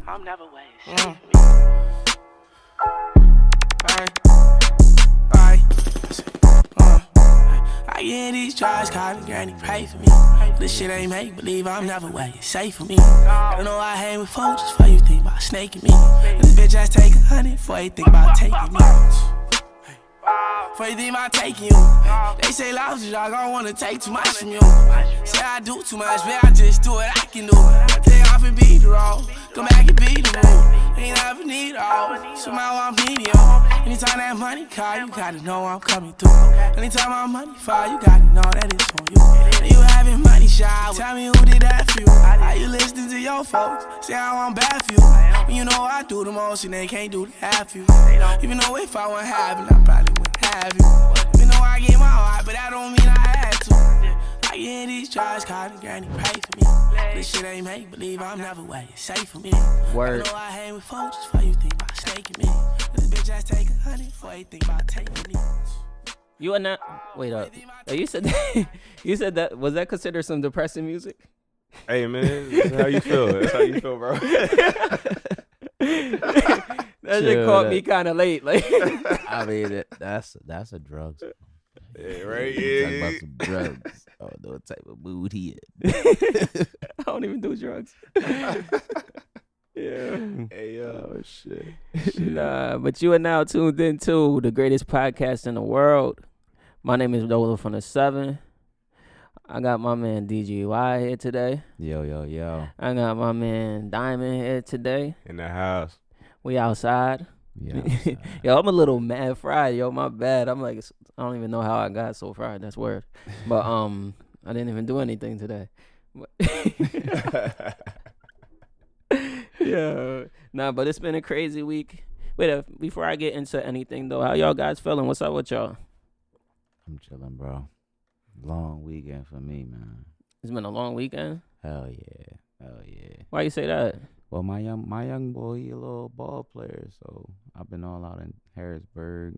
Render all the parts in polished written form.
I'm never waiting. I get these drugs, call me granny, pray for me. This shit ain't make believe, I'm never where it's safe for me. I don't know I hang with folks just for you think about snaking me. This bitch ass take 100 before you think about taking me. Before you think about taking you. They say love is dog, I don't wanna take too much from you. Say I do too much, but I just do what I can do. Think I can beat the road, come back and beat the mood. Ain't never need all, somehow I'm medium. Anytime that money call, you gotta know I'm coming through. Anytime my money fall, you gotta know that it's on you. And you having money shower, tell me who did that for you. How you listening to your folks, say how I'm bad for you. When you know I do the most and they can't do the half you. Even though if I wasn't having, I probably wouldn't have you. Even though I get my heart, but that don't mean I had to. I get these drugs, call me granny, pray for me. This shit ain't make believe, I'm never where it's safe for me. Word. I know I hang with folks just for you think about snaking me. This bitch ass take 100 before you think about taking me. You are not. Wait up. You said that. You said that. Was that considered some depressing music? Hey man, that's how you feel. That's how you feel, bro. That shit caught me kind of late. Like, I mean, that's a drug song. Yeah, right. Talking Yeah. about some drugs. I don't know what type of mood he in. I don't even do drugs. Yeah. Hey, Oh shit. Nah, but you are now tuned into the greatest podcast in the world. My name is Dola from the 7. I got my man DGY here today. Yo. I got my man Diamond here today. In the house. We outside. Yeah. Yo, I'm a little mad fried. Yo, my bad. I'm like, I don't even know how I got so fried. That's weird. But I didn't even do anything today. Yeah. Nah, but it's been a crazy week. Wait, before I get into anything though, how y'all guys feeling? What's up with y'all? I'm chilling, bro. Long weekend for me, man. It's been a long weekend. Hell yeah. Why you say that? Well, my young boy, he a little ball player, so I've been all out in Harrisburg.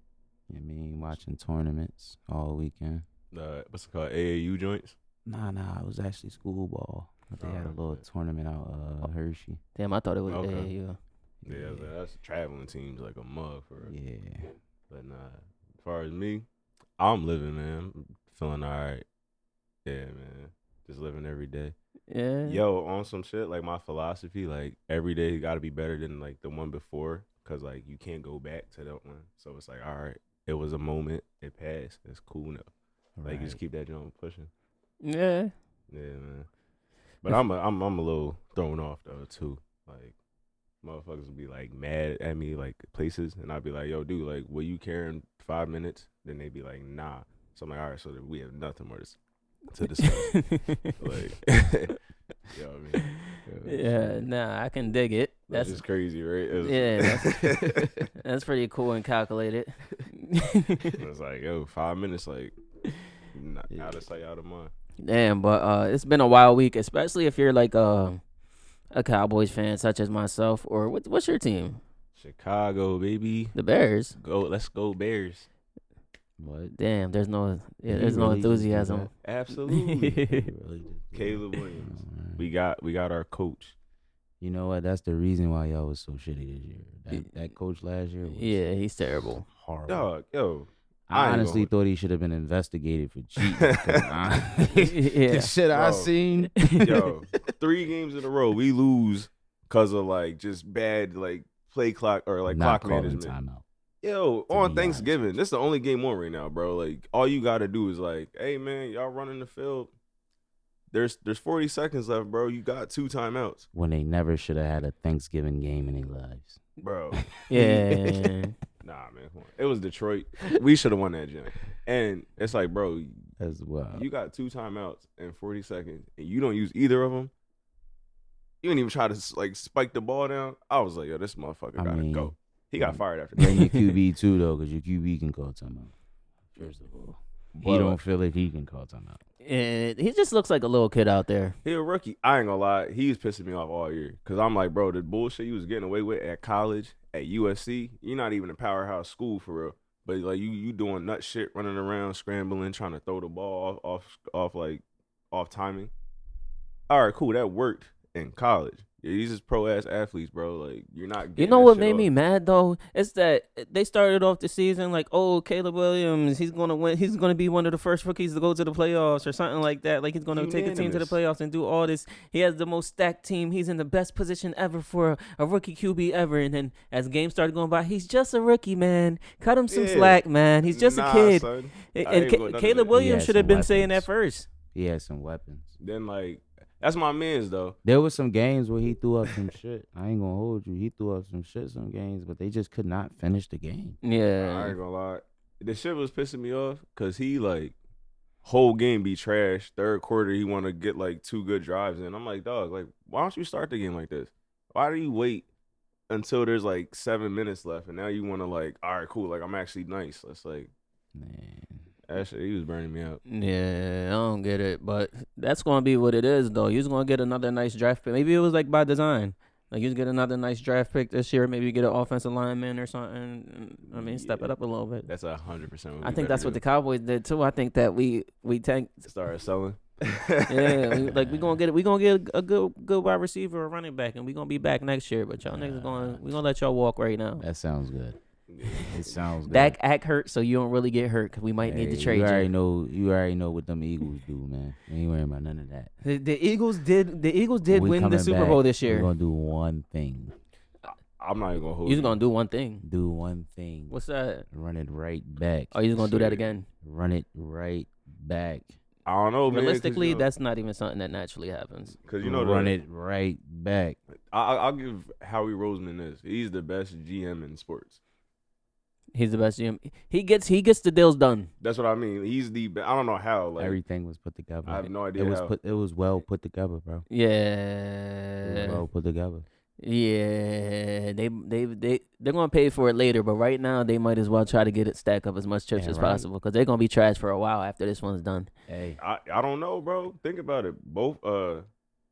You know what I mean, watching tournaments all weekend. What's it called? AAU joints? Nah, it was actually school ball. But they had a little tournament out Hershey. Damn, I thought it was Okay. AAU. Yeah, that's traveling teams like a mug for real. Yeah. But nah, as far as me, I'm living, man. I'm feeling all right. Yeah, man. Just living every day. Yeah. Yo, on some shit, like my philosophy, like every day got to be better than like the one before, because like you can't go back to that one. So it's like, all right, it was a moment, it passed, it's cool now. Like Right. you just keep that jump pushing. Yeah. Yeah, man. But I'm a little thrown off though too. Like motherfuckers would be like mad at me like places, and I'd be like, yo, dude, like, will you care in 5 minutes? Then they'd be like, nah. So I'm like, all right, so we have nothing more to discuss. Like, you know what I mean? Yeah, nah, I can dig it. That's just crazy, right? That's pretty cool and calculated. It's like, yo, 5 minutes, like, out of sight, out of mind. Damn, but it's been a wild week, especially if you're like a Cowboys fan, such as myself. Or what's your team? Chicago, baby. The Bears. Let's go Bears. What? Damn, there's no Did he there's no really just do enthusiasm. that? Absolutely. Really just- Caleb Williams. Oh, man. We got our coach. You know what? That's the reason why y'all was so shitty this year. That coach last year was Yeah, he's terrible. horrible. Dog, yo. I ain't honestly gonna- thought he should have been investigated for cheating. Yeah. The shit I Bro. seen. Yo, 3 games in a row we lose because of like just bad like play clock or like Not clock calling management. timeout. Yo, To on be Thanksgiving, this is the only game on right now, bro. Like all you gotta do is like, hey man, y'all running the field. There's 40 seconds left, bro. You got 2 timeouts, When they never should have had a Thanksgiving game in their lives. bro. Yeah. Nah, man, come on. It was Detroit. We should have won that game. And it's like, bro, As well. you got 2 timeouts in 40 seconds, and you don't use either of them. You didn't even try to like spike the ball down. I was like, yo, this motherfucker gotta go. He got fired after Bring your that. QB too, though, because your QB can call timeout. First of all. He But, don't feel like he can call timeout. And he just looks like a little kid out there. He a rookie. I ain't gonna lie. He was pissing me off all year. Because I'm like, bro, the bullshit you was getting away with at college, at USC, you're not even a powerhouse school for real. But like you doing nut shit, running around, scrambling, trying to throw the ball off timing. All right, cool, that worked in college. Yeah, these is pro ass athletes, bro. Like you're not. You Getting know that what shit made off. me mad though? It's that they started off the season like, oh, Caleb Williams, he's gonna win. He's gonna be one of the first rookies to go to the playoffs or something like that. Like he's gonna take a team to the Unanimous. playoffs and do all this. He has the most stacked team. He's in the best position ever for a rookie QB ever. And then as games started going by, he's just a rookie, man. Cut him some Yeah. slack, man. He's just a kid. Son. I And ain't going none of Caleb that. Williams He should had have some been saying that weapons. first. He had some weapons. Then like that's my man's though. There was some games where he threw up some shit. I ain't gonna hold you. He threw up some shit some games, but they just could not finish the game. I Yeah. ain't gonna lie. The shit was pissing me off because he like whole game be trash. Third quarter he want to get like 2 good drives in. I'm like, dog, like why don't you start the game like this? Why do you wait until there's like 7 minutes left and now you want to like, all right, cool, like I'm actually nice. It's like Man. that shit, he was burning me out. Yeah, I don't get it, but that's gonna be what it is, though. You're gonna get another nice draft pick. Maybe it was like by design. Like you get another nice draft pick this year. Maybe you get an offensive lineman or something. I mean, step it up a little bit. That's 100%. I think that's what the Cowboys did too. I think that we tanked. started selling. Yeah, we gonna get it. We gonna get a good wide receiver or running back, and we gonna be back next year. But y'all niggas we gonna let y'all walk right now. That sounds good. It sounds good. Dak act hurt, so you don't really get hurt because we might need to trade you. Already you. know. You already know what them Eagles do, man. We ain't worrying about none of that. The Eagles did. The Eagles did We win the coming Super back, Bowl this We're year. gonna do one thing. I'm not even gonna hold You're you. gonna do one thing. Do one thing. What's that? Run it right back. Oh, you're gonna do that Shit. again? Run it right back. I don't know, man. Realistically, that's not even something that naturally happens. because you know Run it right back. I'll give Howie Roseman this. He's the best GM in sports. He's the best GM. He gets the deals done. That's what I mean. He's the. I don't know how. Like Everything was put together. I have no idea It was how. it was well put together, bro. It was Yeah, well put together. yeah. They're gonna pay for it later, but right now they might as well try to get it stack up as much chips Yeah, as right. possible because they're gonna be trash for a while after this one's done. Hey, I don't know, bro. Think about it. Both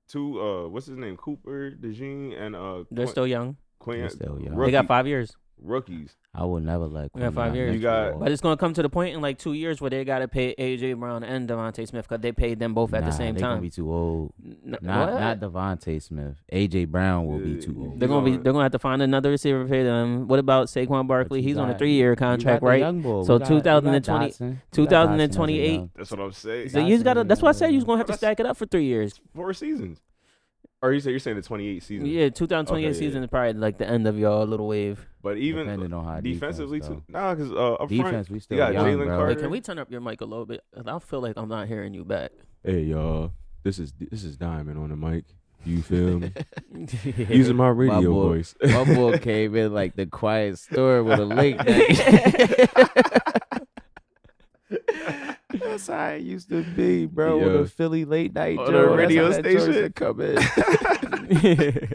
two what's his name, Cooper DeJean and They're still young. Quinn. They're still young. They got 5 years. Rookies. I would never let. We got 5 Quinn years. You got- But it's gonna come to the point in like 2 years where they gotta pay AJ Brown and Devontae Smith because they paid them both at the same They're gonna time. be too old. What? Not Devontae Smith. AJ Brown will be too old. They're gonna have to find another receiver to pay them. What about Saquon Barkley? you He's on a got- 3-year contract, right? So 2020 2028. That's what I'm saying. So you gotta. That's why I said you was gonna have to That's- stack it up for 3 years. 4 seasons. Or you're saying the 28 season. Yeah, 2028 Okay, season yeah. is probably like the end of your little wave. But even Depending on how defensively defense, too. Nah, because up Defense, front, we still you got young, Jalen bro. Carter. Wait, can we turn up your mic a little bit? I feel like I'm not hearing you back. Hey y'all, this is Diamond on the mic. You feel me? Using my radio boy. voice. My boy came in like the quiet store with a late night. That's how it used to be, bro. Yeah. With a Philly late night On a joint. radio That's how that joint station. should come in.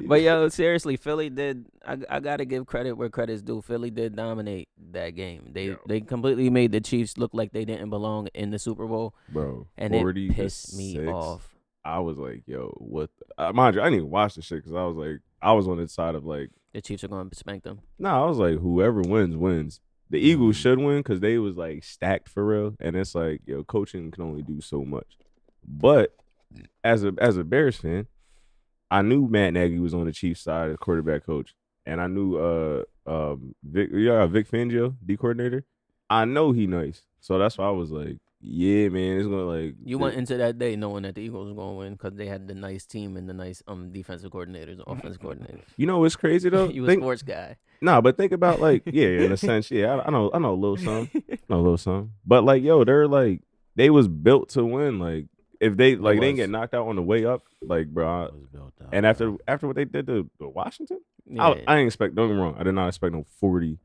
But yo, seriously, Philly did. I gotta give credit where credit's due. Philly did dominate that game. They completely made the Chiefs look like they didn't belong in the Super Bowl, Bro, and 40 it pissed me 6. off. I was like, yo, what? Mind you, I didn't even watch the shit because I was like, I was on the side of like, The Chiefs are going to spank them. nah, I was like, whoever wins, wins. The Eagles should win because they was like stacked for real. And it's like, yo, coaching can only do so much. But as a Bears fan, I knew Matt Nagy was on the Chiefs side as quarterback coach. And I knew Vic Fangio, D coordinator. I know he nice. So that's why I was like, yeah, man, it's gonna like You went into that day knowing that the Eagles were going to win because they had the nice team and the nice defensive coordinators, offensive coordinators. You know what's crazy though? You a sports guy. Nah, but think about like, yeah, in a sense, yeah, I know a little something. Know a little something. But like, yo, they're like, they was built to win. Like, if they like they didn't get knocked out on the way up, like, bro. And after what they did to Washington, Yeah. I didn't expect. Don't get me wrong, I did not expect no 40.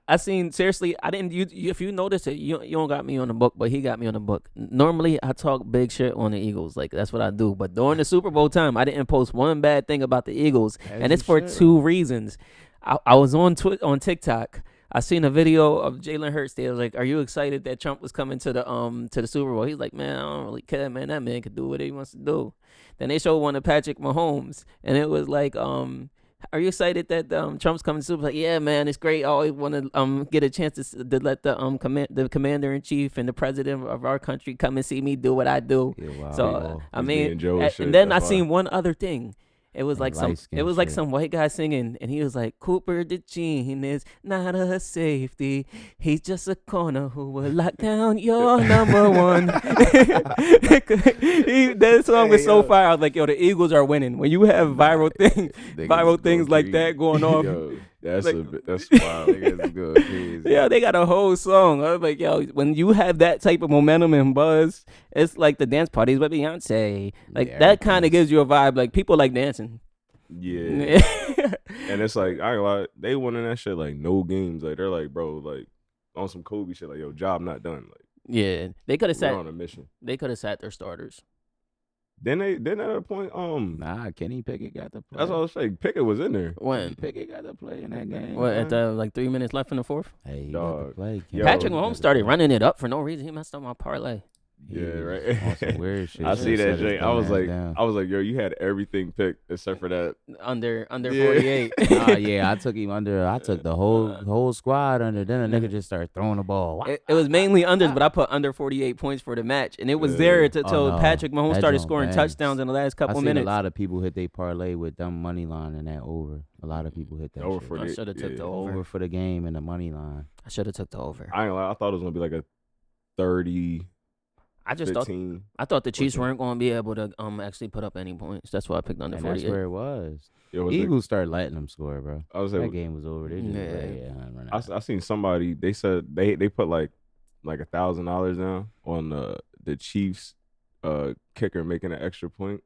I seen, seriously, I didn't. You if you notice it, you don't got me on the book, but he got me on the book. Normally, I talk big shit on the Eagles, like that's what I do. But during the Super Bowl time, I didn't post one bad thing about the Eagles, and it's for 2 reasons. I was on TikTok. I seen a video of Jalen Hurts. They was like, "Are you excited that Trump was coming to the Super Bowl?" He's like, "Man, I don't really care, man. That man can do what he wants to do." Then they showed one of Patrick Mahomes, and it was like Are you excited that Trump's coming soon? Like, yeah, man, it's great. I always want to get a chance to let the commander in chief and the president of our country come and see me do what I do. Yeah, wow. So I He's mean, being Joe and shit, and then I that's why. seen one other thing. It was like light-skinned shit. some white guy singing, and he was like, Cooper the Gene is not a safety. He's just a corner who will lock down your number one. That song was so fire. I was like, yo, the Eagles are winning. When you have viral things like that going off. Yo, that's Like- that's wild. Niggas go crazy. Yeah, they got a whole song. I was like, yo, when you have that type of momentum and buzz, it's like the dance parties with Beyonce. Like Yeah, that kind of everything's- gives you a vibe. Like people like dancing. Yeah. And it's like, I ain't gonna lie, they winning that shit like no games. Like they're like, bro, like on some Kobe shit, like, yo, job not done. Like Yeah, they could have we're sat. on a mission. They could have sat their starters. Then at a point, Nah, Kenny Pickett got to play. that's what I was saying. Pickett was in there. When? Pickett got to play in that game. What, at the like 3 minutes left in the fourth? Hey, he got to Dog. play. Yo, Patrick he Mahomes started running it up for no reason. He messed up my parlay. Yeah, was right. On some weird shit. I see Should've that shut his joint. I was dumb ass like, down. yo, you had everything picked except for that. Under Yeah. 48. Yeah, I took him under. I took the whole squad under. Then a nigga just started throwing the ball. It was mainly unders, but I put under 48 points for the match, and it was Yeah. there until Oh, no. Patrick Mahomes That started joint scoring bangs. touchdowns in the last I couple seen minutes. a lot of people hit they parlay with them money line and that over. A lot of people hit that Over shit. for I the should have took yeah. the over. Over for the game and the money line. I should have took the over. I ain't gonna lie, I thought it was gonna be like a 30, I just thought 15. the Chiefs 14. weren't going to be able to actually put up any points. That's why I picked under And that's 48. where it was. It was like, Eagles started letting them score, bro. I was That like, game was over. They just Yeah. run out. I seen somebody. They said they put like $1,000 down on the Chiefs kicker making an extra point.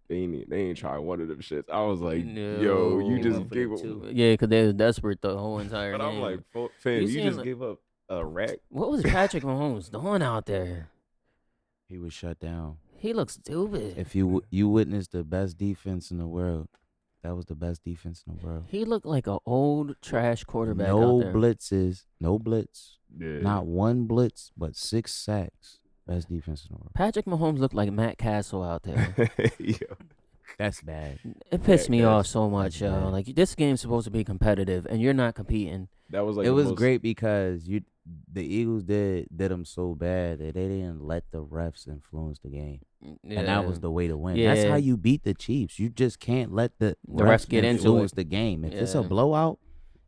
They ain't try one of them shits. I was like, yo, you No. just gave up. Yeah, because they was desperate the whole entire But game. I'm like, fam, you seen just the- gave up a rack. What was Patrick Mahomes doing out there? He was shut down. He looks stupid. If you witnessed the best defense in the world, that was the best defense in the world. He looked like an old trash quarterback No out there. blitzes, no blitz, Yeah. not one blitz, but 6 sacks. Best defense in the world. Patrick Mahomes looked like Matt Castle out there. Yo. That's bad. It pissed me Yeah, off so much, that's yo. bad. Like this game's supposed to be competitive, and you're not competing. That was like It the was most- great because the Eagles did them so bad that they didn't let the refs influence the game, and that was the way to win. That's Yeah. how you beat the Chiefs. You just can't let the refs get into influence it. the game. If it's a Yeah. blowout,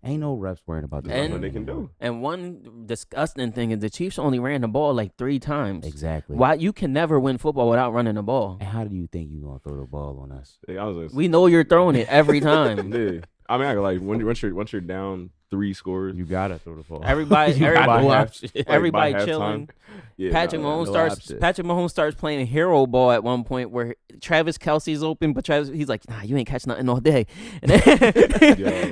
ain't no refs worrying about the That's And- what they can do. And one disgusting thing is the Chiefs only ran the ball like 3 times. Exactly. Why you can never win football without running the ball? And how do you think you gonna throw the ball on us? I was like, We know you're throwing it every time. yeah. I mean, I got like once you're down 3 scores, You gotta throw the ball. Everybody, You got everybody, no half- option. like, everybody by halftime, chilling. yeah, Patrick nah, Mahomes no starts. option. Patrick Mahomes starts playing hero ball at one point where Travis Kelsey's open, but he's like, "Nah, you ain't catch nothing all day." And then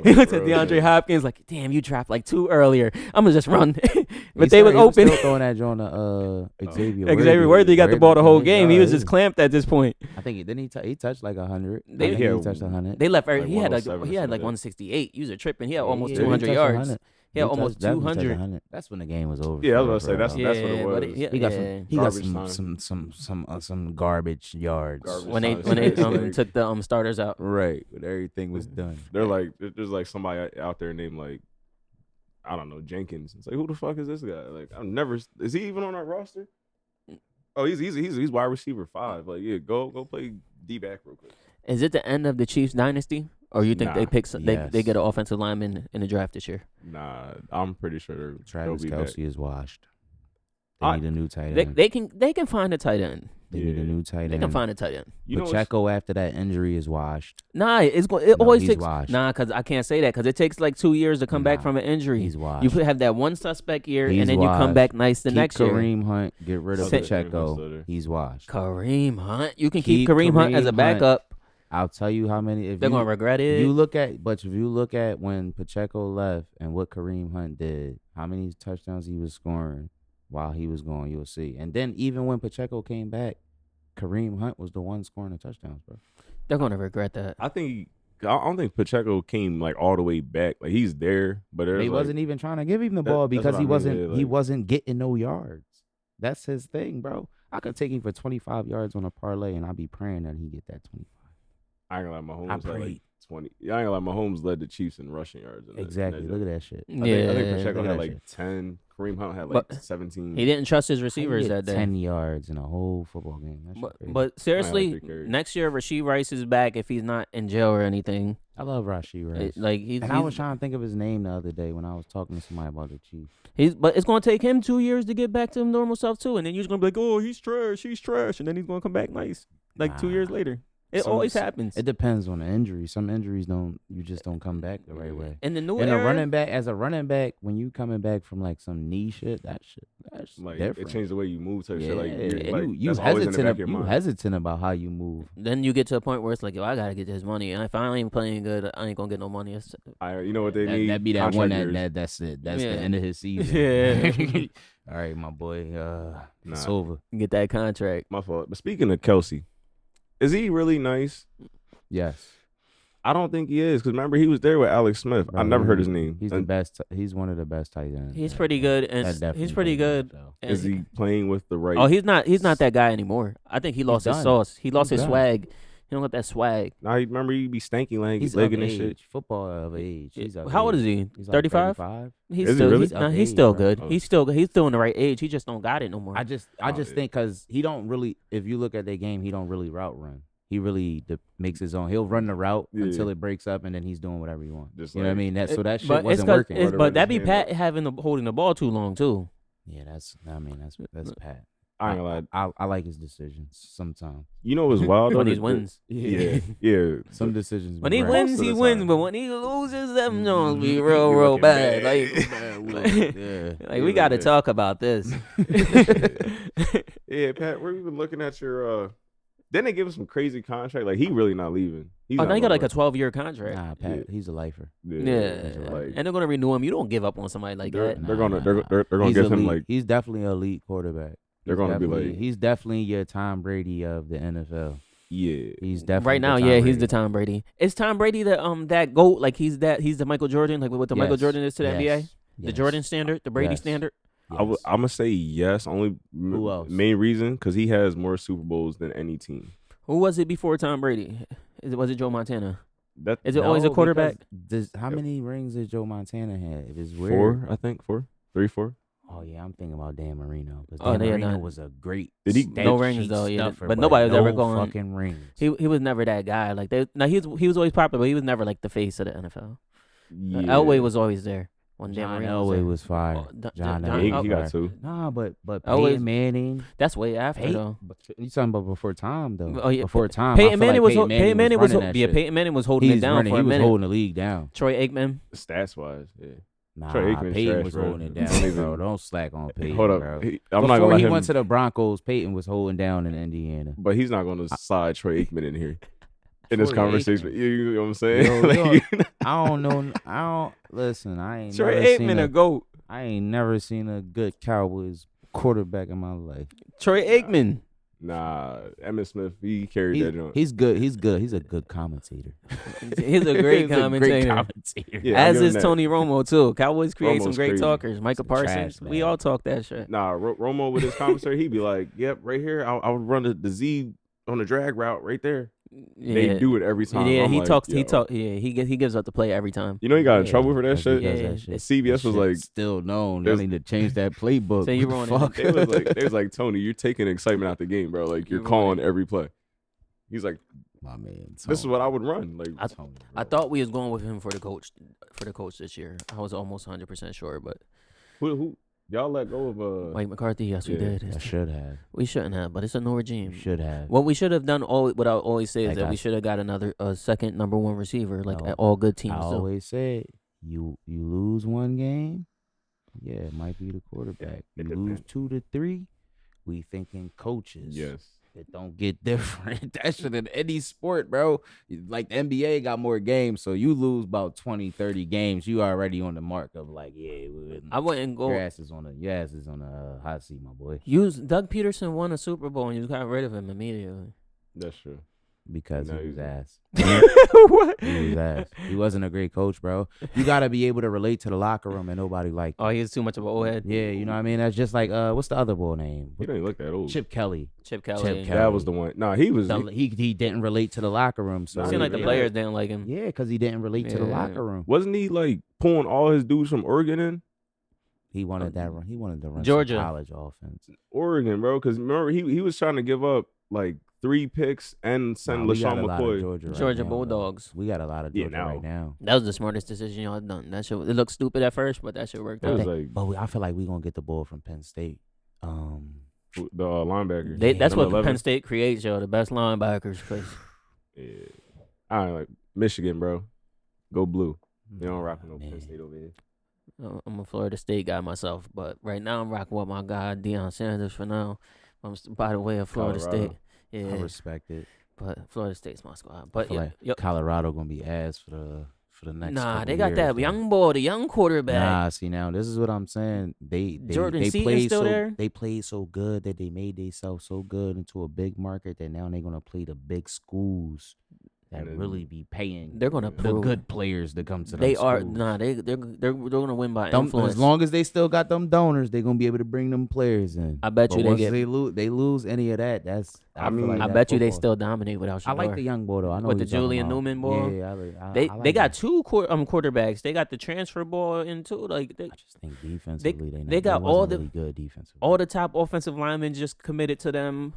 he looks at bro, DeAndre yeah. Hopkins like, "Damn, you dropped like 2 earlier. I'm gonna just run." but He they was started- he open. Still throwing that joint to Xavier. Xavier Worthy got the ball the whole game. He was just Yeah. clamped at this point. I think he touched like 100. They- I think Yeah. he touched 100. They left. Like he had like 107 or 168. He was tripping. He had Yeah, almost he 200 touched yards. 100. He had He almost touched- definitely touched 200. 100. That's when the game was over. Yeah, I for was him, about to say, bro. that's what it but was. He got Garbage some garbage yards. Garbage when they time. took the starters out. Right, when everything was done. They're like, there's like somebody out there named like, I don't know, Jenkins. It's like, who the fuck is this guy? Like, I've never. Is he even on our roster? Oh, he's wide receiver 5. Like, yeah, go play D back real quick. Is it the end of the Chiefs dynasty, or you think Nah. they pick they Yes. get an offensive lineman in the draft this year? Nah, I'm pretty sure they'll Travis be Kelsey is washed. They I- need a new tight They end. they can find a tight end. They need a Yeah. new tight They end. can find a tight end. You know, what's- Pacheco after that injury is washed. Nah, it No, always he's takes washed. because I can't say that because it takes like 2 years to come back Nah, from an injury. He's washed. You have that one suspect year, He's and then you come washed. back nice the Keep next year. Kareem Hunt. Get rid of Sit- Pacheco. He's washed. Kareem Hunt, you can keep Keep Kareem Hunt as a Kareem Hunt. backup. I'll tell you how many. If They're you, gonna regret it. if you look at when Pacheco left and what Kareem Hunt did, how many touchdowns he was scoring while he was gone, you'll see. And then even when Pacheco came back, Kareem Hunt was the one scoring the touchdowns, bro. They're gonna regret that. I don't think Pacheco came like all the way back. Like he's there, but there's They like, wasn't even trying to give him the That- ball that's because what he I mean, wasn't yeah, he like- wasn't getting no yards. That's his thing, bro. I could take him for 25 yards on a parlay, and I'd be praying that he get that 25. I ain't gonna lie, Mahomes I had like prayed. 20. I ain't gonna lie, Mahomes led the Chiefs in rushing yards. Exactly. Look at that shit. I think Yeah, Pacheco look at had that like shit. 10. Kareem Hunt had like But 17. he didn't trust his How you receivers get that day. 10 yards in a whole football game. That shit But, crazy. but seriously, big carries. next year Rasheed Rice is back if he's not in jail or anything. I love Rashee Rice. Like he's, and I was trying to think of his name the other day when I was talking to somebody about the Chiefs. but it's gonna take him 2 years to get back to normal self too, and then you're just gonna be like, oh, he's trash, and then he's gonna come back nice, like 2 years later. It always happens. It depends on the injury. Some injuries you just don't come back the right way. In the new And era, as a running back, when you coming back from like some knee shit, that's Like different. it changed the way you move type Yeah, shit. Like, and you that's always in the back hesitant. of your You mind. hesitant about how you move. then you get to a point where it's like, yo, I gotta get this money, and if I ain't playing good, I ain't gonna get no money. You know what they need? That be that one Contract years. that's it. That's Yeah. the end of his season. Yeah. All right, my boy. It's Nah. over. Get that contract. My fault. But speaking of Kelsey, is he really nice? Yes. I don't think he is, because remember he was there with Alex Smith. I Bro, never heard his name. He's the best. He's one of the best tight ends. He's pretty good, and That definitely he's pretty plays good. himself. Is he playing with the right? Oh, he's not. He's not that guy anymore. I think he lost his done. sauce. He lost He's his done. swag. He don't got that swag. Nah, remember he be stanky leg, He's legging of and shit. age. Football of age. He's of How old age. is he? He's like 35. 35. He's Is he still. really? He's, nah, Of he's age, still bro. good. Oh. He's still in the right age. He just don't got it no more. I just yeah. think because he don't really. If you look at their game, he don't really route run. He really makes his own. He'll run the route Yeah. until it breaks up, and then he's doing whatever he wants. Just You know what I like- mean? That But shit it's wasn't 'cause- working. it's- Or but the that be hand Pat up. holding the ball too long too. Yeah, that's Pat. I ain't gonna lie. I like his decisions sometimes. You know what's wild though? When he The- wins. Yeah, yeah. Some decisions. When be he right. wins, Most of he the wins. time. But when he loses, them Jones be You real looking bad. bad. Like, Yeah. like we got to Yeah. talk about this. Yeah, Pat, we're even looking at your. Then they give him some crazy contract. Like he really not leaving. He's Oh, not now you got gonna like a work. 12-year contract. Nah, Pat, he's a lifer. Yeah, like and they're gonna renew him. You don't give up on somebody like they're, that. they're Nah, gonna nah, they're, nah. they're, they're gonna He's give him elite. like He's definitely an elite quarterback. They're He's gonna be definitely- like- he's definitely your Tom Brady of the NFL. yeah. He's definitely Right now, the Tom yeah, he's Brady. the Tom Brady. Is Tom Brady that GOAT? Like he's the Michael Jordan, like what the Michael Yes. Jordan is to the NBA? Yes. The Yes. Jordan standard, the Brady Yes. standard. I'm gonna say yes. Only Who else? main reason because he has more Super Bowls than any team. Who was it before Tom Brady? Was it Joe Montana? That Is it always a No, quarterback? because how many rings did Joe Montana have? It is weird. 4? I think 4, 3, 4. Oh yeah, I'm thinking about Dan Marino. Because Oh, Dan yeah, Marino nah. was a great. Did he- stat No rings, sheet though, yeah, stuffer, but nobody was no ever going- fucking rings. He was never that guy. Like he was always popular, but he was never like the face of the NFL. Yeah. Elway was always there. When Dan John Marino was Elway there. was fire. Oh, John Yeah, John- he, oh, he got 2. Nah, but Elway- Peyton Manning. That's way after though. But you talking about before time though? Oh, yeah. Before time. I Peyton feel Manning like was Peyton Manning was running that shit. Peyton Manning was holding it He's down running. for He a was minute. holding the league down. Troy Aikman. Stats wise, yeah. Nah, Troy Aikman's Peyton trash, was bro. holding it down, Don't even- bro. Don't slack on Peyton. Hold up. bro. I'm Before not gonna let he him. went to the Broncos, Peyton was holding down in Indiana. But he's not gonna slide Troy Aikman in here in this Troy conversation. Aikman. You know what I'm saying? Yo, Like, I don't know. I don't listen. I ain't Troy never seen Aikman a GOAT. I ain't never seen a good Cowboys quarterback in my life. Troy Aikman. nah, Emmitt Smith, he carried that joint. He's good. He's good. He's a good commentator. He's a great He's a commentator. commentator. Yeah, I'll As give him is that. Tony Romo too. Cowboys create some Romo's great crazy. talkers. Micah Some trash, Parsons. We man. all talk that shit. Nah, Romo with his commentary, he'd be like, "Yep, right here, I would run the Z on the drag route right there." Yeah. They do it every time. Yeah, I'm he like, talks. yo. Yeah, he gives up the play every time. You know he got in Yeah, trouble for that because he shit. does Yeah, that shit. CBS was That like, shit's still known. They there's- need to change that playbook. So you What the ruining it. fuck? they was like, Tony, you're taking excitement out the game, bro. Like you're You're calling right. every play. He's like, My man. this is what I would run. Like, I thought we was going with him for the coach this year. I was almost 100% sure, but who y'all let go of? Mike McCarthy, yes, we yeah, did. I should have. We shouldn't have, but it's a new You regime. should have. What we should have done, what I always say is Like that I we s- should have got another second number one receiver, like No, at all good teams. I do. always said you lose one game, yeah, it might be the quarterback. it You lose depends. 2 to 3, we thinking coaches. yes, It don't get different. That shit in any sport, bro. Like the NBA got more games, so you lose about 20, 30 games, you already on the mark of like, yeah, I wouldn't go. your ass is on the hot seat, my boy. Doug Peterson won a Super Bowl and you got rid of him immediately. that's true. Because No, he was he's- ass. What? He was ass. He wasn't a great coach, bro. You gotta be able to relate to the locker room, and nobody liked. Oh, he's too much of an old head. Yeah, you know what I mean. That's just like what's the other boy name? He didn't look that old. Chip Kelly. Chip Kelly. Chip Kelly. That was the one. Nah, he was. He didn't relate to the locker room, so Nah, Seemed like the Yeah. players didn't like him. yeah, because he didn't relate to the Yeah. locker room. Wasn't he like pulling all his dudes from Oregon in? He wanted that run. He wanted to run Georgia. some college offense. Oregon, bro. Because remember, he was trying to give up like 3 picks and send Nah, we got LaShawn a lot of McCoy. Georgia, right Georgia now, Bulldogs. though. We got a lot of Yeah, Georgia now. right now. That was the smartest decision y'all done. That shit, it looked stupid at first, but that shit worked It was out. like But I feel like we gonna get the ball from Penn State. the linebacker. That's what Number 11. Penn State creates, yo. The best linebackers. 'Cause Yeah. I don't like Michigan, bro. Go blue. You don't rock with no Man. Penn State over here. I'm a Florida State guy myself, but right now I'm rocking with my guy Deion Sanders for now. By the way of Florida Colorado. State. Yeah, I respect it. but Florida State's my squad. I But feel yeah, like yo, Colorado gonna be ass for the next. nah, couple they got years, that though. young boy, the young quarterback. Nah, see now this is what I'm saying. They Jordan they Seaton's played still so there? they played so good that they made themselves so good into a big market that now they're gonna play the big schools that And then- really be paying They're gonna the prove good players to come to them they are. schools. Nah, they're gonna win by Them- influence. as long as they still got them donors, they're gonna be able to bring them players in. I bet But you they once get. they lose any of that, that's I feel mean, like I that bet you they football. still dominate without I Shador. like the young boy though. I know With what the you're talking Julian about. Newman boy? Yeah, I They like got that. two quarterbacks. They got the transfer ball in too. Like I just think defensively they got wasn't all the- really good defensively. all the top offensive linemen just committed to them.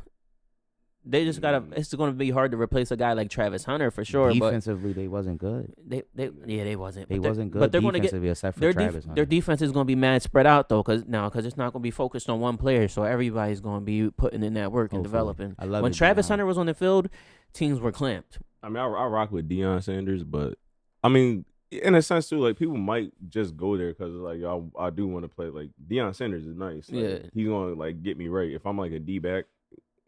They just gotta. It's going to be hard to replace a guy like Travis Hunter for sure. defensively, they wasn't good. But they wasn't. They But they're- wasn't good But they're going to get defensively except for their Travis. their Hunter. defense is going to be mad spread out though, because it's not going to be focused on one player. So everybody's going to be putting in that work and Hopefully. developing. I love When it, Travis Deion. Hunter was on the field, teams were clamped. I mean, I rock with Deion Sanders, but I mean, in a sense too, like people might just go there because like y'all, I do want to play. Like Deion Sanders is nice. Like, Yeah. he's gonna like get me right. If I'm like a D back,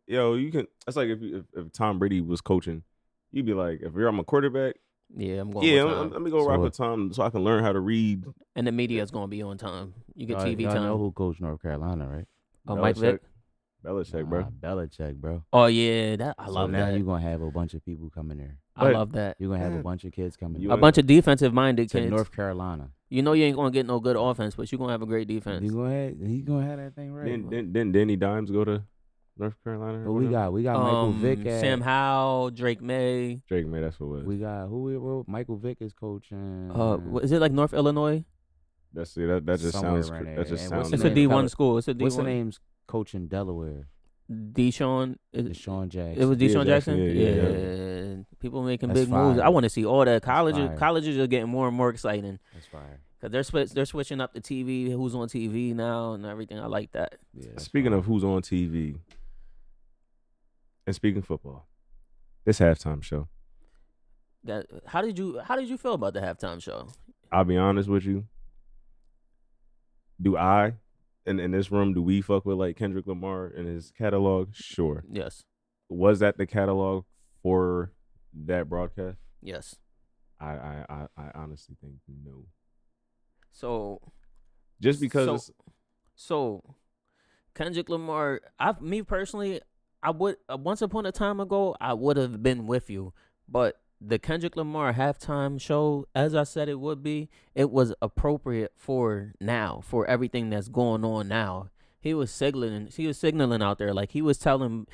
yo, you can. That's like if Tom Brady was coaching, you'd be like, if I'm a quarterback, Yeah, I'm going. yeah, with Tom. let me go rock with Tom so I can learn how to read. And the media is going to be on time. You get TV y'all time. know who coached North Carolina, right? Oh, Mike Vick. Belichick, bro. Belichick, bro. Oh yeah, that I So love now that. you're gonna have a bunch of people coming there. I But- love that. You're gonna have Yeah. a bunch of kids coming You A there. bunch of defensive minded to kids. North Carolina. You know you ain't gonna get no good offense, but you gonna have a great defense. He's gonna have that thing right. Didn't Danny Dimes go to North Carolina? or But we whatever? got Michael Vick at Sam Howell, Drake May. Drake, man. That's what it was. we got Michael Vick is coaching. Is it like North Illinois? That just somewhere sounds. around there. That just And sounds. what's It's the a name? D1 school. It's a D1. What's the name's coaching Delaware? Deshaun. Deshaun Jackson. It was Deshaun Jackson, Jackson. yeah. People making That's big moves. fire. I want to see all that. fire. Colleges are getting more and more exciting That's fire. because they're switching up the TV, who's on TV now, and everything. I like that. Yeah, that's Speaking fire. of who's on TV, and speaking football, this halftime show. That how did you feel about the halftime show? I'll be honest with you. Do I, in this room, do we fuck with like Kendrick Lamar and his catalog? Sure. Yes, Was that the catalog for that broadcast? yes. I honestly think no. So Just because So- it's, So, Kendrick Lamar, me personally, I would once upon a time ago, I would have been with you, but the Kendrick Lamar halftime show, as I said it would be, it was appropriate for now, for everything that's going on now. He was signaling out there, like he was telling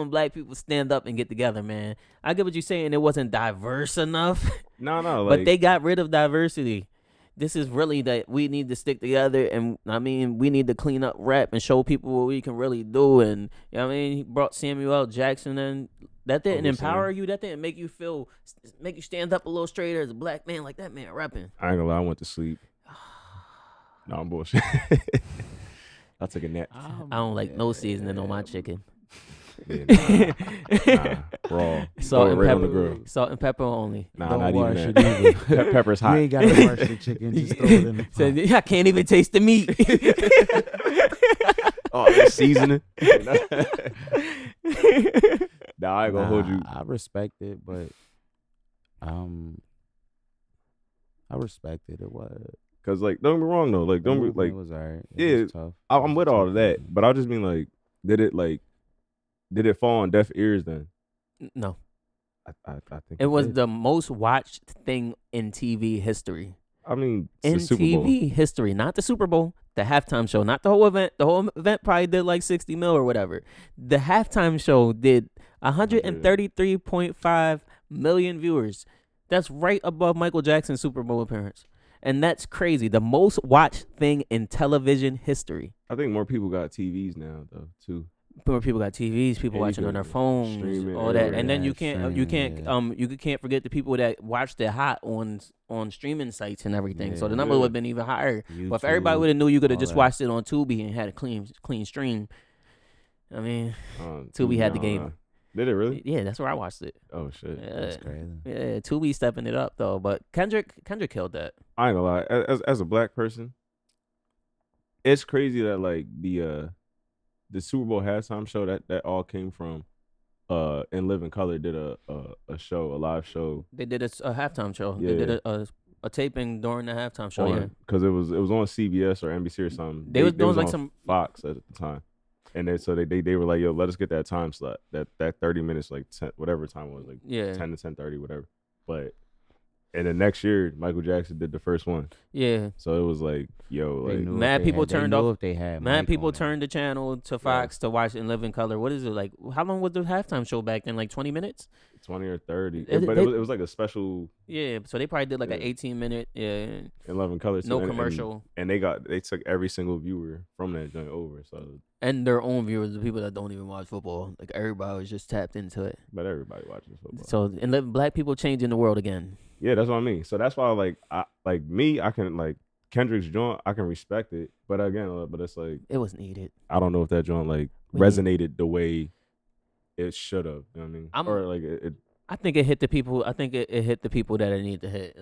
black people stand up and get together, man. I get what you're saying. It wasn't diverse enough, no, like but they got rid of diversity. This is really that we need to stick together, and I mean we need to clean up rap and show people what we can really do. And you know what I mean, he brought Samuel L. Jackson in. That didn't Uncle Sam. empower you. That didn't make you stand up a little straighter as a black man, like that man rapping. I ain't gonna lie, I went to sleep. No, I'm bullshit. I took a nap. I don't like no seasoning on my chicken. Yeah, nah, raw. Salt and right on pepper. the grill. Salt and pepper only. Nah, Don't not wash even it that. either. Pepper's You hot. ain't gotta wash the chicken. Just throw it in the pot. Said, I can't even taste the meat. Oh, it's seasoning. Nah, I ain't gonna hold you. I respect it, but I respect it. It was. Cause like, don't get me wrong though. Like, don't be It like, was alright. yeah, It was tough. I'm with all of that, but I just mean like, did it fall on deaf ears then? No. I think It was did. the most watched thing in TV history. I mean, it's In the Super Bowl. TV history, not the Super Bowl, the halftime show, not the whole event. The whole event probably did like 60 mil or whatever. The halftime show did 133.5 million viewers. That's right above Michael Jackson's Super Bowl appearance. And that's crazy. The most watched thing in television history. I think more people got TVs now though too. More people got TVs, people And you watching on can their phones, stream it all that, and then everywhere. you can't, you can't forget the people that watched it hot on streaming sites and everything. So the number Yeah. would have been even higher. But if everybody YouTube, would have knew, you could have all just that. watched it on Tubi and had a clean stream. I mean, Tubi had the I don't game. know. Did it really? yeah, that's where I watched it. Oh shit. Yeah, That's crazy. yeah, Tubi stepping it up though. But Kendrick killed that. I ain't gonna lie. As a black person, it's crazy that like the Super Bowl halftime show that all came from In Living Color did a show, a live show. They did a halftime show. Yeah. They did a taping during the halftime show. Yeah, Because it was on CBS or NBC or something. They was doing was like on some- Fox at the time, and they were like, yo, let us get that time slot, that 30 minutes, like 10, whatever time it was, like yeah, 10 to 10:30, whatever. But and then next year, Michael Jackson did the first one, yeah. so it was like, yo, They like knew Mad if they people had- they turned knew off- if they had Mad Mike people on it. turned the channel to Fox to watch In Living Color. What is it like? How long was the halftime show back then? Like 20 minutes? 20 or 30. It- But they- it was like a special Yeah, so they probably did like an Yeah. 18-minute. Yeah, 11 colors. no commercial. And they took every single viewer from that joint over. So, And their own viewers, the people that don't even watch football. Like everybody was just tapped into it. but everybody watches football. So and black people changing the world again. Yeah, that's what I mean. So that's why, I can like Kendrick's joint, I can respect it, but again, but it's like It was needed. I don't know if that joint like We- resonated the way it should have. You know what I mean? I'm- Or like it I think it hit the people. I think it hit the people that it needed to hit.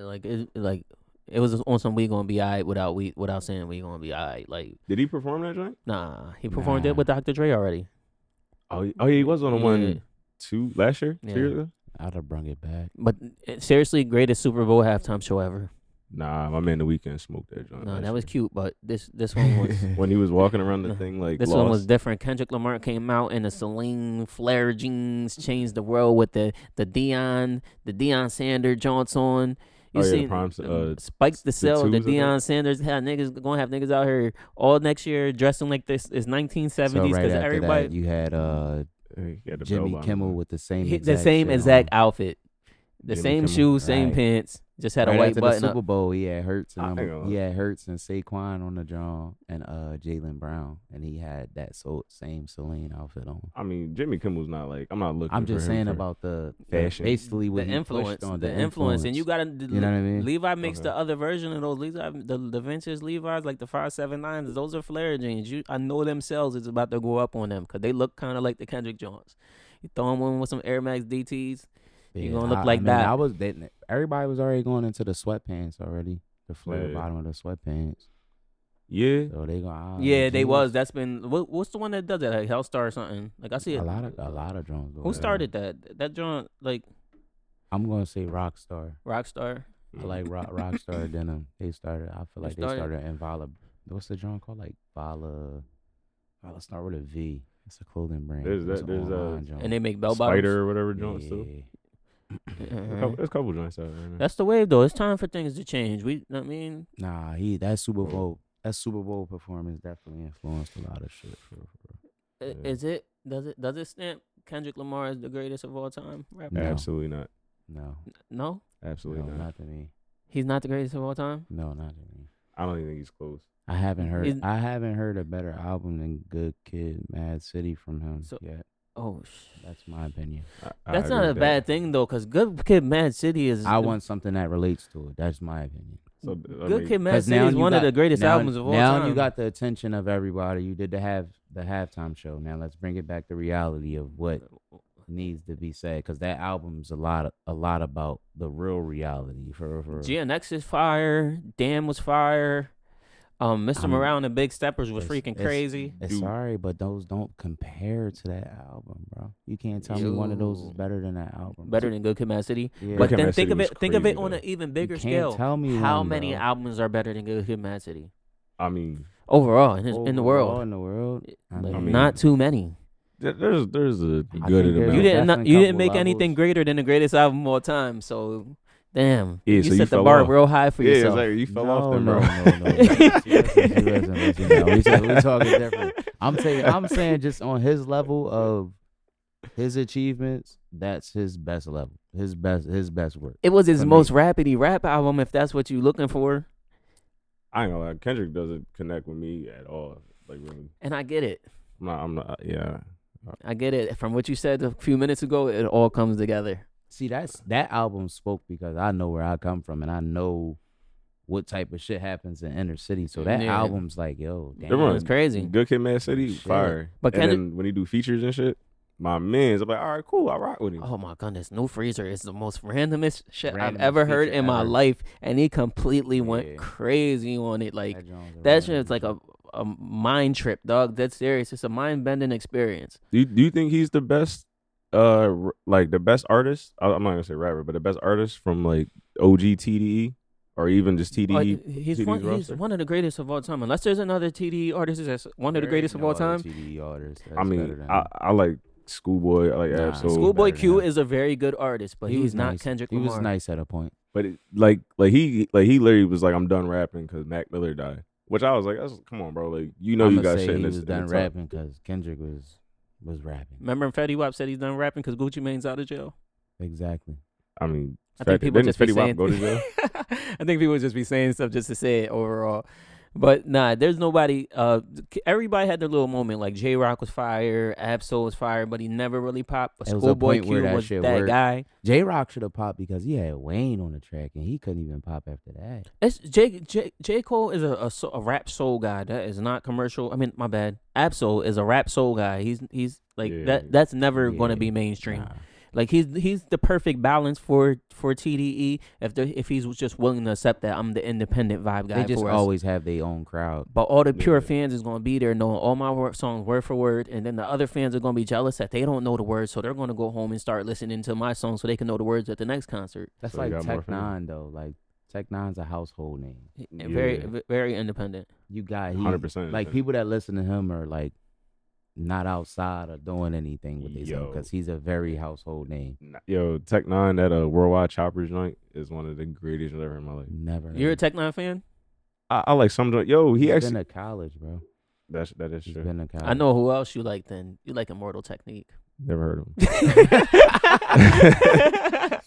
It was on some we gonna be alright without saying we gonna be alright. Like did he perform that joint? nah, he performed Nah. it with Dr. Dre already. Oh, he was on the Yeah. one last year, Yeah. 2 years ago. I'd have brung it back. But seriously, greatest Super Bowl halftime show ever. Nah, my man, The Weeknd smoked that joint. No, last that was year. cute, but this one was When he was walking around the thing like this lost. one was different. Kendrick Lamar came out in the Celine flare jeans, changed the world with the Deion Sanders jaunts on. You Oh, yeah, the seen prime, Spikes the Cell, the twos, I think. Deion Sanders had niggas gonna have niggas out here all next year dressing like this is 1970s So right because after everybody that, you had He had the Jimmy bell Kimmel bottom. with the same the exact same shit exact on. outfit, the Jimmy same Kimmel. shoes, same Right. pants, just had Right a white after button the up. Super Bowl, he had Hurts I and ain't gonna he lie. had Hurts and Saquon on the drum and Jalen Brown, and he had that same Celine outfit on. I mean, Jimmy Kimmel's not like I'm not looking. I'm for just him saying for about the fashion. basically what The he influence, pushed on the influence, and you gotta, You know what I mean? Levi makes Okay. the other version of those. Levi, the vintage Levi's, like the 579s. Those are flare jeans. I know themselves is about to go up on them because they look kind of like the Kendrick joints. You throw them in with some Air Max DTs. You gonna look like that. Everybody was already going into the sweatpants already. The flare Yeah. bottom of the sweatpants. Yeah, So they go. Yeah, they was. That's been. What's the one that does that? Like Hellstar or something. Like I see it. a lot of drones. Who started that? That joint, like I'm gonna say Rockstar. Rockstar. I like Rockstar denim. They started. I feel like they started- started in Vala. What's the drone called? Like Vala. Start with a V. It's a clothing brand. There's It's that- an there's online joint. And they make bell bottoms. Spider or whatever joints too. Yeah. There's a couple joints out there. That's the wave, though. It's time for things to change. I mean, Nah, that Super Bowl performance definitely influenced a lot of shit. For real. Yeah. is it? Does it stamp Kendrick Lamar as the greatest of all time rapper? No. Absolutely not. No, No, Absolutely no, not. not to me. he's not the greatest of all time. No, not to me. I don't even think he's close. I haven't heard. Is- I haven't heard a better album than Good Kid, Mad City from him So- yet. Oh, That's my opinion. I that's agree not a with that. bad thing though, because Good Kid, Mad City is. I want something that relates to it. That's my opinion. So, I Good mean, Kid, Mad 'Cause City now is you one of got- the greatest now- albums of all now time. you got the attention of everybody. You did the halftime show. Now let's bring it back to reality of what needs to be said, because that album's a lot about the real reality. For GNX is fire. Damn was fire. Mr. Morale and the Big Steppers was freaking crazy. It's Dude. sorry, but those don't compare to that album, bro. You can't tell me one of those is Yo. better than that album. Better than Good Kid, Mad City. Yeah. But Kid, then Mad think City of was it. Think of it crazy, on though. an even bigger can't scale. tell me How one, many bro. albums are better than Good Kid, Mad City I mean, overall in the Overall world? in the world, I Like, mean- not too many. There's a I good think and a there's You bad. didn't definitely you didn't couple make anything levels. greater than the greatest album of all time. So damn, Yeah, you so you set the fell bar off. real high for Yeah, yourself. exactly. You fell off No, then, no, bro. listen. No, we talking different. I'm saying just on his level of his achievements, that's his best level. His best work. It was his For most me. rapidy rap album, if that's what you're looking for. I ain't gonna lie. Kendrick doesn't connect with me at all. Like really. And I get it. I'm not. Yeah. I get it. From what you said a few minutes ago, it all comes together. See, that album spoke because I know where I come from and I know what type of shit happens in inner city. So that Yeah. album's like, yo, damn. Everyone- It's crazy. Good Kid, Mad City, Shit. fire. But and Kendrick- then when he do features and shit, my man's, I'm like, all right, cool. I rock with him. Oh my goodness, No Freezer is the most randomest shit I've Randomest ever heard feature in my ever. life, and he completely Yeah. went crazy on it. Like Jones that around. shit's like a mind trip, dog. That's serious. It's a mind bending experience. Do you think he's the best? Like the best artist? I'm not gonna say rapper, but the best artist from like OG TDE or even just TDE. He's TDE's one. He's roster? one of the greatest of all time. Unless there's another TDE artist that's one of the There greatest ain't of all no other time. TDE artist I that's mean, better than I like Schoolboy. I like Nah, Absol. Schoolboy better Q than him. is a very good artist, but He he's was not nice. Kendrick He Lamar. was nice at a point. But he literally was like, I'm done rapping because Mac Miller died. Which I was like, come on, bro. Like you I'ma you got say shit in he this. was in the done top. rapping because Kendrick was rapping. Remember Fetty Wap said he's done rapping because Gucci Mane's out of jail. Exactly. I mean, I think people didn't just be Fetty Wap saying. go to jail? I think people just be saying stuff just to say it overall. But nah, there's nobody. Everybody had their little moment. Like J Rock was fire, Absol was fire, but he never really popped. But It was a Schoolboy point where Q that was shit that worked. guy. J Rock should have popped because he had Wayne on the track and he couldn't even pop after that. It's J Cole is a rap soul guy. That is not commercial. I mean, my bad. Absol is a rap soul guy. He's like Yeah. that. That's never going to Yeah. be mainstream. Nah. Like he's the perfect balance for TDE if he's just willing to accept that I'm the independent vibe guy. They just for us. always have their own crowd. But all the pure Yeah. fans is gonna be there knowing all my songs word for word, and then the other fans are gonna be jealous that they don't know the words, so they're gonna go home and start listening to my songs so they can know the words at the next concert. That's So you like got more Tech fans. Nine though. Like Tech Nine's a household name. And very Yeah. very independent. You got 100%. like people that listen to him are like not outside or doing anything with themselves Yo. because he's a very household name. Yo, Tech Nine, that Worldwide Choppers joint is one of the greatest I've ever in my life. Never. You're a heard. Tech Nine fan? I like some joint. Yo, he He's actually. been to college, bro. That is He's true. been to college. I know who else you like. Then you like Immortal Technique. Never heard of him.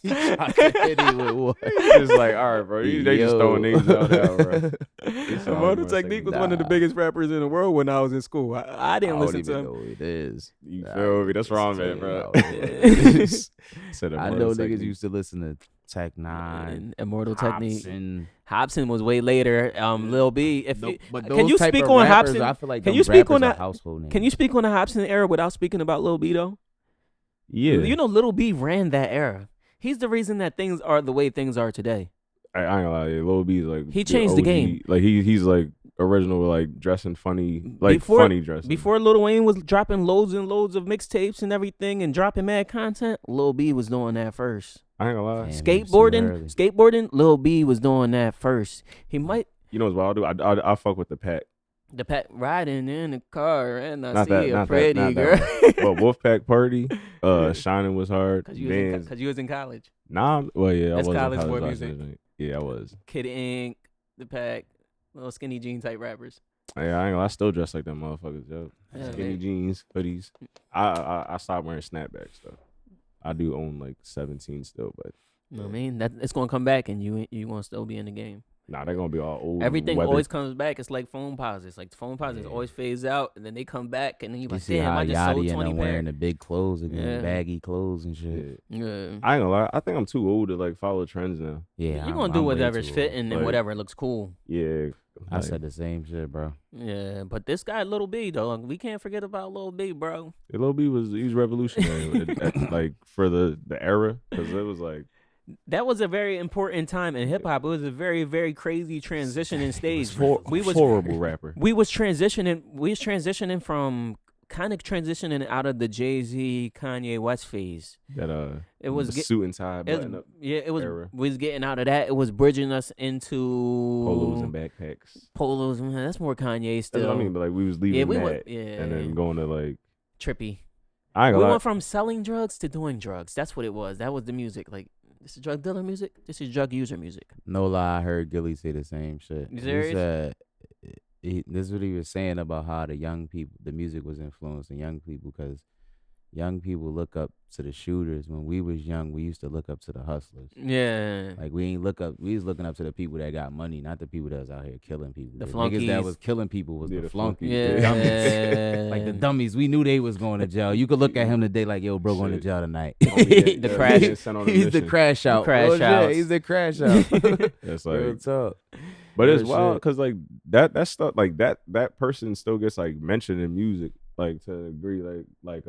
He tried to hit it with what? It's like, all right, bro. They just Yo. throwing names out there, bro. Immortal Immortal Technique was Technique. one of the Nah. biggest rappers in the world when I was in school. I didn't I listen don't to even him. know who it is. You Nah, feel me? That's listen wrong, to man, him. bro. I don't know who it is. Said I Immortal know niggas Technique. used to listen to Tech Nine, And Immortal Technique. Hobson. Hobson was way later. Lil B. If No, you, but can those you type speak of on rappers, Hobson? I feel like Can them you speak on rappers are that- household names. Can you speak on the Hobson era without speaking about Lil B though? Yeah. You know, Lil B ran that era. He's the reason that things are the way things are today. I ain't gonna lie. Lil B's like He changed the OG. game. Like he's like original, like dressing funny, like Before- funny dressing. Before Lil Wayne was dropping loads and loads of mixtapes and everything and dropping mad content, Lil B was doing that first. I ain't gonna lie. Damn. Skateboarding, Lil B was doing that first. He might You know what I'll do? I fuck with the pack. the pack riding in the car and I Not see that- a not that- pretty not girl. that But Wolfpack Party, Yeah. Shining was hard. Cause you Vans, was in college. nah, well yeah, That's I was in college boy college music. last night. Yeah, I was. Kid Ink, the pack, little skinny jean type rappers. Yeah, I ain't gonna lie, I still dress like them motherfuckers, yo. Yeah, Skinny man. jeans, hoodies. I stopped wearing snapbacks though. I do own like 17 still, but You know what I mean? That it's gonna come back and you gonna still be in the game. nah, they're gonna be all old. and Everything weathered. always comes back. It's like phone pauses. Like the phone pauses Yeah. always phase out and then they come back and then you You like, see damn, how I just sold Yachty 20 and them wearing pair. the big clothes again, Yeah. baggy clothes and shit. Yeah. Yeah. I ain't gonna lie, I think I'm too old to like follow trends now. Yeah, You're I'm- gonna do I'm way whatever's too fitting and Like- whatever looks cool. Yeah. I like, said the same shit, bro. Yeah, but this guy, Lil B, though, we can't forget about Lil B, bro. Lil B was revolutionary, like for the era, because it was like That was a very important time in hip hop. It was a very, very crazy transition in stage. We was horrible rapper. we was transitioning from kind of transitioning out of the Jay-Z, Kanye West phase. That It was the get- suit and tie It button was, up, yeah, it was. era. We was getting out of that. It was bridging us into polos and backpacks. polos. Man, that's more Kanye That's still. what I mean, but like we was leaving Yeah, we that went. Yeah, and then going to like trippy. I ain't We gonna lie. went from selling drugs to doing drugs. That's what it was. That was the music. Like, this is drug dealer music. This is drug user music. No lie, I heard Gilly say the same shit. You He serious? said this is what he was saying about how the music was influencing young people, because young people look up to the shooters. When we was young, we used to look up to the hustlers. Yeah. Like we was looking up to the people that got money, not the people that was out here killing people. The niggas that flunkies. was killing people was Yeah, the the flunkies. flunkies. The Yeah. dummies. Like the dummies. We knew they was going to jail. You could look at him today like, yo, bro, going to Shit. jail tonight. The crash. He's He's the crash out. crash Real shit, outs. He's the crash out. It's Real like, talk. but it's Real wild shit. because like that stuff, like that person still gets like mentioned in music, like to a degree, like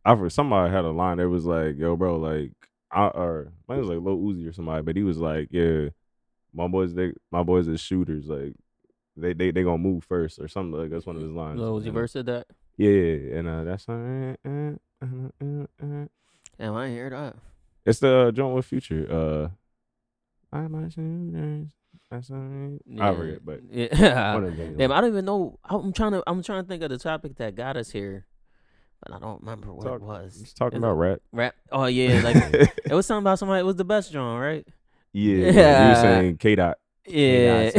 I heard somebody had a line that was like, yo, bro, like or mine was like Lil Uzi or somebody, but he was like, yeah, my boys is shooters, like they gonna move first or something. Like that's one of his lines. Lil Uzi And, Vert said that. yeah, and that's Damn, I ain't hear that. it's the joint with Future. I'm my shooters. That's all right. I forget, but yeah. one of them. Damn, I don't even know. I'm trying to think of the topic that got us here, but I don't remember what it was. Just talking Is about it rap. rap. Oh yeah, like it was something about somebody. It was the best John, right? Yeah, you Yeah. were saying K Dot. Yeah.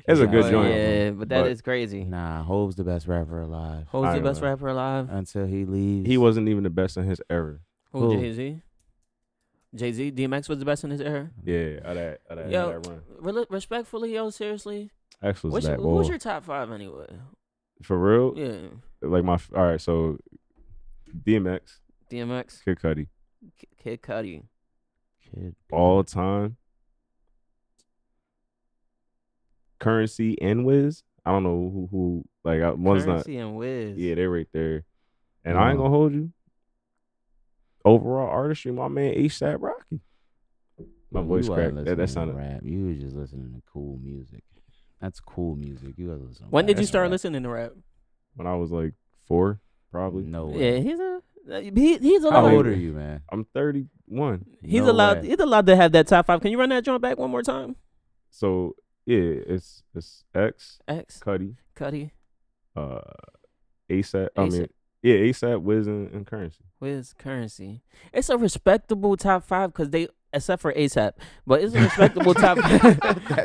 It's a good Oh, joint. Yeah, but that But- is crazy. Nah, Hove's the best rapper alive. Who's the I best know. rapper alive? Until he leaves. He wasn't even the best in his era. Who? Who? Jay-Z? Jay-Z? DMX was the best in his era? Yeah, of that Yo, run. respectfully, yo, seriously. X was What's that who's boy. your top 5 anyway? For real? Yeah. Like all right, so DMX, DMX, Kid Cudi, Kid Cudi. Kid. all time. Currency and Wiz. I don't know who like one's not. Currency and Wiz. Yeah, they're right there. And I ain't gonna hold you. Overall artistry, my man ASAP Rocky. My You voice wasn't cracked. That listening to sounded. rap. You was just listening to cool music. That's cool music. You was listening. to When rap. did you That's start rap. listening to rap? When I was like 4, probably. No way. Yeah, he's How allowed. old are you, man? I'm 31. He's No allowed. way. He's allowed to have that top 5. Can you run that joint back one more time? So yeah, it's X, X, Cudi, Cudi, ASAP. I mean, A$AP. yeah, ASAP, Wiz, and Currency. Wiz, Currency. It's a respectable top 5 because they, except for ASAP, but it's a respectable top 5.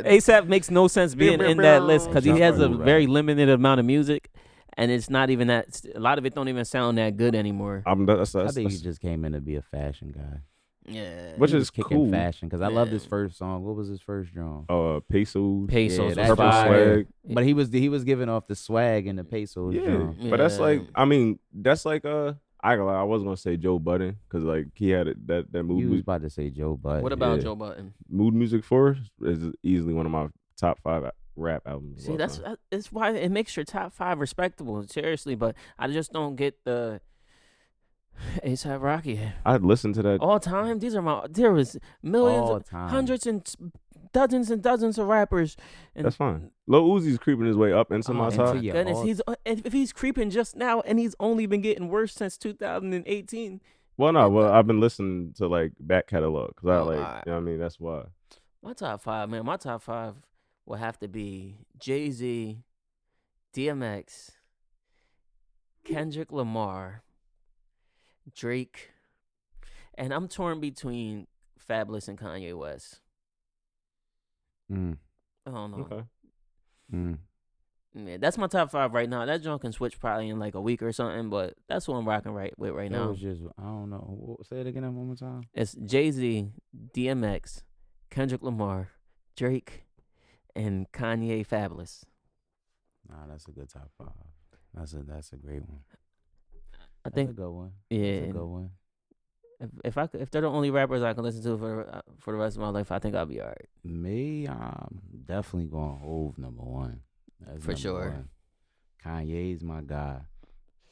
ASAP makes no sense being in that list because he has a very limited amount of music, and it's not even that. A lot of it don't even sound that good anymore. I think he just came in to be a fashion guy. Yeah, Which He is was kicking cool. fashion because I love his Man. first song. What was his first drum? Pesos. Pesos, Yeah, was that's Purple fire. Swag. But he was giving off the swag and the pesos Yeah, drum. but that's like, Yeah. I mean, that's like I was gonna say Joe Budden because like he had that mood You was about to say Joe Budden. What about yeah. Joe Budden? mood music for is easily one of my top 5 rap albums. of See, all that's time. it's why it makes your top 5 respectable. Seriously, but I just don't get the ASAP Rocky I'd listen to that. all time. There was millions, All time. hundreds and dozens of rappers. And That's fine. Lil Uzi's creeping his way up into my into top. your goodness, all- he's if he's creeping just now, and he's only been getting worse since 2018. Well, no, I've been listening to like back catalog because I Oh, like, alright. you know what I mean? That's why. My top 5, man. My top 5 will have to be Jay-Z, DMX, Kendrick Lamar, Drake, and I'm torn between Fabulous and Kanye West. Mm, I don't know. Okay. mm. Yeah, that's my top 5 right now. That joint can switch probably in like a week or something, but that's what I'm rocking with right That now. was just I don't know. Say it again one more time. It's Jay-Z, DMX, Kendrick Lamar, Drake, and Kanye Fabulous. Nah, that's a good top 5. That's a great one. I That's think a good one. yeah. That's a good one. If they're the only rappers I can listen to for the rest of my life, I think I'll be alright. Me, I'm definitely going Hove number 1. That's For number sure. 1. Kanye's my guy.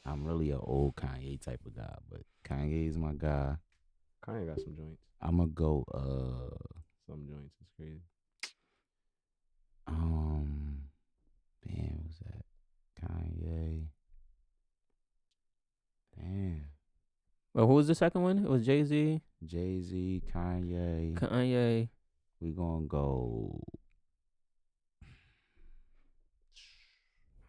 I'm really an old Kanye type of guy, but Kanye's my guy. Kanye got some joints. I'm gonna go Some joints. It's crazy. damn, what's that? Kanye. Damn. Well, who was the second one? It was Jay-Z, Jay-Z, Kanye. Kanye. We gonna go.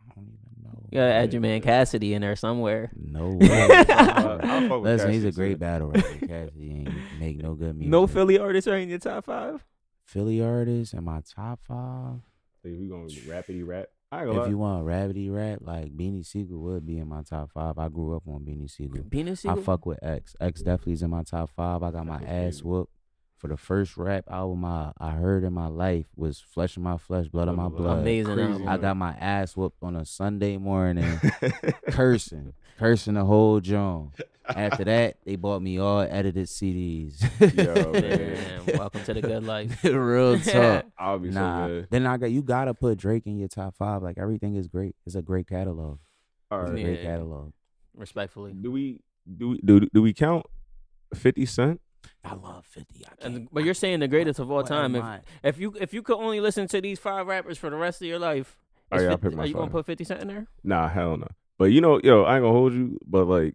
I don't even know. You gotta add your man Cassidy in there somewhere. No way. I'll fuck with Listen, he's a Cassidy, great too. battle rapper. Cassidy ain't make no good music. No Philly artists are in your top 5. Philly artists in my top 5. If we gonna rapidy rap, I ain't gonna If lie. you want rabbity rap, like Beanie Siegel would be in my top 5. I grew up on Beanie Siegel. Beanie Siegel? I fuck with X. X definitely is in my top 5. I got my ass whooped. For the first rap album I heard in my life was Flesh of My Flesh, Blood of My Blood. Amazing Crazy, album. I got my ass whooped on a Sunday morning, cursing the whole joint. After that, they bought me all edited CDs. Yo, man. Damn, welcome to the good life. Real talk. I'll be Nah, so good. then you gotta put Drake in your top 5. Like everything is great. It's a great catalog. All It's a right. great Yeah. catalog. Respectfully. Do we count 50 Cent? I love 50. I can't. But you're saying the greatest of all What am time. I? If you could only listen to these 5 rappers for the rest of your life, Oh, is yeah, I'll 50 pick my are you gonna 5. put 50 Cent in there? Nah, hell no. But you know, yo, I ain't gonna hold you. But like,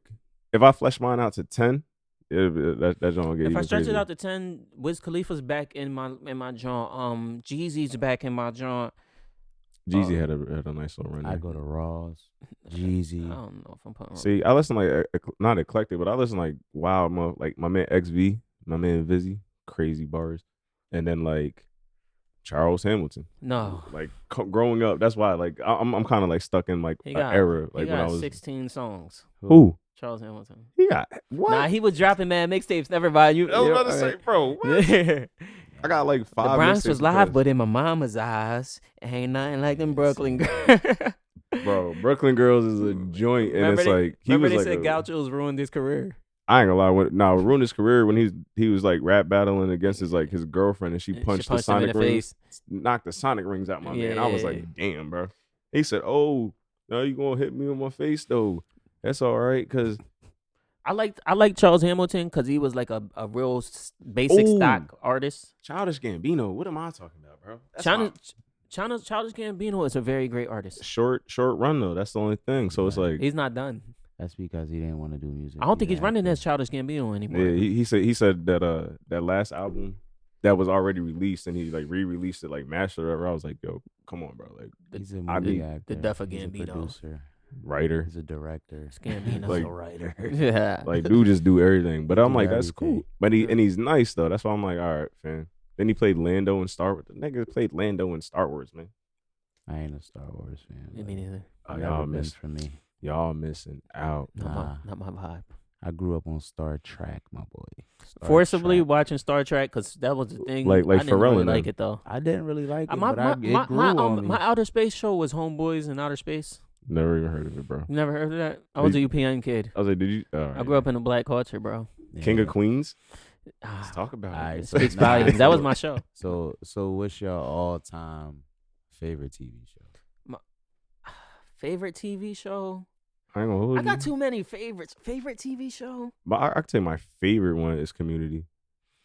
if I flesh mine out to 10, that's gonna get If even I stretch crazier. it out to 10, Wiz Khalifa's back in my joint. Jeezy's back in my joint. Jeezy had a nice little run. I there. go to Ross, I Jeezy. don't know if I'm putting. See, I listen like not eclectic, but I listen like wow, like my man XV, my man Vizzy, crazy bars, and then like Charles Hamilton. No, Like growing up, that's why like I'm kind of like stuck in like he an got era he like when got I was 16 songs. who Charles Hamilton. he got what? Nah, he was dropping mad mixtapes. Never mind you. I was about to say, bro, what? Yeah. I got like 5. The Bronx mixtapes was to live, pass. but in my mama's eyes, ain't nothing like them Brooklyn girls. Bro, Brooklyn Girls is a joint, and Remember it's they, like he remember was they like said Gaucho's ruined his career. I ain't gonna lie. Now ruined his career when he was like rap battling against his girlfriend, and she punched the him in Sonic the rings, face. knocked the Sonic rings out my man. I was Yeah. like, damn, bro. He said, "Oh, now you gonna hit me on my face though? That's all right, cause I liked Charles Hamilton because he was like a real basic Ooh. stock artist. Childish Gambino. What am I talking about, bro? That's Childish Gambino is a very great artist. short run though. That's the only thing. So it's like, He's not done. That's because he didn't want to do music. I don't think he's acting. running as Childish Gambino anymore. yeah, he said that that last album that was already released and he like re-released it like mastered or whatever. I was like, yo, come on, bro, like He's a I movie need actor. the death of He's a Gambino. producer. writer. He's a director. Gambino. Like- a writer. Yeah. Like, dude, just do everything. But I'm Do like, that's everything. cool. But he's nice though. That's why I'm like, all right, fam. Then he played Lando in Star Wars. The nigga played Lando in Star Wars, man. I ain't a Star Wars fan. Me neither. Oh, Never y'all been miss for me. y'all missing out. Nah. Not my vibe. I grew up on Star Trek, my boy. Star Forcibly Trek. watching Star Trek because that was the thing. Like I didn't Pharrell really and like them. it though. I didn't really like it, My but it grew on me. my outer space show was Homeboys in Outer Space. Never even heard of it, bro. You never heard of that? I was a UPN kid. I was like, did you? All right. I grew up in the black culture, bro. King Yeah. of Queens. Ah, Let's talk about Alright, it. so- speaks Nah, volumes. That was my show. So what's your all-time favorite TV show? Favorite TV show? I ain't gonna hold I got you. too many favorites. Favorite TV show? But I could say my favorite one is Community.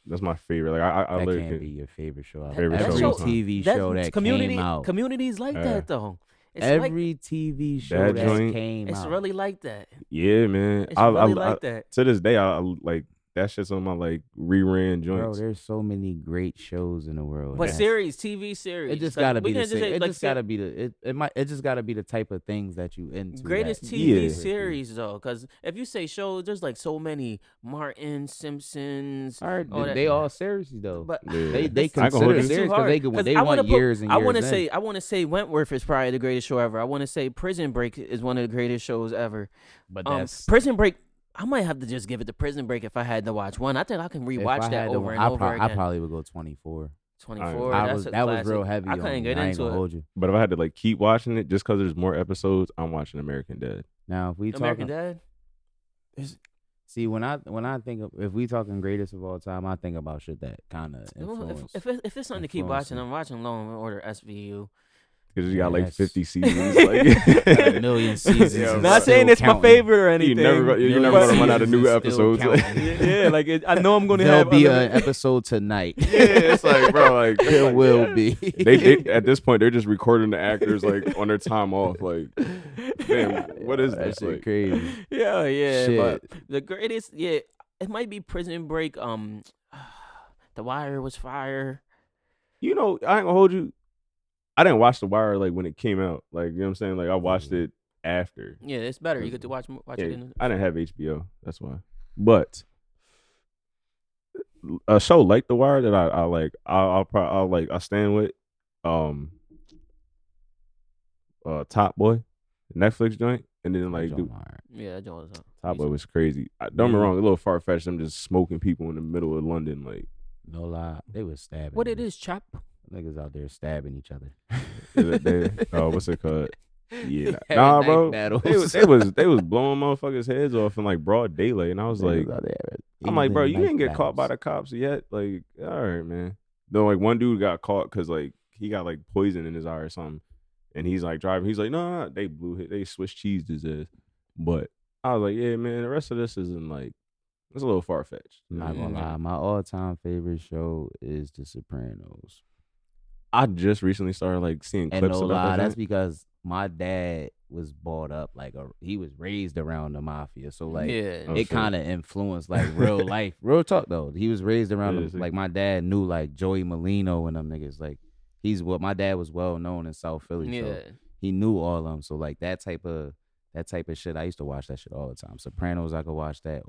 That's my favorite. Like I That literally can't be can. your favorite show. Favorite Every show. TV show that community, came out. Community's like Yeah. that though. It's Every TV show That that joint- came it's out. really like that. Yeah, man. It's I really like that. to this day, I like that shit's on my like reran Bro, joints. there's so many great shows in the world. But That's- series, TV series. It just 'cause gotta we be the can't same. say, It like, just gotta be the it just gotta be the type of things that you into. greatest that- TV Yeah. series though, because if you say shows, there's like so many. Martin, Simpsons. All right, all that. they all series though. But Yeah. they I can hold consider you. it's too series hard. because 'Cause they I wanna want put- years and I years. want to in. say, Wentworth is probably the greatest show ever. I want to say Prison Break is one of the greatest shows ever. but that's Prison Break. I might have to just give it to Prison Break if I had to watch one. I think I can if rewatch I that had to- over and I over pro- again. I probably would go 24. 24. I That's a that was real classic. heavy. I on couldn't me. get I ain't into gonna it. hold you. But if I had to like keep watching it, just because there's more episodes, I'm watching American Dad. Now if we American talking, Dad. see when I think of if we talking greatest of all time, I think about shit that kind of Well, influence. if it's something to keep influence watching, me. I'm watching Law and Order SVU. Because you Yeah, got like that's- 50 seasons. Got a Like, million seasons. Yeah, and Not still saying it's my counting. favorite or anything. you're never but- gonna run out of new Seasons and still episodes. counting. yeah, like I know I'm gonna There'll have be unlimited- an episode tonight. yeah, it's like, bro, like There will be. they at this point they're just recording the actors like on their time off. Like, man, what is That this? shit Like, crazy. Yeah, yeah. Shit. But the greatest, yeah, it might be Prison Break. The Wire was fire. you know, I ain't gonna hold you. I didn't watch The Wire like when it came out. Like, you know what I'm saying? Like, I watched it after. Yeah, it's better. You get to watch Yeah, it. I didn't have HBO. That's why. But a show like The Wire that I like, I stand with, Top Boy, Netflix joint, and then like Yeah, that joint was Top Boy was crazy. Don't get me wrong, a little far fetched. I'm just smoking people in the middle of London, like. No lie, they was stabbing. What it is, chop? Niggas out there stabbing each other. What's it called? Yeah, Having nah, knife bro. battles. They was blowing motherfuckers' heads off in like broad daylight, and I was like, I'm like, bro, you didn't get caught by the cops yet. Like, all right, man. Though, like one dude got caught because like he got like poison in his eye or something, and he's like driving. He's like, no, they Swiss cheesed his ass. But I was like, yeah, man. The rest of this isn't like. It's a little far fetched. Not gonna lie, my all-time favorite show is The Sopranos. I just recently started like seeing clips and no about lie, that. that's because my dad was brought up he was raised around the mafia, so like it kind of influenced like real life, real talk though. He was raised around like my dad knew like Joey Molino and them niggas. Like my dad was well known in South Philly, so he knew all of them. So like that type of shit, I used to watch that shit all the time. Sopranos, I could watch that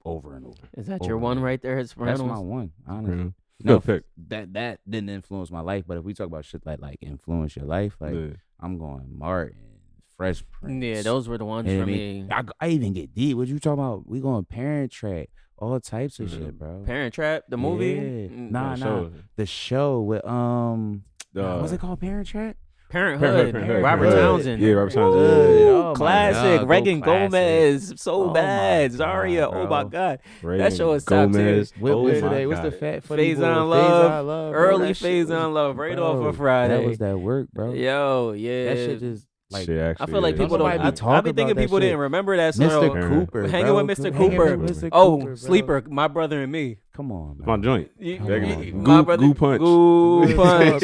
over and over. Is that your one right there? Sopranos? That's my one, honestly. Mm-hmm. No, pick. That didn't influence my life, but if we talk about shit like influence your life, like I'm going Martin, Fresh Prince. Yeah, those were the ones for me. I even get deep. What you talking about? We going Parent Trap, all types of shit, bro. Parent Trap, the movie? Yeah. Nah. The show with what's it called? Parent Trap? Parenthood. Robert Townsend. Yeah, Robert Townsend. Oh, classic. Reagan Gomez. So bad. Zaria. Oh my God. That show is top tier. What's the fat funny Phase on Love. Early Phase on Love. Right off of Friday. That was that work, bro. Yo, yeah. That shit just like I feel like people don't. I be thinking people didn't remember that song. Mr. Cooper, hanging with Mr. Cooper. Oh, Sleeper, My Brother and Me. Come on, man. My joint. My brother. Goo Punch. Goo Punch.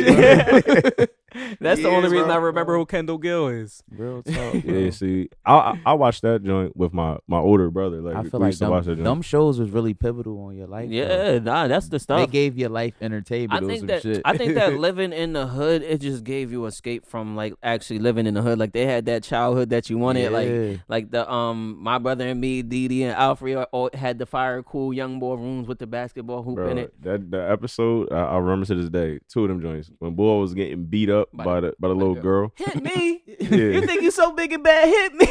That's the only reason I remember who Kendall Gill is. Real talk. Yeah, see, I watched that joint with my older brother. Like I feel like them shows was really pivotal on your life. Yeah, that's the stuff. They gave your life entertainment. I think that living in the hood, it just gave you escape from like actually living in the hood. Like they had that childhood that you wanted. Like the My Brother and Me, Diddy and Alfred all had the fire cool young boy rooms with the basketball hoop in it. The episode I remember to this day. Two of them joints when boy was getting beat up by the little girl. Hit me. You think you so big and bad? Hit me.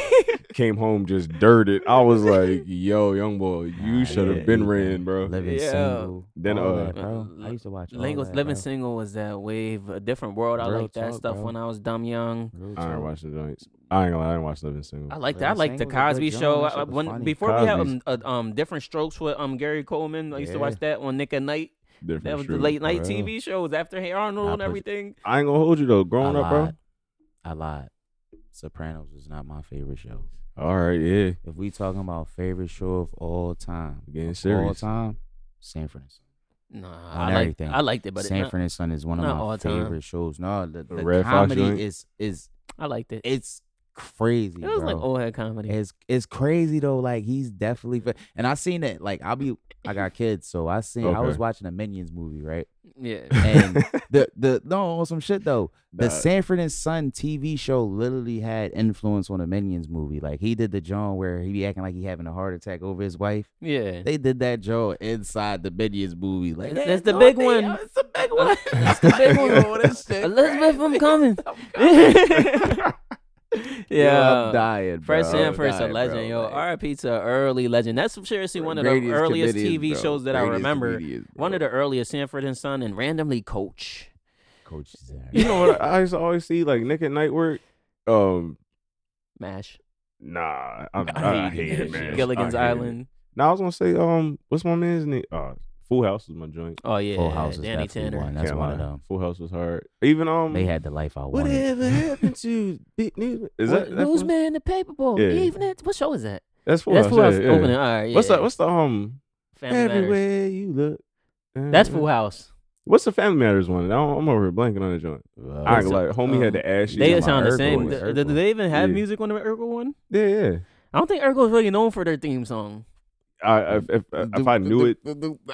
Came home just dirted. I was like, yo, young boy, you should have been ran, bro. Living single. Then bro. I used to watch Living Single was that wave, a different world. I like that stuff when I was dumb young. I ain't watching the joints. I ain't gonna lie, I didn't watch Living Single. I like that. I like the Cosby Show. Before we had different strokes with Gary Coleman. I used to watch that on Nick at Night. That was the late night TV shows after Hey Arnold and everything. I ain't gonna hold you though. Growing up, bro. I lied. Sopranos is not my favorite show. All right, yeah. If we talking about favorite show of all time, getting serious, all time, Sanford and Son. Nah, I liked it, but Sanford and Son is one of my favorite shows. No, the Red comedy is I liked it. It's crazy. It was bro. like old head comedy. It's crazy though. Like he's definitely, and I seen it. Like I got kids, so I was watching a Minions movie, right? Yeah. And no, some shit though. The Sanford and Son TV show literally had influence on the Minions movie. Like he did the John where he be acting like he having a heart attack over his wife. Yeah. They did that Joe inside the Minions movie. Like that's the big one. It's the big one. That's the big one. Elizabeth, I'm coming. Yeah, I'm dying, bro. Fred Sanford's a legend, yo. R.I.P. to an early legend. That's seriously one of the earliest TV shows that I remember. One of the earliest, Sanford and Son, and randomly Coach. Coach is there. You know what? I used to always see like Nick at Night work. MASH. Nah, I hate it, man. Gilligan's Island. Now I was gonna say, what's my man's name? Full House was my joint. Oh yeah, Full House is Danny definitely Tanner. one. That's one of them. Full House was hard. Even they had the life I wanted. Whatever happened to Big News? Is that Newsman, the Paperboy? Yeah. Even what show is that? That's Full House. Full House yeah. opening. All right. Yeah. What's the Family Everywhere Matters. You Look? That's Full House. What's the Family Matters one? I'm over here blanking on the joint. I ain't gonna lie. Homie had the ass. They sound the same. Voice. Do they even have music on the Urkel one? Yeah. I don't think Urkel's really known for their theme song. if I knew it,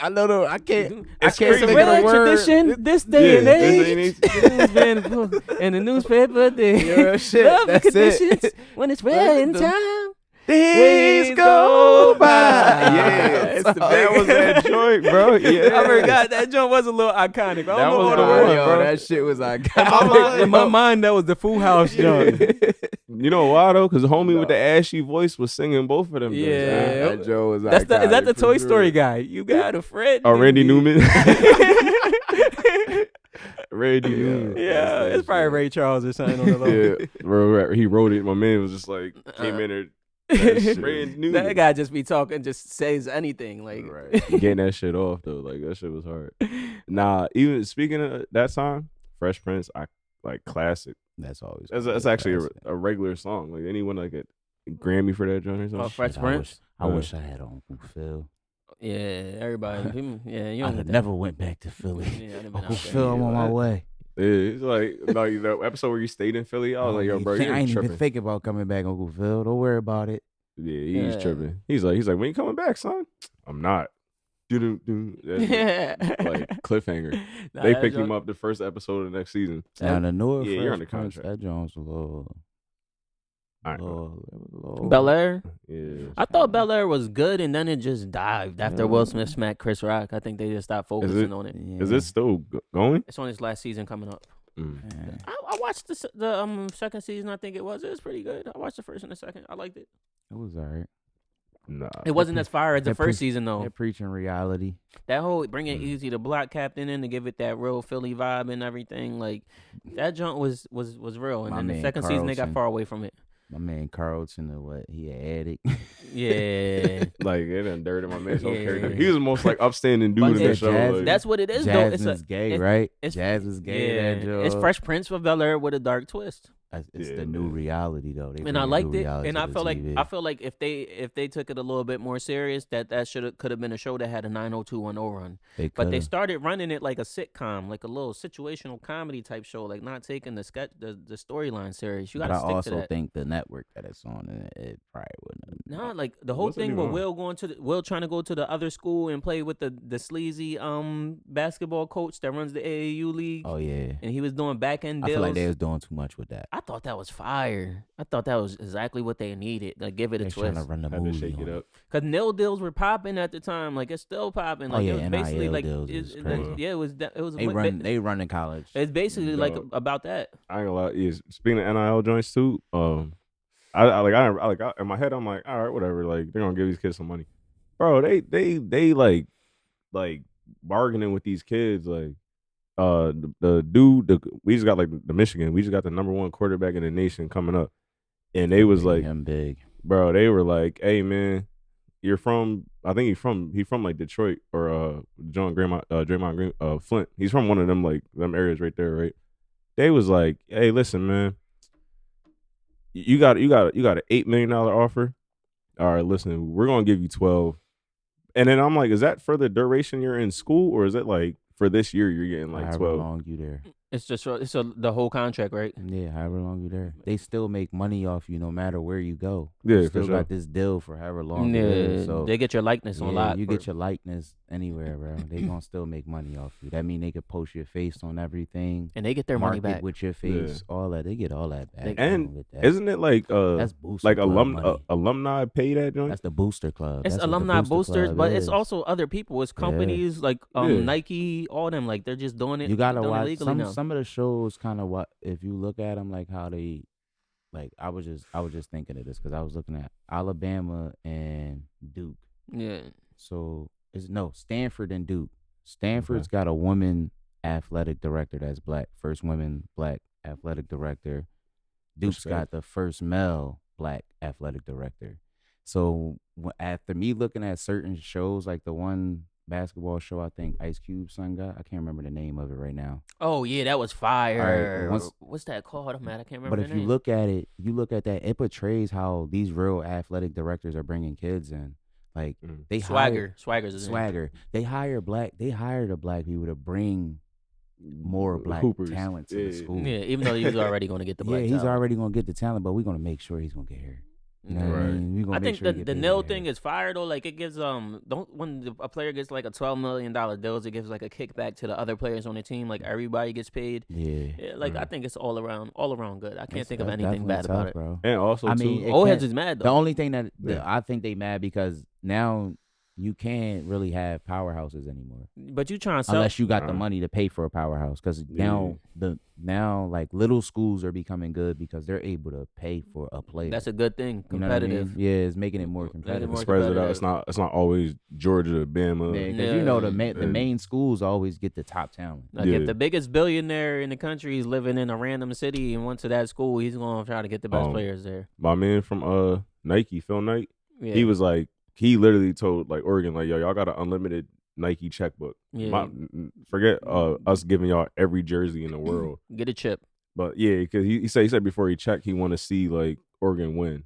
I don't know. I can't. It's I can't crazy. think of the Real word. tradition, this day and age. this day and age. News been in the newspaper. Real shit. Love That's conditions it. when it's rare in time. Days go by. Yeah, that was that joint, bro. Yeah, I forgot that joint was a little iconic. I don't That know was what the it one, was. bro. That shit was In my mind, that was the Full House joint. You know why though? Because the homie with the ashy voice was singing both of them. joints, Yeah. man. That Joe was Is that the iconic Toy for Story sure. guy? You got a friend. Oh, Randy in me. Newman. Randy Newman. Yeah, it's probably Ray Charles or something on the low. Yeah, bro. He wrote it. My man was just like came in there. That shit. Randy Newman. That guy just be talking, just says anything. Like, Getting that shit off though, like that shit was hard. Nah, even speaking of that song, Fresh Prince, I like classic. That's always. That's actually a regular song. Like anyone like a Grammy for that joint or something. Oh, Fresh Shit, Prince. I wish I had Uncle Phil. Yeah, everybody. Yeah, you I don't get that. never went back to Philly. Yeah, I'd have been Uncle out there. Phil, I'm on my way. Yeah, it's like the episode where you stayed in Philly. I was like, yo, bro, I you're ain't tripping. even thinking about coming back, Uncle Phil. Don't worry about it. Yeah, he's Yeah. tripping. He's like, when you coming back, son? I'm not. Yeah. Like cliffhanger. Nah, They that picked him joint- up the first episode of the next season. Now the newer Yeah, you're under Fresh Prince, contract. that Jones a little. I ain't know. Bel Air. Yeah. I thought Bel Air was good, and then it just dived after Will Smith smacked Chris Rock. I think they just stopped focusing on it. Is it still going? It's on his last season coming up. Mm. Yeah. I watched the second season. I think it was pretty good. I watched the first and the second. I liked it. It was alright. Nah. It wasn't as fire as the They're first pre- season though. They're preaching reality. That whole bringing Easy the Block Captain in to give it that real Philly vibe and everything, like that junk was real. And My then the man second season they got Carlton. far away from it. My man Carlton, he an addict. Yeah, Like it done dirty my man's whole Yeah. character. He was the most like upstanding dude But in the it's show. Jazz- Like, that's what it is though. Jasmine's gay, it's- right? it's- Jasmine's gay. Yeah, That Joe. it's Fresh Prince of Bel Air with a dark twist. It's Yeah, the new man. reality though. They And I bringing liked new it, reality and to I the feel like TV. if they took it a little bit more serious, that could have been a show that had a 90210 run. But they coulda. started running it like a sitcom, like a little situational comedy type show, like not taking the storyline serious. You got But to I stick to also that. think the network that it's on, it probably wouldn't. No, like the whole What's it thing even with on? Will trying to go to the other school and play with the sleazy basketball coach that runs the AAU league, Oh yeah. and he was doing back end I deals. feel like they was doing too much with that. I thought that was fire. I thought that was exactly what they needed. Like give it a They're trying twist. to run the had to movie. shake it on up. Cause nil deals were popping at the time. Like it's still popping. Like yeah, it was basically NIL like deals is crazy. yeah, it was They run in college. It's basically like Dog. about that. I ain't gonna lie. Yeah, speaking of NIL joints too, I in my head I'm like, all right, whatever. Like they're gonna give these kids some money, bro. They like bargaining with these kids. Like the dude, we just got like the Michigan. We just got the #1 quarterback in the nation coming up, and they was like, him big. bro, they were like, hey man, you're from, I think he from like Detroit or Draymond Green, Flint. He's from one of them like them areas right there, right? They was like, hey, listen, man, you got an $8 million offer. All right, listen, we're gonna give you 12. And then I'm like, is that for the duration you're in school, or is it like for this year you're getting like However 12? long you there. It's just the whole contract, right? Yeah, however long you there. They still make money off you no matter where you go. Yeah, you for still sure. got this deal for however long you live. So they get your likeness on a yeah, lot. you for- get your likeness anywhere, bro. They gonna still make money off you. That mean they could post your face on everything. and they get their money market back. with your face, all that. They get all that back. And with that. Isn't it like that's booster like club money. alumni pay that joint? That's the booster club. It's That's what the alumni booster boosters, club but it's is. also other people. It's companies like Yeah. Nike, all them. Like they're just doing it. You gotta doing it watch legally now. some of the shows. Kind of what if you look at them like how they, like I was just thinking of this because I was looking at Alabama and Duke. Yeah, So it's Stanford and Duke. Stanford's got a woman athletic director that's black, first women black athletic director. Duke's got the first male black athletic director. So after me looking at certain shows, like the one basketball show I think Ice Cube's son got, I can't remember the name of it right now. Oh yeah, that was fire. once- What's that called? I'm mad. I can't remember. But the if name. you look at it, it portrays how these real athletic directors are bringing kids in. Like they hire Swagger's his name. Swagger. They hire the black people to bring more black Hoopers. talent to the Yeah. school. Yeah, even though he was already going to get the black. Yeah, he's talent. already gonna get the talent, but we're gonna make sure he's gonna get here. You know what I mean? We gonna I make think sure you the get nil paid. thing is fire though. Like it gives don't when a player gets like a $12 million deals, it gives like a kickback to the other players on the team. Like everybody gets paid. Yeah. Like I think it's all around good. I can't think of That's anything definitely bad tough, about it. bro. And also, I too, mean, it Old can't- heads is mad the though. only thing that Yeah. I think they mad because now you can't really have powerhouses anymore But you trying to sell? unless you got the Nah. money to pay for a powerhouse. Because now like little schools are becoming good because they're able to pay for a player. That's a good thing. You know what I mean? Competitive. Yeah, it's making it more competitive. more spreads it out. competitive. It's not always Georgia, Bama. Because you know the Yeah. main schools always get the top talent. Like Yeah. if the biggest billionaire in the country is living in a random city and went to that school, he's gonna try to get the best players there. My man from Nike, Phil Knight, Yeah. he was like, he literally told like Oregon, like, yo, y'all got an unlimited Nike checkbook. Yeah. Forget us giving y'all every jersey in the world. Get a chip. But yeah, because he said before he checked, he want to see like Oregon win.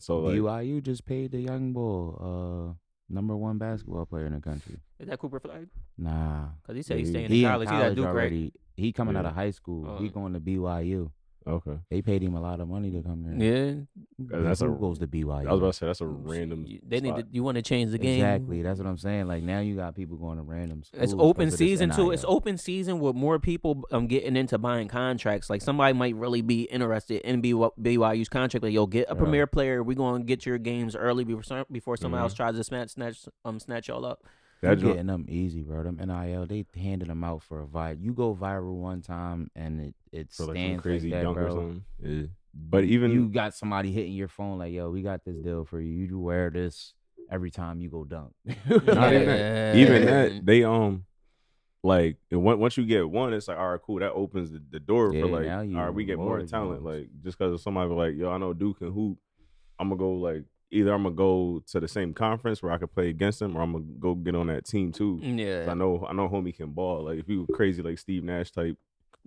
So like, BYU just paid the young bull, #1 basketball player in the country. Is that Cooper Flag? Nah, Because he said he's staying he in college. He's at Duke, right? already. He coming out Yeah. of high school. He going to BYU. okay, They paid him a lot of money to come there. Yeah. That's Who a- goes to BYU? I was about to say that's a random. They need spot. to. You want to change the game? Exactly. That's what I'm saying. Like now you got people going to random schools. It's open 'cause of this season too. NIL. It's open season with more people getting into buying contracts. Like somebody might really be interested in BYU's contract. Like, yo, get a premier player. We're gonna get your games early before somebody else tries to snatch y'all up. You That joint- getting them easy, bro. Them NIL, they handing them out for a vibe. You go viral one time and it for like some stands crazy like that, dunk or bro. something. Yeah. But even You got somebody hitting your phone like, yo, we got this deal for you. You wear this every time you go dunk. not even that, they like once you get one, it's like, all right, cool. That opens the door Yeah, for like, now you all right, we get more more talent. games. Like just because somebody be like, yo, I know Duke can hoop. I'm gonna go like either I'm gonna go to the same conference where I could play against him, or I'm gonna go get on that team too. 'Cause Yeah. I know homie can ball. Like if you were crazy like Steve Nash type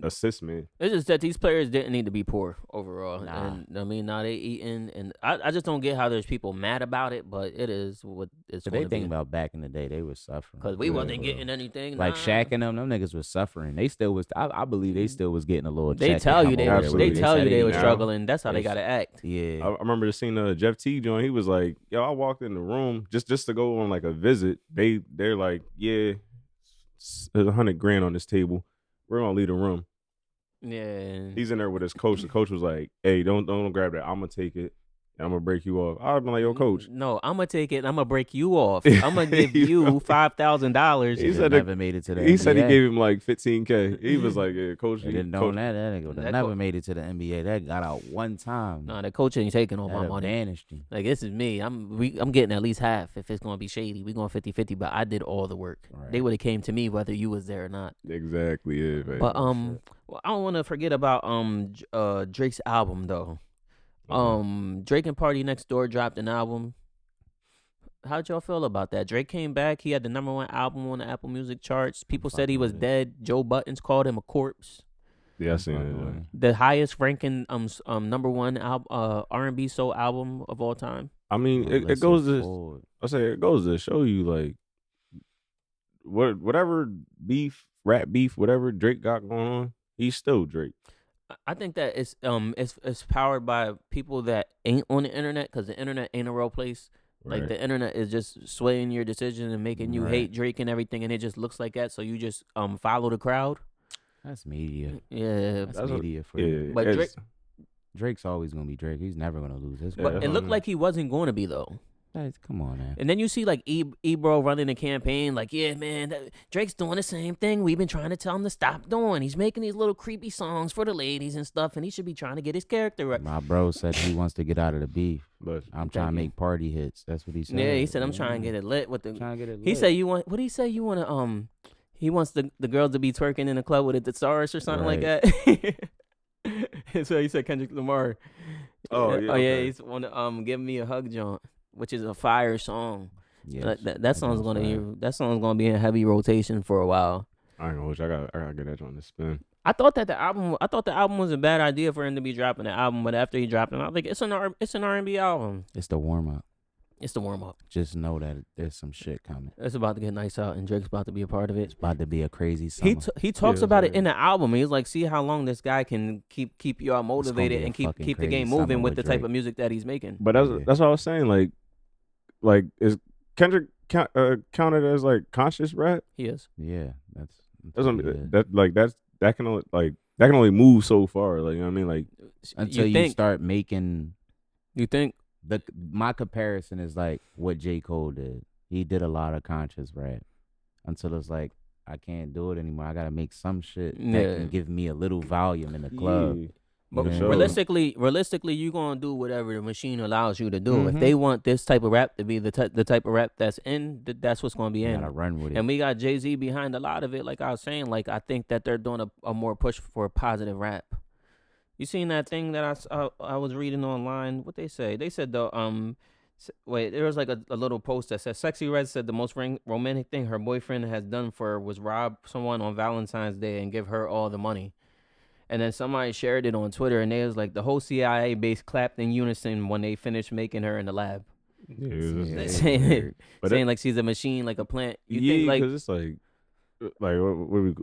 assist man. It's just that these players didn't need to be poor overall. Nah. And I mean, now they eating, and I just don't get how there's people mad about it, but it is what it's So going they to think be. about back in the day, they was suffering. Because we Yeah, wasn't bro. getting anything. Like nah. Shaq and them niggas was suffering. They still was. I believe they still was getting a little. They check to tell you come they over was, there Absolutely. they with. tell you said they it was now. struggling. That's how they It's- got to act. Yeah. I remember seeing Jeff T joint. He was like, yo, I walked in the room just to go on like a visit. They're like, yeah, there's $100,000 on this table. We're gonna leave the room. Yeah. He's in there with his coach. The coach was like, hey, don't grab that. I'm gonna take it and I'm gonna break you off. I've been like, yo, coach. No, I'm gonna take it. I'm gonna break you off. I'm gonna give you $5,000. He He said never made it to the He said he NBA. gave him like $15K. He was like, yeah, coach. They didn't know coach. that nigga would have That never co- made it to the NBA. That got out one time. No, the coach ain't taking all my That'd money. vanished him. Like this is me. I'm getting at least half if it's gonna be shady. We going 50-50, but I did all the work. Right. They would have came to me whether you was there or not. Exactly. Yeah, man. But well, I don't want to forget about Drake's album though. Drake and Party Next Door dropped an album. How'd y'all feel about that? Drake came back. He had the number 1 album on the Apple Music charts. People said he was fucking with it. dead. Joe Buttons called him a corpse. yeah, I seen Fucking it. with yeah. him. The highest ranking number 1 R&B soul album of all time. I mean, it Melissa goes to Ford. I say it goes to show you like whatever rap beef, whatever Drake got going on, he's still Drake. I think that it's powered by people that ain't on the internet because the internet ain't a real place. Like Right. the internet is just swaying your decision and making you Right. hate Drake and everything, and it just looks like that. So you just follow the crowd. That's media. Yeah, That's That's what- media for Yeah, you. But it's- Drake's always gonna be Drake. He's never gonna lose his. Yeah, but that's it what looked I mean. like he wasn't going to be though. Guys, come on, man. And then you see like Ebro running a campaign, like, yeah, man, Drake's doing the same thing we've been trying to tell him to stop doing. He's making these little creepy songs for the ladies and stuff, and he should be trying to get his character right. My bro said he wants to get out of the beef. But I'm trying to you. make party hits. That's what he said. Yeah, he said I'm trying to get it lit with the. Trying to get it He lit. said you want. What did he say? You want to He wants the girls to be twerking in the club with a thesaurus or something like that. So he said Kendrick Lamar. Oh, yeah, okay. He's want to give me a hug, John, which is a fire song. Yes. That song's sounds fire. gonna be in heavy rotation for a while. I ain't gonna hold you. I gotta get that joint to spin. I thought the album was a bad idea for him to be dropping the album, but after he dropped it, I think it's an R&B album. It's the warm up. It's the warm up. Just know that there's some shit coming. It's about to get nice out, and Drake's about to be a part of it. It's about to be a crazy summer. He talks Yeah, about it right. in the album. He's like, see how long this guy can keep you all motivated be a and keep fucking the crazy game summer moving with with the type Drake. of music that he's making. But that's Yeah. that's what I was saying. Like is Kendrick counted as like conscious rap? He is. Yeah, that's That's what I what mean, it is. that can only move so far. Like, you know what I mean? Like, Until you think? start making You think? my comparison is like what J. Cole did. He did a lot of conscious rap until it's like I can't do it anymore. I gotta make some shit that Yeah. can give me a little volume in the club. yeah. But Yeah. Sure. realistically, you gonna do whatever the machine allows you to do. If Mhm. they want this type of rap to be the type of rap that's in, that's what's gonna be You in. gotta run with it. And we got Jay-Z behind a lot of it. Like I was saying, like I think that they're doing a more push for positive rap. You seen that thing that I was reading online? What they say? They said there was like a little post that said Sexy Red said the most romantic thing her boyfriend has done for her was rob someone on Valentine's Day and give her all the money. And then somebody shared it on Twitter, and they was like the whole CIA base clapped in unison when they finished making her in the lab. Yeah, it was just- Yeah, saying weird. But saying like she's a machine, like a plant. You yeah, think like because it's like what we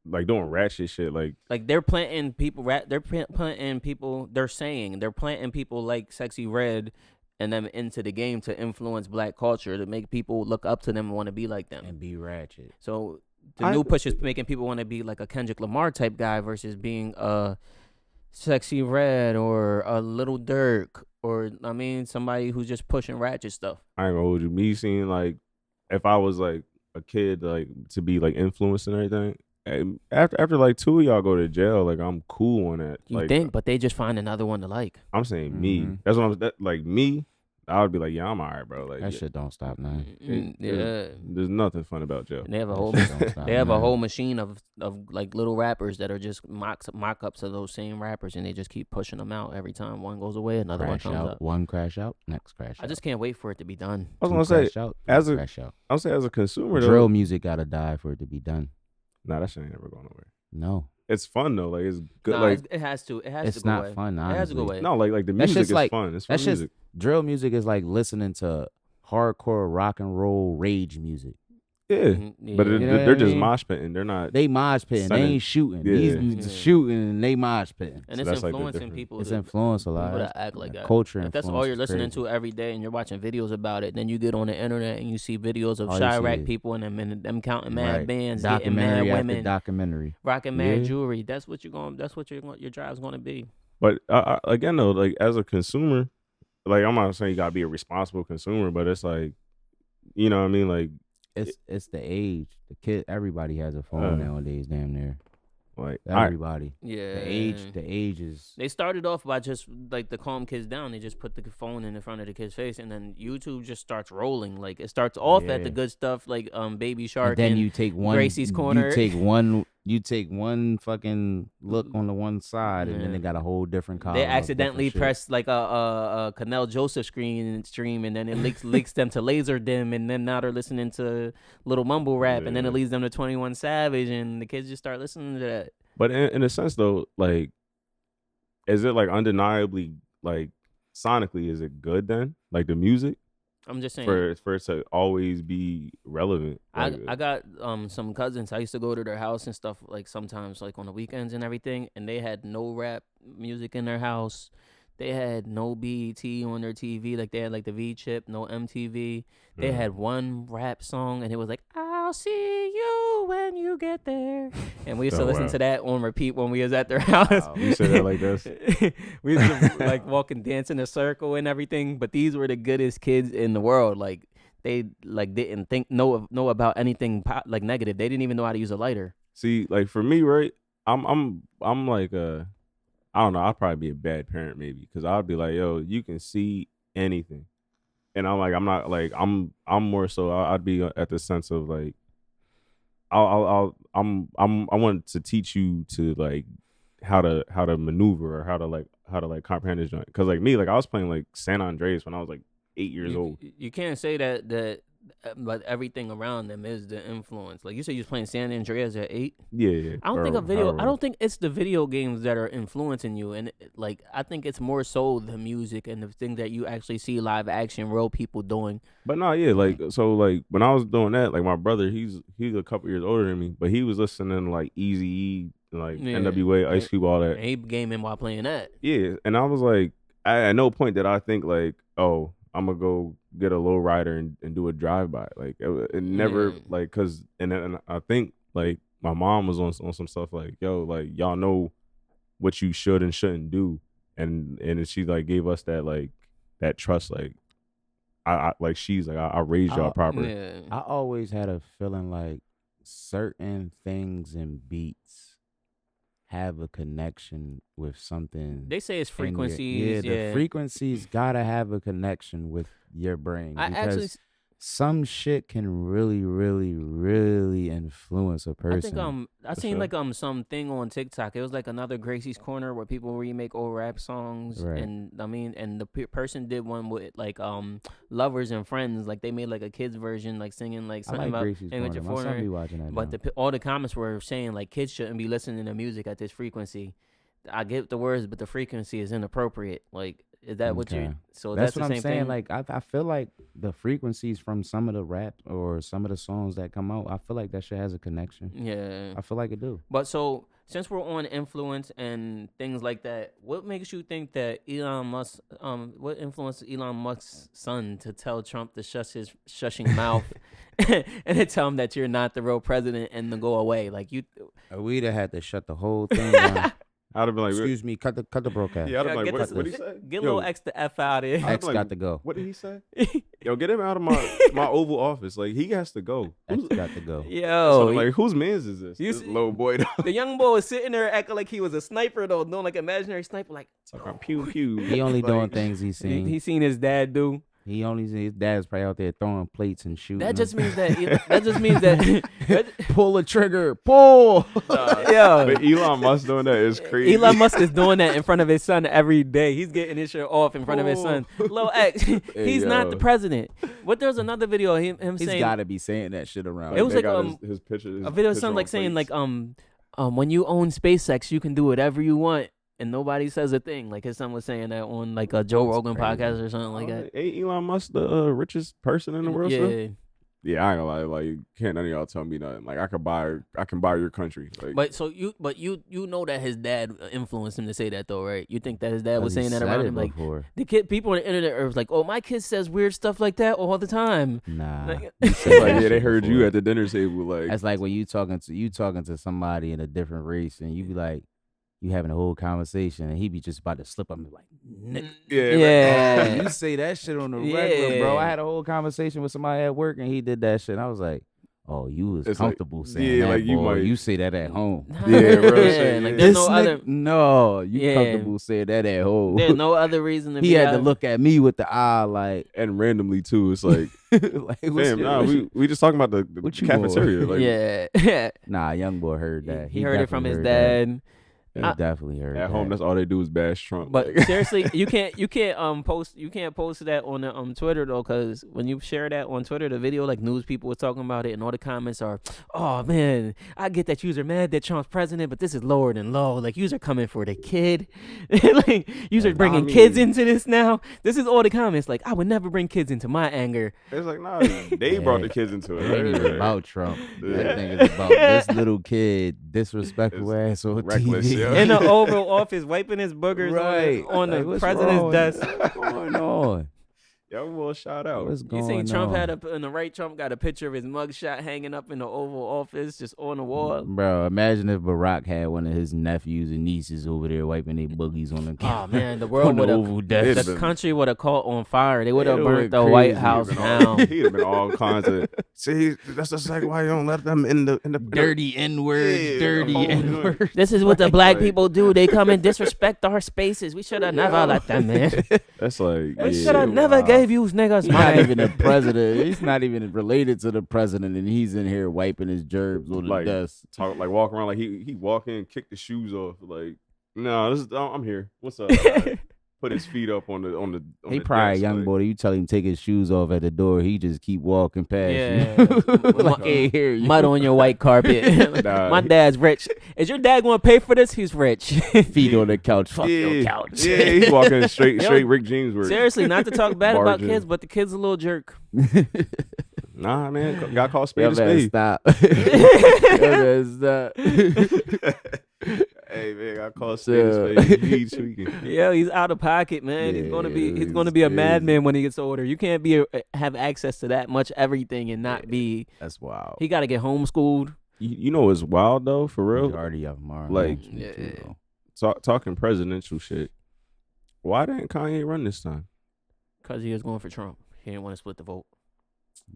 like doing ratchet shit. Like, they're planting people. They're planting people. They're planting people like Sexy Red and them into the game to influence black culture to make people look up to them and want to be like them. And be ratchet. So the new push is making people want to be like a Kendrick Lamar type guy versus being a Sexy Red or a Little Durk or somebody who's just pushing ratchet stuff. I ain't gonna hold you. Me seeing like if I was like a kid, like to be like influenced and everything. And after like two of y'all go to jail, like I'm cool on that. You like, think, but they just find another one to like. I'm saying me. Mhm. That's what like me. I would be like, yeah, I'm alright, bro. Like That yeah, shit don't stop now. Yeah. There's nothing fun about jail. And they have a whole That shit don't stop they have a now. whole machine of like little rappers that are just mock-ups of those same rappers, and they just keep pushing them out. Every time one goes away, another one Crash comes out. up. One crash out. Next crash out. I just can't wait for it to be done. I was gonna say, Crash out. as next a- crash out. I'm saying as a consumer though. Drill music gotta die for it to be done. Nah, that shit ain't never going nowhere. No, It's fun though. Like it's good. Nah, like it has to. It has it's to go not away. fun. It has to go honestly. away. no, like the That's music just is like- fun. It's fun That's just music. drill music is like listening to hardcore rock and roll rage music. Yeah, Mhm, but yeah. You know they're what I just mean? mosh pitting. They're not. They mosh pitting. They Sudden- ain't shooting. Yeah. These Yeah. niggas shooting and they mosh pitting. And So it's that's, like, the influencing difference. people. It's to- influenced a lot. people to act like that. Culture. If that's all you're influence is listening crazy. to every day and you're watching videos about it, then you get on the internet and you see videos of All you Chirac see is- people and them counting mad Right. bands, getting mad Documentary after women, documentary. rocking mad Yeah. jewelry. That's what your drive's gonna be. But again though, like as a consumer, like I'm not saying you gotta be a responsible consumer, but it's like, you know what I mean? Like It's the age. The kid. Everybody has a phone Uh, nowadays. Damn near I, everybody. Yeah. The age is. They started off by just like to calm kids down. They just put the phone in front of the kid's face, and then YouTube just starts rolling. Like it starts off at the Yeah. good stuff, like Baby Shark. And then you take one. Gracie's Corner. You take one fucking look on the one side, and then they Yeah. got a whole different column. They of accidentally different shit. press like a Canel Joseph stream, and then it leaks them to Laser Dim, and then now they're listening to Little Mumble Rap, and then it Yeah. leads them to 21 Savage, and the kids just start listening to that. but in a sense though, like, is it like undeniably like sonically, is it good then? Like the music I'm just saying. for it to always be relevant. Like, I got some cousins. I used to go to their house and stuff like sometimes like on the weekends and everything, and they had no rap music in their house. They had no BET on their TV. Like they had like the V chip, no MTV. They had one rap song, and it was like "I'll see you when you get there," and we used to Oh, listen wow. to that on repeat when we was at their house. Wow, you said that like this? We used to like walk and dance in a circle and everything. But these were the goodest kids in the world. Like they like didn't know about anything like negative. They didn't even know how to use a lighter. See, like for me, right? I'm like I don't know. I'd probably be a bad parent maybe because I'd be like, yo, you can see anything, and I'm like, I'm not like I'm more so I'd be at the sense of like I want to teach you to like how to maneuver or how to comprehend this joint because like me like I was playing like San Andreas when I was like 8 years old. You can't say that but everything around them is the influence. Like you said, you was playing San Andreas at 8. Yeah. I don't think a video. I don't think it's the video games that are influencing you, and like I think it's more so the music and the thing that you actually see live action, real people doing. But no, yeah, like so, like when I was doing that, like my brother, he's a couple years older than me, but he was listening to like Eazy-E, like NWA, Ice Cube, all that. And he gaming while playing that. Yeah, and I was like, at no point did I think like, oh, I'm gonna go get a low rider and do a drive by. Like it never like, cause and I think like my mom was on some stuff like, yo, like y'all know what you should and shouldn't do, and she like gave us that like that trust, like I like she's like I raised y'all properly. Yeah. I always had a feeling like certain things and beats have a connection with something. They say it's frequencies. The frequencies gotta have a connection with your brain. Because some shit can really, really, really influence a person. I think I seen like some thing on TikTok. It was like another Gracie's Corner where people remake old rap songs, right. And I mean, and the person did one with like lovers and friends. Like they made like a kids version, like singing like something about Gracie's Corner. My son be watching that. But all the comments were saying like kids shouldn't be listening to music at this frequency. I get the words, but the frequency is inappropriate. Like, is that what you? So that's what the I'm same saying. thing? Like, I feel like the frequencies from some of the rap or some of the songs that come out, I feel like that shit has a connection. Yeah, I feel like it do. But so since we're on influence and things like that, what makes you think that Elon Musk? What influenced Elon Musk's son to tell Trump to shush his shushing mouth and to tell him that you're not the real president and to go away? Like you, we'd have had to shut the whole thing down. I'd have been like, excuse me, cut the broadcast. Yeah, I'd have been like, what did he say? Get a little X the F out of here. X got to go. What did he say? Yo, get him out of my Oval Office. Like he has to go. X got to go. Yo, like whose man's is this? This little boy. The young boy was sitting there acting like he was a sniper though, doing like imaginary sniper, like pew pew. He only doing things he's seen. He seen his dad do. He only his dad's probably out there throwing plates and shooting. That just means that pull the trigger, pull. Yeah, but Elon Musk doing that is crazy. Elon Musk is doing that in front of his son every day. He's getting his shirt off in front of his son. Lil X, he's not the president. What? There's another video of him saying he's got to be saying that shit around. It was like his picture. A video of something like saying like when you own SpaceX, you can do whatever you want. And nobody says a thing. Like his son was saying that on like a Joe Rogan podcast or something like that. Ain't Elon Musk the richest person in the world? Yeah. Still? Yeah, I ain't gonna lie. Like, can't none of y'all tell me nothing. Like, I can buy your country. Like, you know that his dad influenced him to say that though, right? You think that his dad was saying that said around it him? Like before. People on the internet are like, oh, my kid says weird stuff like that all the time. Nah. Like, yeah, they heard you at the dinner table. Like, that's like when you talking to somebody in a different race, and you be like, you having a whole conversation, and he be just about to slip up and be like, yeah. You say that shit on the regular, bro. I had a whole conversation with somebody at work, and he did that shit. And I was like, oh, you was it's comfortable like, saying that, like you say that at home. Yeah, bro. Like, there's no other. No, you comfortable saying that at home. There's no other reason to he be had out. to look at me with the eye like, and randomly too. It's like, like damn, nah, we just talking about the cafeteria. Like, yeah. Nah, young boy heard that. He heard it from his dad. He definitely heard at home. That's all they do is bash Trump. But seriously, you can't post that on the Twitter though, because when you share that on Twitter, the video, like news people were talking about it, and all the comments are, oh man, I get that you're mad that Trump's president, but this is lower than low. Like you're coming for the kid, like you're bringing kids into this now. This is all the comments. Like I would never bring kids into my anger. It's like nah, they brought the kids into it. It ain't even about Trump. That thing is about this little kid, disrespectful ass on reckless, TV. In the Oval Office, wiping his boogers on the president's desk. What's going on? Yo, well, shout out. What's going You see, Trump on? on the right. Trump got a picture of his mugshot hanging up in the Oval Office, just on the wall. Bro, imagine if Barack had one of his nephews and nieces over there wiping their boogies on the. Oh man, the world would have, the country would have caught on fire. They would have burnt the crazy. White House down. He'd have been all kinds of. See, that's just like why you don't let them in the dirty N-words, dirty N-words. This is what the black people do. They come and disrespect our spaces. We should have never let them in. That's like We should have never gave you niggas Not money. even the president. He's not even related to the president, and he's in here wiping his gerbs on the desk. Talk like walk around like he walk in, kick the shoes off. Like, no, I'm here. What's up? put his feet up on the. He probably a desk, young like, boy. You tell him take his shoes off at the door. He just keep walking past Yeah. you. Like, can't hear you. Mud on your white carpet. Nah, My dad's rich. Is your dad going to pay for this? He's rich. Feet on the couch. Fuck your couch. Yeah, he's walking straight Yo, Rick James work. Seriously, not to talk bad about Barging. kids, but the kid's a little jerk. Nah, man, got called spade Yo, a man, spade. stop. Yo, man, stop. Hey man, got called spade a spade. He's tweaking. Yeah, he's out of pocket, man. He's gonna Yeah, be a it's madman when he gets older. You can't have access to that much everything and not be. That's wild. He got to get homeschooled. You know what's wild though, for real? Majority of them are. Like, homeschooled, Talking presidential shit. Why didn't Kanye run this time? Because he was going for Trump. He didn't want to split the vote.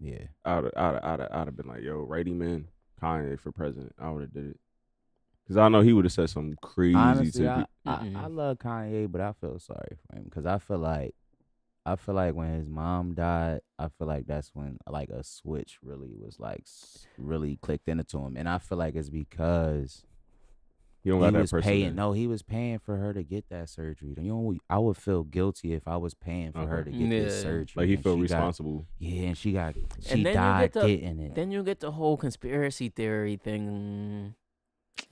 Yeah. I'd have been like, yo, righty man, Kanye for president. I would have did it. Cause I know he would have said something crazy. Honestly, to I love Kanye, but I feel sorry for him because I feel like when his mom died, I feel like that's when like a switch really was like really clicked into him, and I feel like it's because you don't he got that was person. paying. No, he was paying for her to get that surgery. You know, I would feel guilty if I was paying for her to get this Yeah. surgery. Like he and felt she responsible. and she And then you died get the- getting it. Then you get the whole conspiracy theory thing.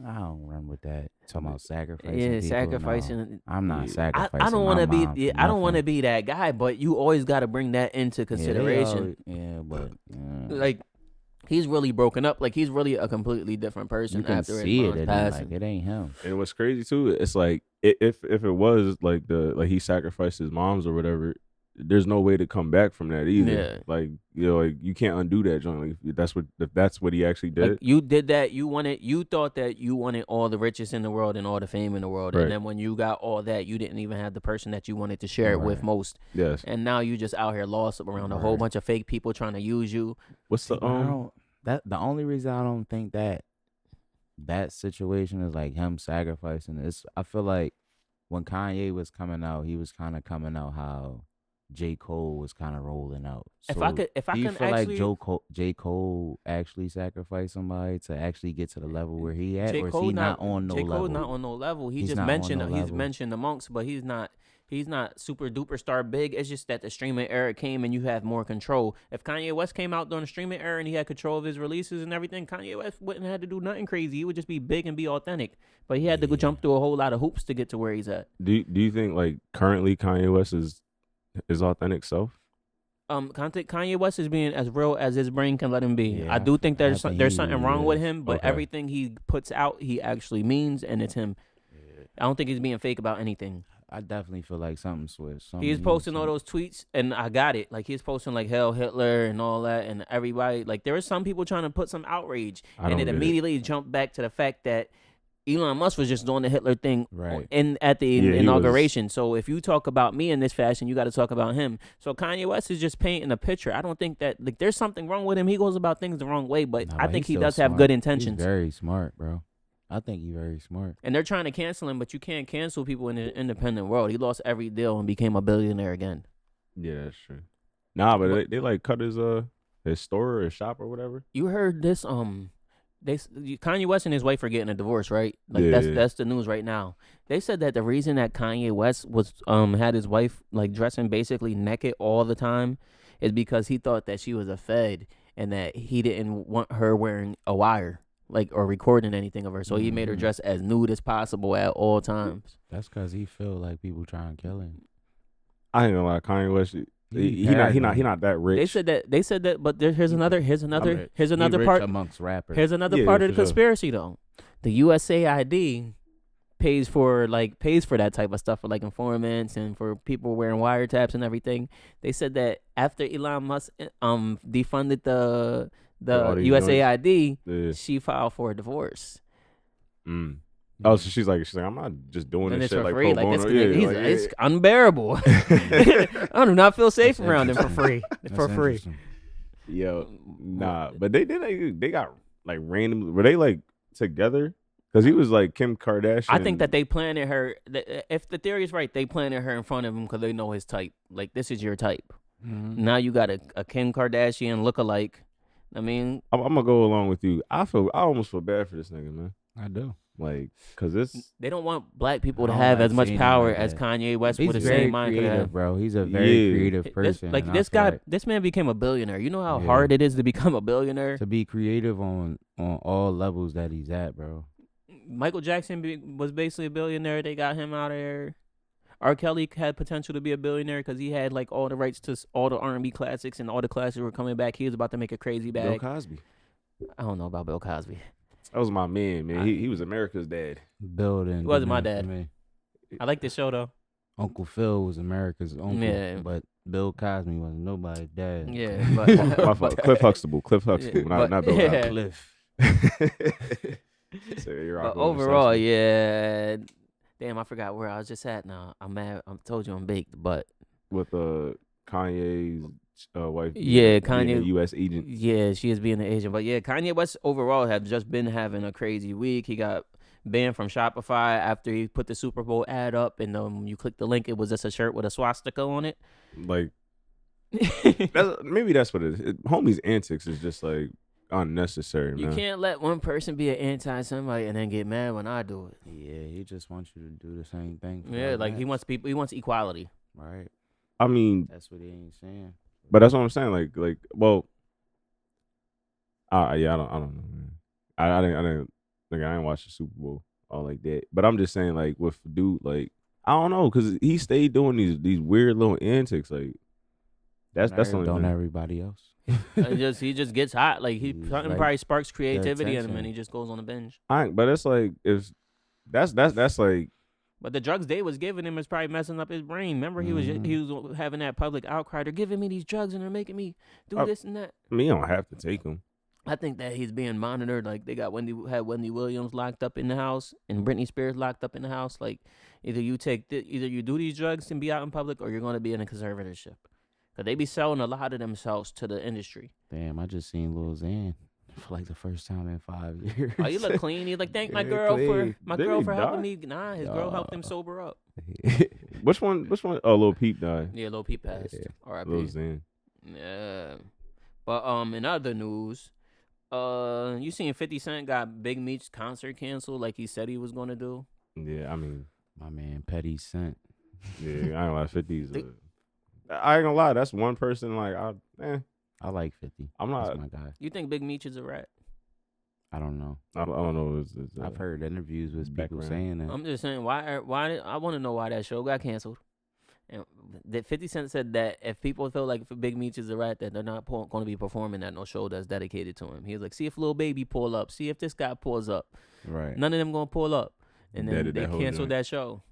I don't run with that. Talking about sacrificing. Yeah, people, sacrificing. no. I'm not Yeah. sacrificing. I don't want to be. Yeah, I don't want to be that guy. But you always got to bring that into consideration. But Like he's really broken up. Like he's really a completely different person you can after see his it. mom's And passing. like, it ain't him. And what's crazy too, it's like if it was like he sacrificed his moms or whatever, there's no way to come back from that either. Yeah. Like like you can't undo that joint. Like if that's what he actually did. Like you did that. You thought that you wanted all the riches in the world and all the fame in the world, Right. and then when you got all that, you didn't even have the person that you wanted to share it with Right. most. Yes. And now you just out here lost around a whole Right. bunch of fake people trying to use you. What's the The only reason I don't think that situation is like him sacrificing is I feel like when Kanye was coming out, he was kind of coming out how J. Cole was kind of rolling out. If So I can do you feel actually, like J. Cole actually sacrificed somebody to actually get to the level where he at, J. or is Cole he not on no J. level? Cole not on no level. He He's just not on mentioned no he's level. mentioned amongst, but he's not super duper star big. It's just that the streaming era came and you have more control. If Kanye West came out during the streaming era and he had control of his releases and everything, Kanye West wouldn't have to do nothing crazy. He would just be big and be authentic. But he had to go jump through a whole lot of hoops to get to where he's at. Do you think like currently Kanye West is his authentic self? Kanye West is being as real as his brain can let him be. Yeah, I do think there's I think there's he something really wrong with is. him, but Okay. everything he puts out, he actually means, and it's him. I don't think he's being fake about anything. I definitely feel like something switched. He's posting all those tweets, and I got it. Like he's posting like "Hell Hitler" and all that, and everybody like there were some people trying to put some outrage, I and don't it get it. immediately jumped back to the fact that Elon Musk was just doing the Hitler thing Right. at the Yeah, he inauguration. So if you talk about me in this fashion, you got to talk about him. So Kanye West is just painting a picture. I don't think that like there's something wrong with him. He goes about things the wrong way, but I think he does have good intentions. He's very smart, bro. I think he's very smart. And they're trying to cancel him, but you can't cancel people in the independent world. He lost every deal and became a billionaire again. Yeah, that's true. Nah, but they like cut his store or his shop or whatever. You heard this? Kanye West and his wife are getting a divorce, right? Like Yeah. that's the news right now. They said that the reason that Kanye West was had his wife like dressing basically naked all the time is because he thought that she was a fed and that he didn't want her wearing a wire. Like or recording anything of her, so he made her dress as nude as possible at all times. That's because he feel like people trying to kill him. I ain't gonna lie, Kanye West. He not that rich. They said that, but here's another He part. amongst rappers. Here's another Yeah, part of the for sure. conspiracy though. The USAID pays for that type of stuff for like informants and for people wearing wiretaps and everything. They said that after Elon Musk defunded the all these USAID, Yeah. she filed for a divorce. Oh, so she's like, I'm not just doing And this it's shit for like free. pro Like bono. this, Yeah, it's unbearable. I do not feel safe That's around him for interesting. free. For free. Yo, nah, but they got like random. Were they like together? Because he was like Kim Kardashian. I think that they planted her. If the theory is right, they planted her in front of him because they know his type. Like this is your type. Mm-hmm. Now you got a Kim Kardashian look-alike. I mean, I'm gonna go along with you. I almost feel bad for this nigga, man. I do. Like, cause it's They don't want black people to I don't have like as much seeing him power like as that. Kanye West He's with the very same mind could creative, have. bro. He's a very Yeah. creative person. and I This feel guy, like this man became a billionaire. You know how Yeah. hard it is to become a billionaire. to be creative on all levels that he's at, bro. Michael Jackson was basically a billionaire. They got him out of there. R. Kelly had potential to be a billionaire because he had like all the rights to all the R&B classics, and all the classics were coming back. He was about to make a crazy Bill bag. Cosby. I don't know about Bill Cosby. That was my man. He was America's dad. Building. He wasn't my I dad. mean, I like this show though. Uncle Phil was America's uncle, Yeah. but Bill Cosby wasn't nobody's dad. Yeah, My fault. Cliff Huxtable. Not Bill yeah. Cliff. Cosby. So you're But rocking with overall, Sesame. yeah. Damn, I forgot where I was just at now. I'm mad. I told you I'm baked, but With Kanye's wife. Yeah, being a Kanye- U.S. agent. yeah, she is being an Asian. But yeah, Kanye West overall have just been having a crazy week. He got banned from Shopify after he put the Super Bowl ad up, and you click the link, it was just a shirt with a swastika on it. Like, maybe that's what it is. Homie's antics is just like unnecessary, You man. can't let one person be an anti somebody and then get mad when I do it. Yeah, he just wants you to do the same thing. for Yeah, the like he next, wants people. He wants equality. Right. I mean, That's what he ain't saying. but that's what I'm saying. Well, yeah, I don't know, man. I didn't watch the Super Bowl all like that. But I'm just saying, like, with dude, like, I don't know, because he stayed doing these weird little antics. Like, that's the only Don't thing. everybody else. He just gets hot. Like He's something like probably sparks creativity in him, attention. and he just goes on a binge. But it's like if that's like But the drugs they was giving him is probably messing up his brain. Remember, he was having that public outcry. They're giving me these drugs and they're making me do this and that. I mean, you don't have to take them. I think that he's being monitored. Like they got Wendy Williams locked up in the house and Britney Spears locked up in the house. Like either you do these drugs and be out in public, or you're going to be in a conservatorship. Cause they be selling a lot of themselves to the industry. Damn, I just seen Lil Xan for like the first time in 5 years. Oh, you look clean. He's like, thank my Yeah, girl clean. for Did he helping die? me. Nah, his girl helped him sober up. Which one? Oh, Lil Peep died. Yeah, Lil Peep passed. Yeah. R.I.P. Lil Xan. Yeah. But in other news, you seen 50 Cent got Big Meech's concert canceled like he said he was gonna do? Yeah, I mean, My man Petty Cent. yeah, I ain't gonna lie, 50's. I ain't gonna lie, that's one person. Like, I like 50. I'm That's not. my guy. You think Big Meech is a rat? I don't know. I don't know. I've heard interviews with people background. saying that. I'm just saying why I want to know why that show got canceled. And that 50 Cent said that if people feel like Big Meech is a rat, that they're not going to be performing at no show that's dedicated to him. He was like, see if Lil Baby pull up, see if this guy pulls up. Right. None of them going to pull up. And then Deaded they that whole canceled joint. that show.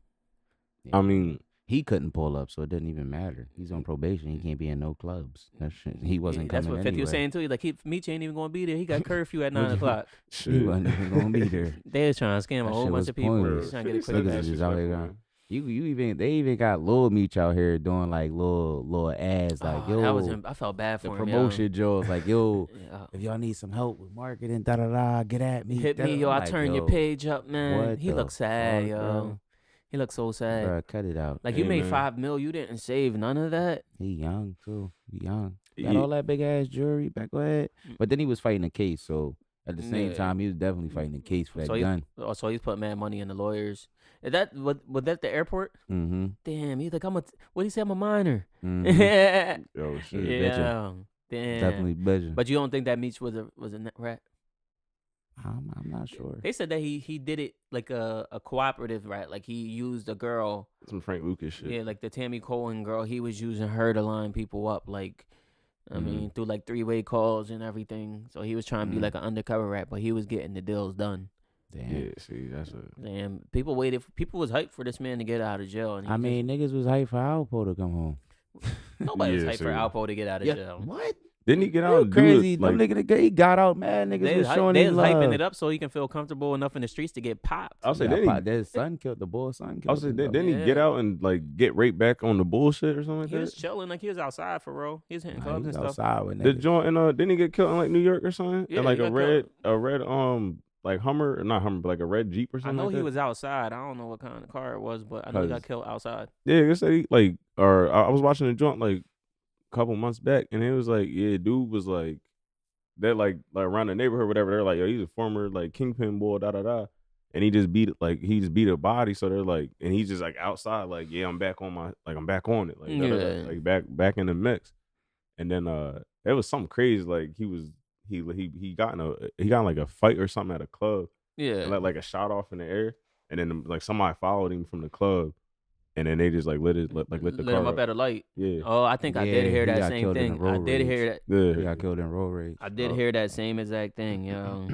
I mean, he couldn't pull up, so it didn't even matter. He's on probation. He can't be in no clubs. That shit, he wasn't That's coming what 50 was anyway. saying too. He's like, Meech ain't even going to be there. He got curfew at 9 o'clock. He shit. wasn't even gonna be there. They was trying to scam a That whole shit bunch was of people. pointless. Trying to get a 50 quick Cent Niggas cash. is out here disrespectful, going. They even got Lil Meech out here doing like little ads like Oh, yo. that was him. I felt bad for the him. promotion Joe's like yo. Yeah. If y'all need some help with marketing, get at me. Hit me, yo. I'm I like, turn your yo, page up, man. what He the looks sad, fuck, yo. bro? He looks so sad. Bruh, cut it out. Like you Hey, made man. $5 million, you didn't save none of that. He young too. He young. Got Yeah. all that big ass jewelry. Back ahead. But then he was fighting a case, so at the same Yeah. time, he was definitely fighting a case for that So gun. So he's put mad money in the lawyers. Is that was that the airport? Mm-hmm. Damn, he's like what he say? I'm a minor. mm-hmm. yeah, Yo, shit. bitching. damn. Definitely bitching. But you don't think that Meech was a rat? I'm not sure. They said that he did it like a cooperative rat. Like he used a girl. Some Frank Lucas shit. Yeah, like the Tammy Cohen girl. He was using her to line people up. Like, I mean, through like 3-way calls and everything. So he was trying to be like an undercover rat, but he was getting the deals done. Damn. Yeah, see, that's a. Damn, people was hyped for this man to get out of jail. And he I mean, niggas was hyped for Alpo to come home. nobody was Yeah, hyped for see. Alpo to get out of jail. What? Didn't he get out You and do crazy? it? Like, Them nigga, he got out, man. Niggas They was was, showing they him was hyping love. it up so he can feel comfortable enough in the streets to get popped. I'll say, Yeah, didn't he? his son killed the boy's son. I'll Killed say, him, didn't though. he get Yeah. out and like get right back on the bullshit or something like He was that? chilling, like he was outside for real. He was hitting Nah, clubs he and was stuff. outside with The niggas. joint and didn't he get killed in like New York or something? Yeah, And like he a got red like Hummer, or not Hummer, but like a red Jeep or I something. know like he that? was outside. I don't know what kind of car it was, but I know he got 'Cause- killed outside. Yeah, I said he like, or I was watching the joint like a couple months back, and it was like, yeah, dude was like, they're like around the neighborhood, or whatever. They're like, yo, he's a former like kingpin boy, da da da. and he just beat a body. So they're like, and he's just like outside, like, yeah, I'm back on it, like back in the mix. And then it was something crazy, like he got in like a fight or something at a club. Yeah, and let like a shot off in the air, and then like somebody followed him from the club, and then they just like lit the car him up at a light. Yeah. Oh, I think I did hear that same killed in a thing. road I did rage. hear that. Yeah. He got killed in road rage. I did hear that same exact thing, yo.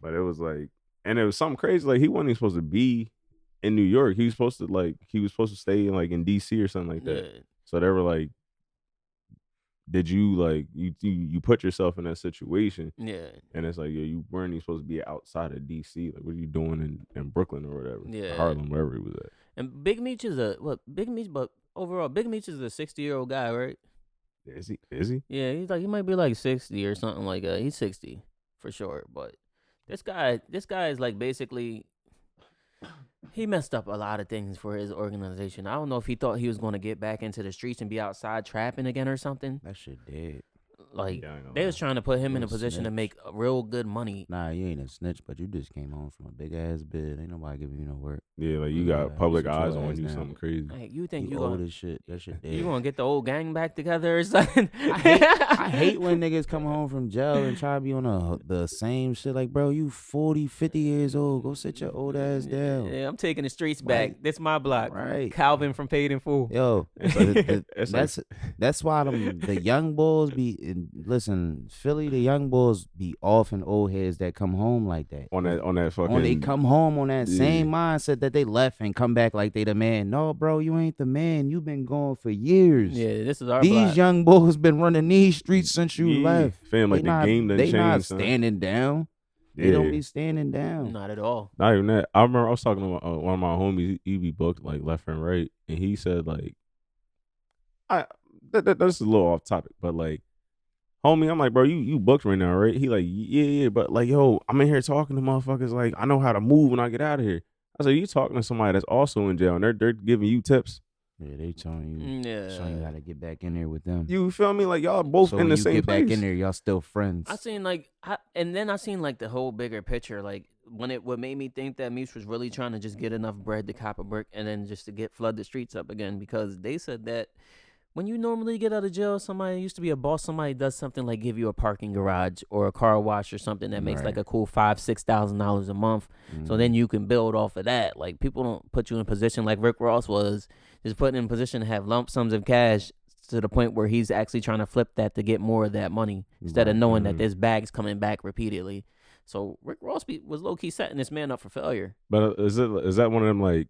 But it was like, and it was something crazy. Like he wasn't even supposed to be in New York. He was supposed to stay in DC or something like that. Yeah. So they were like, did you like you put yourself in that situation? Yeah. And it's like, yo, you weren't even supposed to be outside of DC. Like, what are you doing in Brooklyn or whatever? Yeah. Harlem, wherever he was at. And Big Meech is but overall, Big Meech is a 60-year-old guy, right? Is he? Yeah, he might be like 60 or something like that. He's 60 for sure. But this guy is like basically, he messed up a lot of things for his organization. I don't know if he thought he was going to get back into the streets and be outside trapping again or something. That shit dead. Like, Yeah, I ain't gonna they lie. was trying to put him in a Little position to snitch. make real good money. Nah, you ain't a snitch, but you just came home from a big ass bid. Ain't nobody giving you no work. Yeah, like you Yeah, got public sit your eyes ass on you, down. something crazy. Like, you think You you old gonna, as shit. That shit dead. you gonna get the old gang back together or something? I hate when niggas come home from jail and try to be on the same shit. Like, bro, you 40, 50 years old. Go sit your old ass down. Yeah, I'm taking the streets back. Right. This my block. Right. Calvin from Paid in Full. Yo, It's like- it's like- that's why the young bulls listen, Philly, the young bulls be often old heads that come home like that. on that fucking. When they come home on that Yeah. same mindset that they left and come back like they the man. No, bro, you ain't the man. You been gone for years. Yeah, this is our These block. young bulls been running these streets since you Yeah, left. fam, like They the not- game done They changed. not son. standing down. They Yeah. don't be standing down. Not at all. Not even that. I remember I was talking to one of my homies. He be booked like left and right, and he said like, that's a little off topic, but like, homie, I'm like, bro, you booked right now, right? He like, yeah, but like, yo, I'm in here talking to motherfuckers. Like, I know how to move when I get out of here. I said, you talking to somebody that's also in jail, and they're giving you tips. Yeah, they telling you, Yeah. showing you how to get back in there with them. You feel me? Like y'all both so in when the you same get place. back in there, y'all still friends. I seen like, I seen like the whole bigger picture. Like what made me think that Meech was really trying to just get enough bread to cop a brick and then just to flood the streets up again, because they said that when you normally get out of jail, somebody used to be a boss. Somebody does something like give you a parking garage or a car wash or something that makes Right. like a cool $5,000-$6,000 a month. So then you can build off of that. Like, people don't put you in a position like Rick Ross was, just put in a position to have lump sums of cash to the point where he's actually trying to flip that to get more of that money instead of Right. knowing that this bag's coming back repeatedly. So Rick Ross was low key setting this man up for failure. But is that one of them like?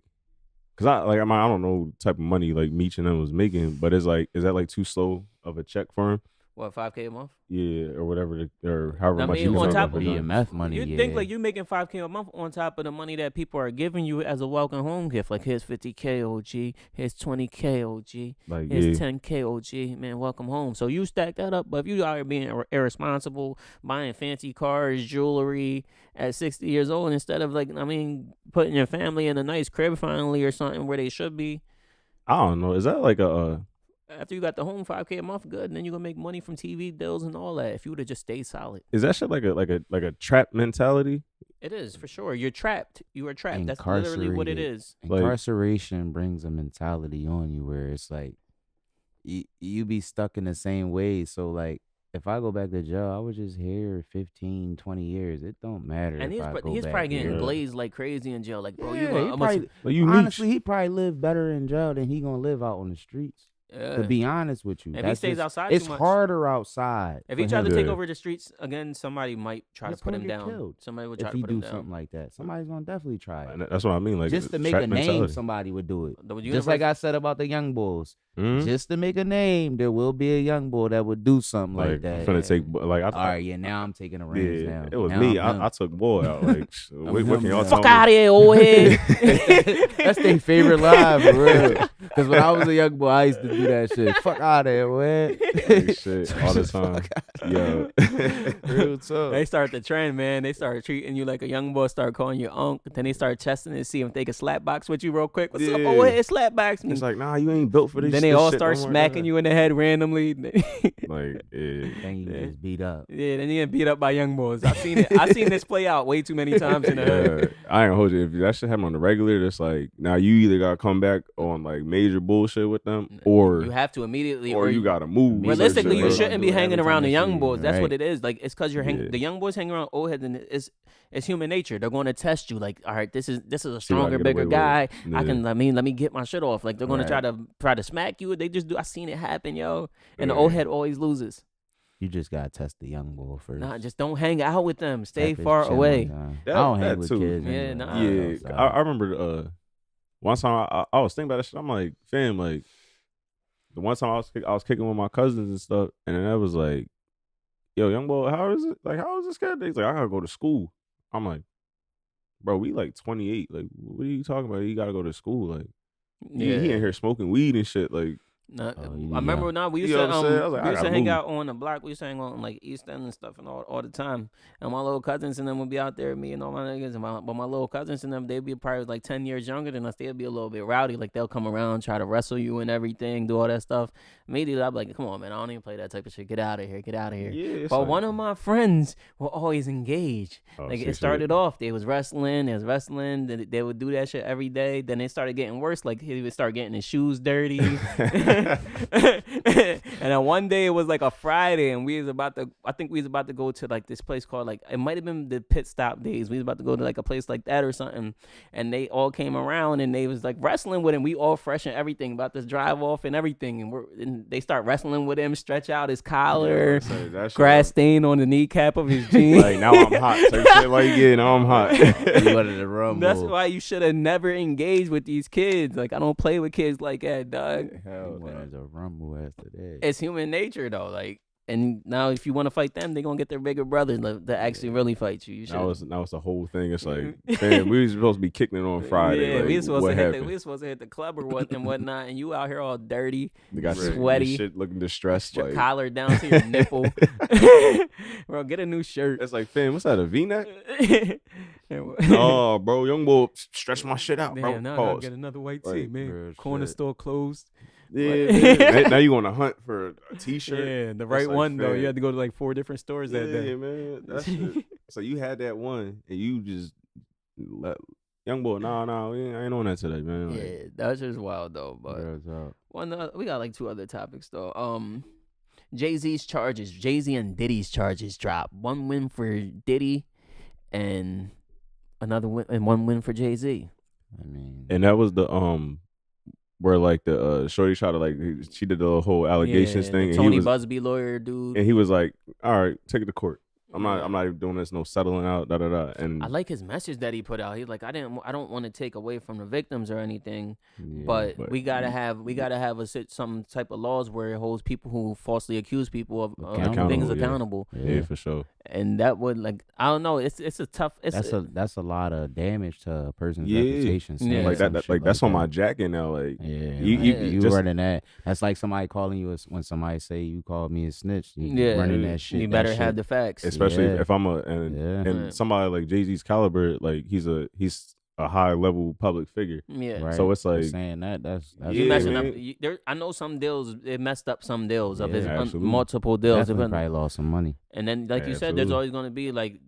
Cause I don't know the type of money like Meech and them was making, but is that like too slow of a check for him? What, $5K a month? Yeah, or whatever, or however I much. mean, he was on on top for of done. EMF money. You yeah. think like you making $5K a month on top of the money that people are giving you as a welcome home gift? Like, here's $50K OG, here's $20K OG, Like here's yeah, $10K OG, man, welcome home. So you stack that up, but if you out here being irresponsible, buying fancy cars, jewelry at 60 years old, instead of putting your family in a nice crib finally or something where they should be. I don't know. Is that like a? After you got the home, $5K a month, good, and then you're gonna make money from TV deals and all that. If you would have just stayed solid, Is that shit like a trap mentality? it is for sure. You're trapped. You are trapped. That's literally what it Incarcerated. is. Like- Incarceration brings a mentality on you where it's like you be stuck in the same way. So like, if I go back to jail, I was just here 15, 20 years. It don't matter. And if I go he's back probably getting here. glazed like crazy in jail. Like, bro, Yeah, you he gonna probably- Like you honestly, Meech. he probably live better in jail than he gonna live out on the streets. To be honest with you, If he That's stays just- outside it's too much- harder outside. if he for tried to him. take Yeah. over the streets again, somebody might try He's to put gonna him get down. killed Somebody would try if to he put him do down. something like that, somebody's gonna definitely try it. And that's what I mean. Like Just to make trap a name, mentality. somebody would do it. The Just universe- like I said about the young bulls. Mhm. Just to make a name, there will be a young bull that would do something like I'm that. finna take like I All right, yeah. Now I'm taking the reins yeah, now. it was Now me. I'm him. I took boy out. Like what him can y'all now. tell Fuck me? out of here, old head. That's their favorite line for real. Because when I was a young boy, I used to do that shit. Fuck out of here, man. Like, shit, all the time. Yo. Real talk. They start the trend, man. They start treating you like a young boy, start calling you unk. Then they start testing and see if they can slap box with you real quick. What's up? Yeah. Oh, hey, slap box me. It's like, nah, you ain't built for this. Then they this all shit start no more, smacking you in the head randomly. Like, yeah. And you just beat up. Yeah, then you get beat up by young boys. I've seen it. I've seen this play out way too many times in the hood. Yeah, I ain't gonna hold you. If that shit happen on the regular, it's like now you either gotta come back on like major bullshit with them, or You have to immediately, or you gotta move. realistically, you Bro. shouldn't be hanging around the young boys. That's what Right. it is. Like it's because you're Yeah. the young boys hang around old heads, and it's human nature. They're going to test you. Like, all right, this is a See what I stronger, get bigger away with. guy. Yeah. Let me get my shit off. Like they're going to try to smack you. They just do. I seen it happen, yo. And the old head always loses. You just gotta test the young boy first. Nah, just don't hang out with them. Stay That bitch far chilling, away. nah. That- I don't that hang with too. kids. Yeah, anyway. nah. Yeah, So, I remember one time I was thinking about that shit. I'm like, fam, like the one time I was kicking with my cousins and stuff, and then I was like, yo, young boy, how is it? Like, how is this guy? He's like, I gotta go to school. I'm like, bro, we like 28. Like, what are you talking about? You gotta go to school. Like, he in here smoking weed and shit. Like, Nah, Oh, I remember now we used You to know what I'm saying? I was like, we I used to gotta hang move. out on the block. We used to hang on like East End and stuff and all the time. And my little cousins and them would be out there, me and all my niggas. But my little cousins and them, they'd be probably like 10 years younger than us. They'd be a little bit rowdy. Like they'll come around, try to wrestle you and everything, do all that stuff. Immediately I'd be like, come on, man, I don't even play that type of shit. Get out of here, get out of here. yeah. It's But like, one of my friends were always engaged. oh, Like see, it started off, they was wrestling. Then they would do that shit every day. Then it started getting worse. Like he would start getting his shoes dirty. And then one day it was like a Friday, and I think we was about to go to like this place called like, it might have been the Pit Stop days. We was about to go to like a place like that or something, and they all came around and they was like wrestling with him. We all fresh and everything, about to drive off and everything, and they start wrestling with him, stretch out his collar, that shit, grass stain on the kneecap of his jeans. like now I'm hot. Type shit. Like, yeah, now I'm hot. You wanted to rumble. That's why you should have never engaged with these kids. Like I don't play with kids like that, dog. You wanted to rumble after that. It's human nature though. Like, and now if you want to fight them, they're gonna get their bigger brothers that actually really fight you. You should. Now it's the whole thing. It's like, man, we was supposed to be kicking it on Friday. Yeah, like, we were supposed what to hit happened? we were supposed to hit the club or whatnot, and you out here all dirty, They got your sweaty, shit looking distressed. your Like, collar down to your nipple. Bro, get a new shirt. it's like, fam, what's that? A V-neck? Damn, No, bro, young boy, stretch my shit out, bro. now I gotta Pause. get another white Like, tee, man. real Corner shit. store closed. Yeah, man. Now you on a hunt for a T-shirt. Yeah, the It's right like, one though. fam, You had to go to like 4 different stores that day. Yeah, man. That shit. So you had that one, and you just let young boy. Nah, I ain't on that today, man. Like, Yeah, that's just wild though. But Real talk. we got like 2 other topics though. Jay-Z's charges, Jay-Z and Diddy's charges drop. 1 win for Diddy, and another win, and 1 win for Jay-Z. I mean, and that was the where like the shorty tried to like she did the whole allegations Yeah, thing, the and Tony he was Busby lawyer dude. and he was like, all right, take it to court. I'm not even doing this. No settling out. Da da da. And I like his message that he put out. He's like, I don't want to take away from the victims or anything, yeah. but we gotta have some type of laws where it holds people who falsely accuse people of Accountable, things yeah. accountable. yeah, for sure. And that would like, I don't know. It's a tough. That's a lot of damage to a person's Yeah. reputation. saying Yeah. Like some that. shit Like that's on that. my jacket now. Like Yeah, You you just- running that. That's like somebody calling you when somebody say you called me a snitch. You Yeah. running that shit. You that better shit. have the facts. especially Yeah. if I'm a Yeah. and Right. somebody like Jay-Z's caliber, like he's a high level public figure. Yeah. Right. So it's like saying that's Yeah, You messing man. up. I know some deals. It messed up some deals of Yeah, his absolutely. multiple deals. definitely probably lost some money. And then, like Yeah, you said, there's absolutely. always going to be like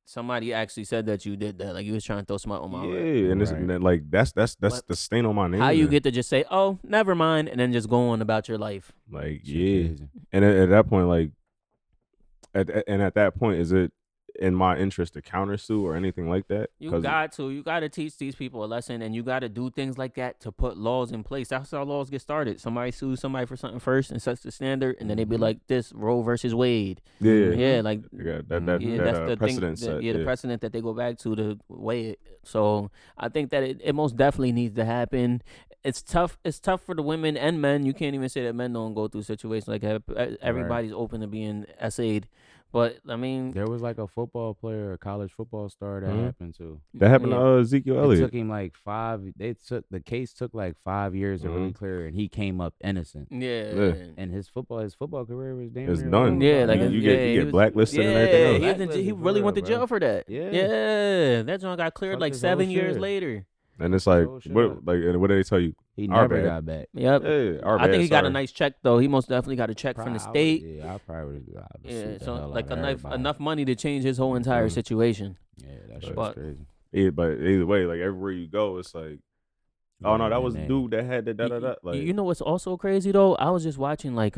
somebody actually said that you did that. Like you was trying to throw smoke on my yeah, rep. and, Right. and then, like that's But the stain on my name. How you man. get to just say, "Oh, never mind," and then just go on about your life? like Shit yeah, crazy. and at that point, like at that point, is it in my interest to countersue or anything like that? You 'Cause- got to teach these people a lesson, and you got to do things like that to put laws in place. That's how laws get started. Somebody sues somebody for something first and sets the standard, and then they be like, "This Roe versus Wade." yeah, Like yeah, that yeah, that's the thing. precedent set. The precedent that they go back to weigh it. So I think that it most definitely needs to happen. It's tough. It's tough for the women and men. You can't even say that men don't go through situations like that. Everybody's open to being essayed, But I mean, There was like a football player, a college football star that happened to. That happened yeah. to Ezekiel It Elliott. took him like the case took like 5 years to really clear, and he came up innocent. Yeah. And his football career was damn It's near done. over. Yeah, like you he get was- blacklisted and yeah, everything else. he, Blacklisted he for really went to real, jail bro. for that. Yeah. That joint got cleared Fucked like his whole 7 years shit. later. And it's like, Oh, shit. and what did they tell you? He Our never bad. got back. Yep. Hey, our I think bad, he got a sorry. nice check though. He most definitely got a check from the state. I probably would have. Yeah, so like enough money to change his whole entire situation. Yeah, that shit But- was crazy. Yeah, but either way, like everywhere you go, it's like, oh no, that was the man. dude that had the da da da. Like, You know what's also crazy though? I was just watching like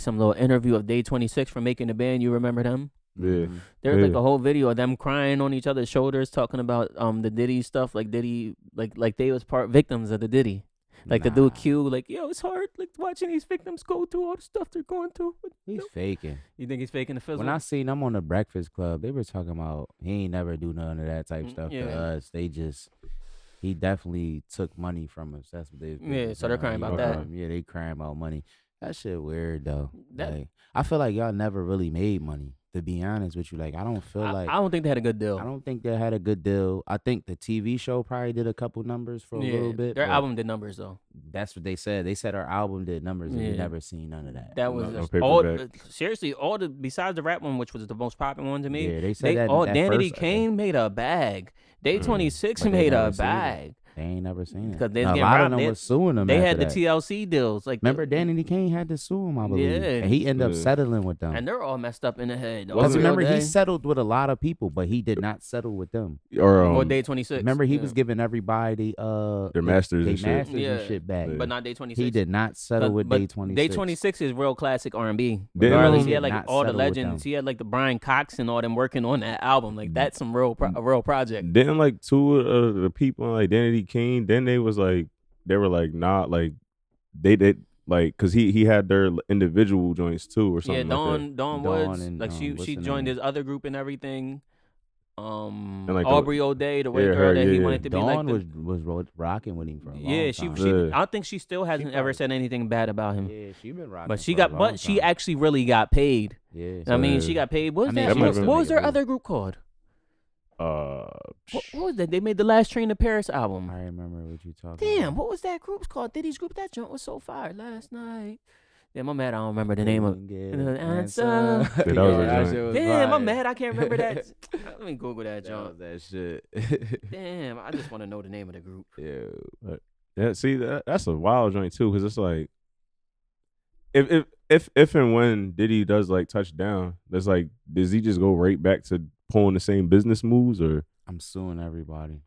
some little interview of Day 26 from Making the Band. You remember them? yeah, There's like Yeah. a whole video of them crying on each other's shoulders, talking about the Diddy stuff. Like Diddy, like they was part victims of the Diddy. Like the dude Q, like yo, it's hard like watching these victims go through all the stuff they're going through. He's faking. You think he's faking the fizzle? When I seen them on the Breakfast Club, they were talking about he ain't never do none of that type stuff to yeah. us. He definitely took money from us. That's what they. Yeah, so they're crying about that. Yeah, they crying about money. That shit weird though. That- Like, I feel like y'all never really made money. To be honest with you, like I don't feel like I don't think they had a good deal. I don't think they had a good deal. I think the TV show probably did a couple numbers for a little bit. Their but album did numbers though. That's what they said. They said our album did numbers, and we Yeah. never seen none of that. That was No just paperback. all. Seriously, all the besides the rap one, which was the most popular one to me. Yeah, they said that. all at Danity first, Kane made a bag. Day 26 But they made a never seen it. bag. They ain't never seen it. Because they Now, was a getting lot robbed. of them They- was suing them. They after had the that. TLC deals. Like Remember, Danny Kane had to sue him, I believe, Yeah. and he ended up Yeah. settling with them. and they're all messed up in the head. Because Wasn't- remember, he settled with a lot of people, but he did not settle with them. or or Day 26. Remember, he yeah. was giving everybody their masters they and shit. masters Yeah. and shit back. Yeah. but not Day 26. He did not settle with But Day 26. Day 26 is real classic R&B. Didn't, Regardless, he He had did like not all the settle with legends. them. He had like the Brian Cox and all them working on that album. Like that's some real a real project. Didn't like two of the people like Danity King, then they were like not like they did like because he had their individual joints too or Yeah, something like that. Dawn Dawn Woods. and, Like what's she her joined name? his other group and everything. like Aubrey O'Day, the white yeah, girl her, that he yeah. wanted to be like. Dawn was rocking with him for a long Yeah, time. she. Yeah. I think she still hasn't ever probably- said anything bad about him. Yeah, she been rocking. But she for a got, long but she time. actually really got paid. Yeah, I mean, Yeah. she got paid. What was I mean, that? she What was was, what was still their making other group called? What Psh, was that? They made the Last Train to Paris album. I remember what you talking. Damn, about. what was that group's called? Diddy's group. That joint was so fire last night. Damn, I'm mad. I don't remember the name of. Get the an answer. Yeah, that was Yeah, a that joint. shit was Damn, I'm fire. mad. I can't remember that. Let me Google that That joint. was that shit. Damn, I just want to know the name of the group. Yeah. yeah, see that's a wild joint too because it's like if and when Diddy does like touch down, that's like does he just go right back to pulling the same business moves or I'm suing everybody.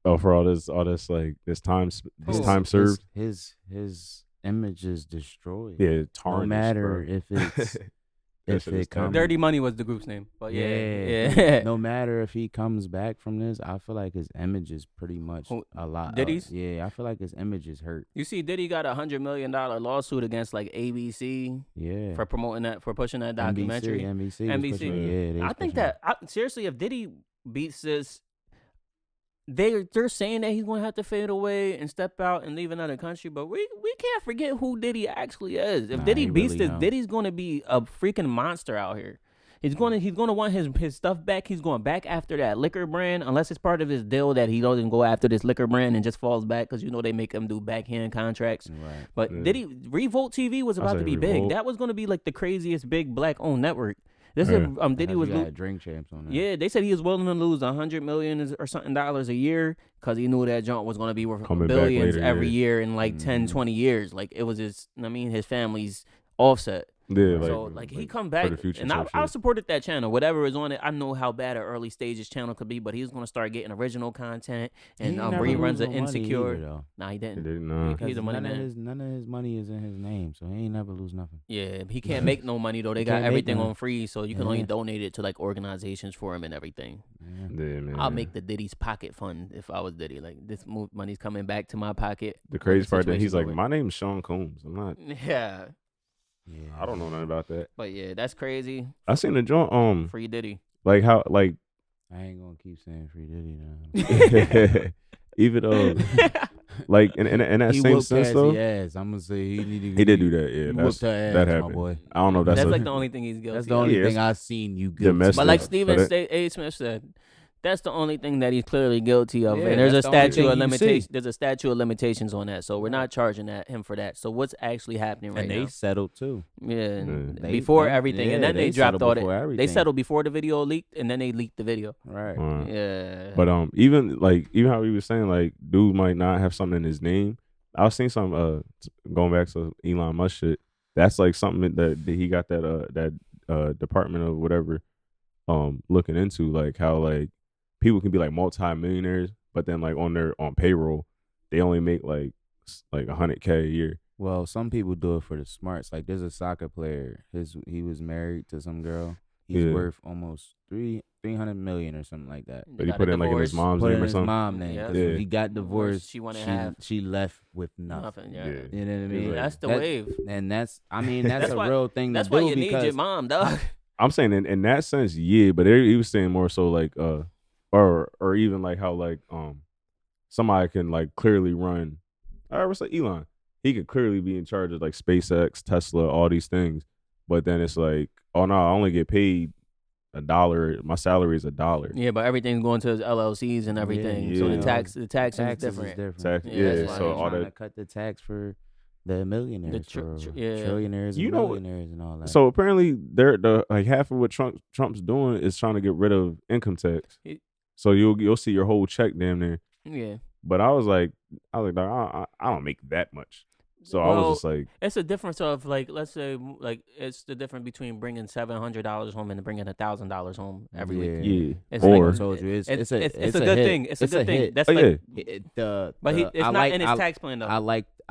for all this like this time His- served? His image is destroyed. Yeah, tarnished, No matter bro. if it's That if shit it is comes. Dirty Money was the group's name, but yeah, Yeah. yeah. No matter if he comes back from this, I feel like his image is pretty much Who- a lot. Diddy's? Yeah, I feel like his image is hurt. You see, Diddy got $100 million lawsuit against like ABC Yeah. for promoting that, for pushing that documentary. NBC. was NBC. pushing it. Yeah, they I was think pushing it. that seriously, if Diddy beats this, they're saying that he's gonna have to fade away and step out and leave another country. But we can't forget who Diddy actually is. If Nah, Diddy he beats really this, don't. Diddy's gonna be a freaking monster out here. He's gonna want his stuff back. He's going back after that liquor brand, unless it's part of his deal that he doesn't go after this liquor brand and just falls back because they make him do backhand contracts. Right. But Yeah. Diddy Revolt TV was I about say to be big. Revolt. That was gonna be like the craziest big black owned network. This Yeah. is Diddy Because was you got Drink Champs on there. yeah, they said he was willing to lose $100 million or something dollars a year because he knew that junk was going to be worth Coming back billions later, every yeah. year in like 10, 20 years. Like it was his family's offset. Yeah, So like he come back, the future and I type shit. supported that channel. Whatever is on it, I know how bad an early stages channel could be, but he's going to start getting original content He and ain't never Reruns lose of no money Insecure. either, though. Nah, he He didn't. didn't know. He's a money man. None of his money is in his name, so he ain't never lose nothing. Yeah, he can't make no money though. They He got can't make everything none. on free, so you can only Yeah. donate it to like organizations for him and everything. Yeah. Yeah, man. I'll make the Diddy's pocket fund if I was Diddy. Like this money's coming back to my pocket. the crazy part that situation's he's like, over. my name's Sean Combs. I'm not. Yeah, Yeah. I don't know nothing about that. but yeah, that's crazy. I seen the joint. Free Diddy. Like how like I ain't gonna keep saying Free Diddy now. even like in that He same whooped sense though. Cassie ass. I'm gonna say He did do that. Yeah, He that's, whooped her ass, that my happened. boy. I don't know if that's, That's a, like the only thing he's guilty That's the of. only Yeah, thing it's I've seen you guilty. domestic. But like So Stephen that- A. Smith said, that's the only thing that he's clearly guilty of. Yeah, and there's a that's the only statute of thing you limitations. see. There's a statute of limitations on that. So we're not charging him for that. So what's actually happening right And they now? settled too. Yeah, They- before everything, and yeah, then they dropped settled all before that. They everything. settled before the video leaked, and then they leaked the video. Right. Yeah, But even how he was saying like dude might not have something in his name. I was seeing some going back to Elon Musk shit. That's like something that he got that department of whatever looking into, like how like people can be like multi-millionaires, but then like on payroll they only make like $100K a year. Well, some people do it for the smarts. Like there's a soccer player. He was married to some girl. He's Yeah. worth almost 300 million or something like that. But he got put a in like in his divorce. mom's Put name in or his something. mom name. Yeah. 'Cause Yeah. when he got divorced, She wanted half. she left with nothing. nothing. Yeah, Yeah. You know what I mean? like- that's the That- wave. And that's that's That's a why- real thing That's to why do you need because your mom, dog. I'm saying in that sense, yeah, but he was saying more so like or even like how like somebody can like clearly run. I was like Elon, he could clearly be in charge of like SpaceX, Tesla, all these things, but then it's like, oh no, I only get paid $1. My salary is $1. Yeah, but everything's going to his LLCs and everything. So yeah. the tax is taxes different. is different. Tax, Yeah, yeah, that's why so he's all trying that. to cut the tax for the millionaires, for yeah. trillionaires, You and know- millionaires, and all that. So apparently, the like half of what Trump's doing is trying to get rid of income tax. So you'll see your whole check damn near. Yeah. But I was like, dog, I don't make that much. So I Well, was just like, It's a difference of like, let's say, like it's the difference between bringing $700 home and bringing $1,000 home every week. yeah. It's Or like- I told you, it's It's a good hit. thing. It's a good thing. hit. That's Oh, like, yeah. but it's I not in his tax plan though.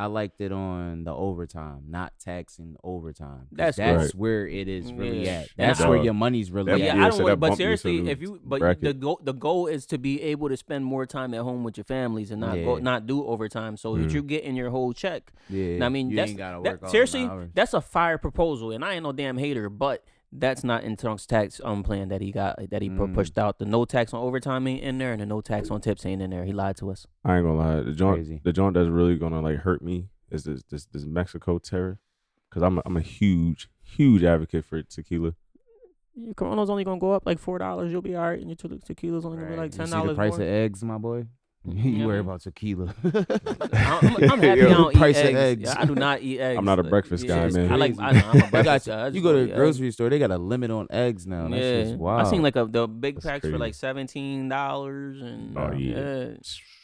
I liked it on the overtime, not taxing overtime. 'Cause That's cool. that's where it is really Yeah. at. And That's I- where your money's really That- yeah, at. yeah, I so don't that want. But bumped you to seriously, the if you the bracket. goal is to be able to spend more time at home with your families and Yeah. not do overtime, so that you're getting your whole check. Yeah, And I mean, you that's ain't gotta that- work all seriously, them hours. that's a fire proposal, and I ain't no damn hater, but that's not in Trump's tax plan that he pushed out. The no tax on overtime ain't in there, and the no tax on tips ain't in there. He lied to us. I ain't gonna lie. Crazy. The joint that's really gonna like hurt me is this Mexico tariff, because I'm a huge advocate for tequila. Your Corona's only gonna go up like $4. You'll be all right, and your tequila's only gonna be like You $10 see the price more. of eggs, my boy. You worry about tequila. I'm happy I don't eat Price of eggs. eggs. Yeah, I do not eat eggs. I'm not a Like, breakfast guy, it's man. I like. crazy. I'm a You breakfast got- guy. I you just go to don't the eat grocery store, they got a limit on eggs now. That's Yeah, just wild. I seen like the big That's packs for crazy. like $17 and Oh, yeah.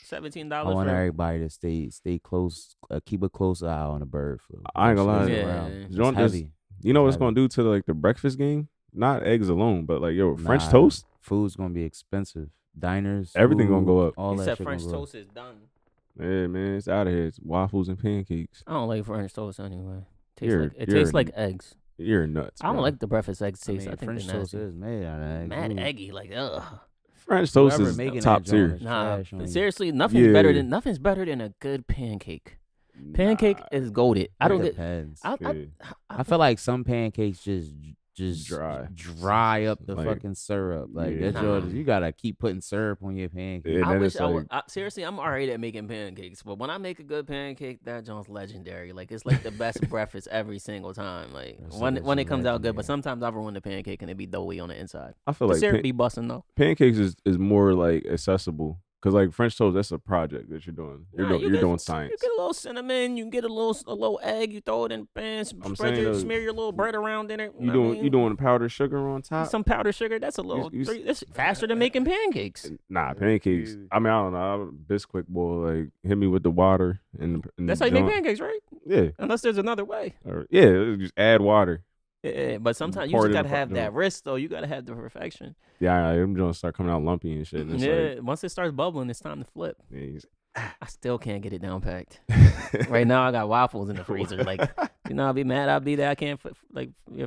$17 I want for everybody to stay close, keep a close eye on the bird flu. I ain't gonna lie. Stay Yeah. around. It's Joint It's just- heavy. You know what it's Heavy. gonna do to like the breakfast game? Not eggs alone, but like French Nah, toast. Food's gonna be expensive. Diners, Everything gonna food, go up. All He that said shit French gonna go up. toast is done. Yeah, man, it's out of here. It's waffles and pancakes. I don't like French toast anyway. You're- It you're- tastes like eggs. You're nuts. I don't bro. like the breakfast eggs I taste. mean, I think French they're toast nasty. is made out of eggs. Mad Ooh. eggy, like ugh. French toast Whoever is making top that joint tier. is Nah, trash on you. seriously, nothing's better Yeah. than a good pancake. Pancake is goated. I don't get. Depends. Yeah. I feel like some pancakes just Dry. up the Like, fucking syrup. Like yeah. that's yours. You gotta keep putting syrup on your pancakes. Yeah, I then wish it's I like- would. Seriously, I'm alright at making pancakes, but when I make a good pancake, that joint's legendary. Like it's like the best breakfast every single time. Like That's when what it comes out good, but legendary. sometimes I ruin the pancake and it be doughy on the inside. I feel The like syrup be busting though. pancakes is more like accessible, because like French toast, that's a project that you're doing. You're Nah, doing You science. get a little cinnamon, you get a little egg, you throw it in the pan, I'm saying, though, smear your little bread around in it. You doing powdered sugar on top? some powdered sugar. That's a little. That's faster than making pancakes. Nah, pancakes. I mean, I don't know. I'm a Bisquick boy. Like, hit me with the water and That's how you make pancakes, right? Yeah, Unless there's another way. just add water. Yeah, but sometimes you Pour just it in gotta the have pot, that no. wrist though. You gotta have the perfection. Yeah, I'm gonna start coming out lumpy and shit. And it's Yeah, once it starts bubbling, it's time to flip. like, I still can't get it down packed. Right now, I got waffles in the freezer. Like, I'll be mad. I'll be there. I can't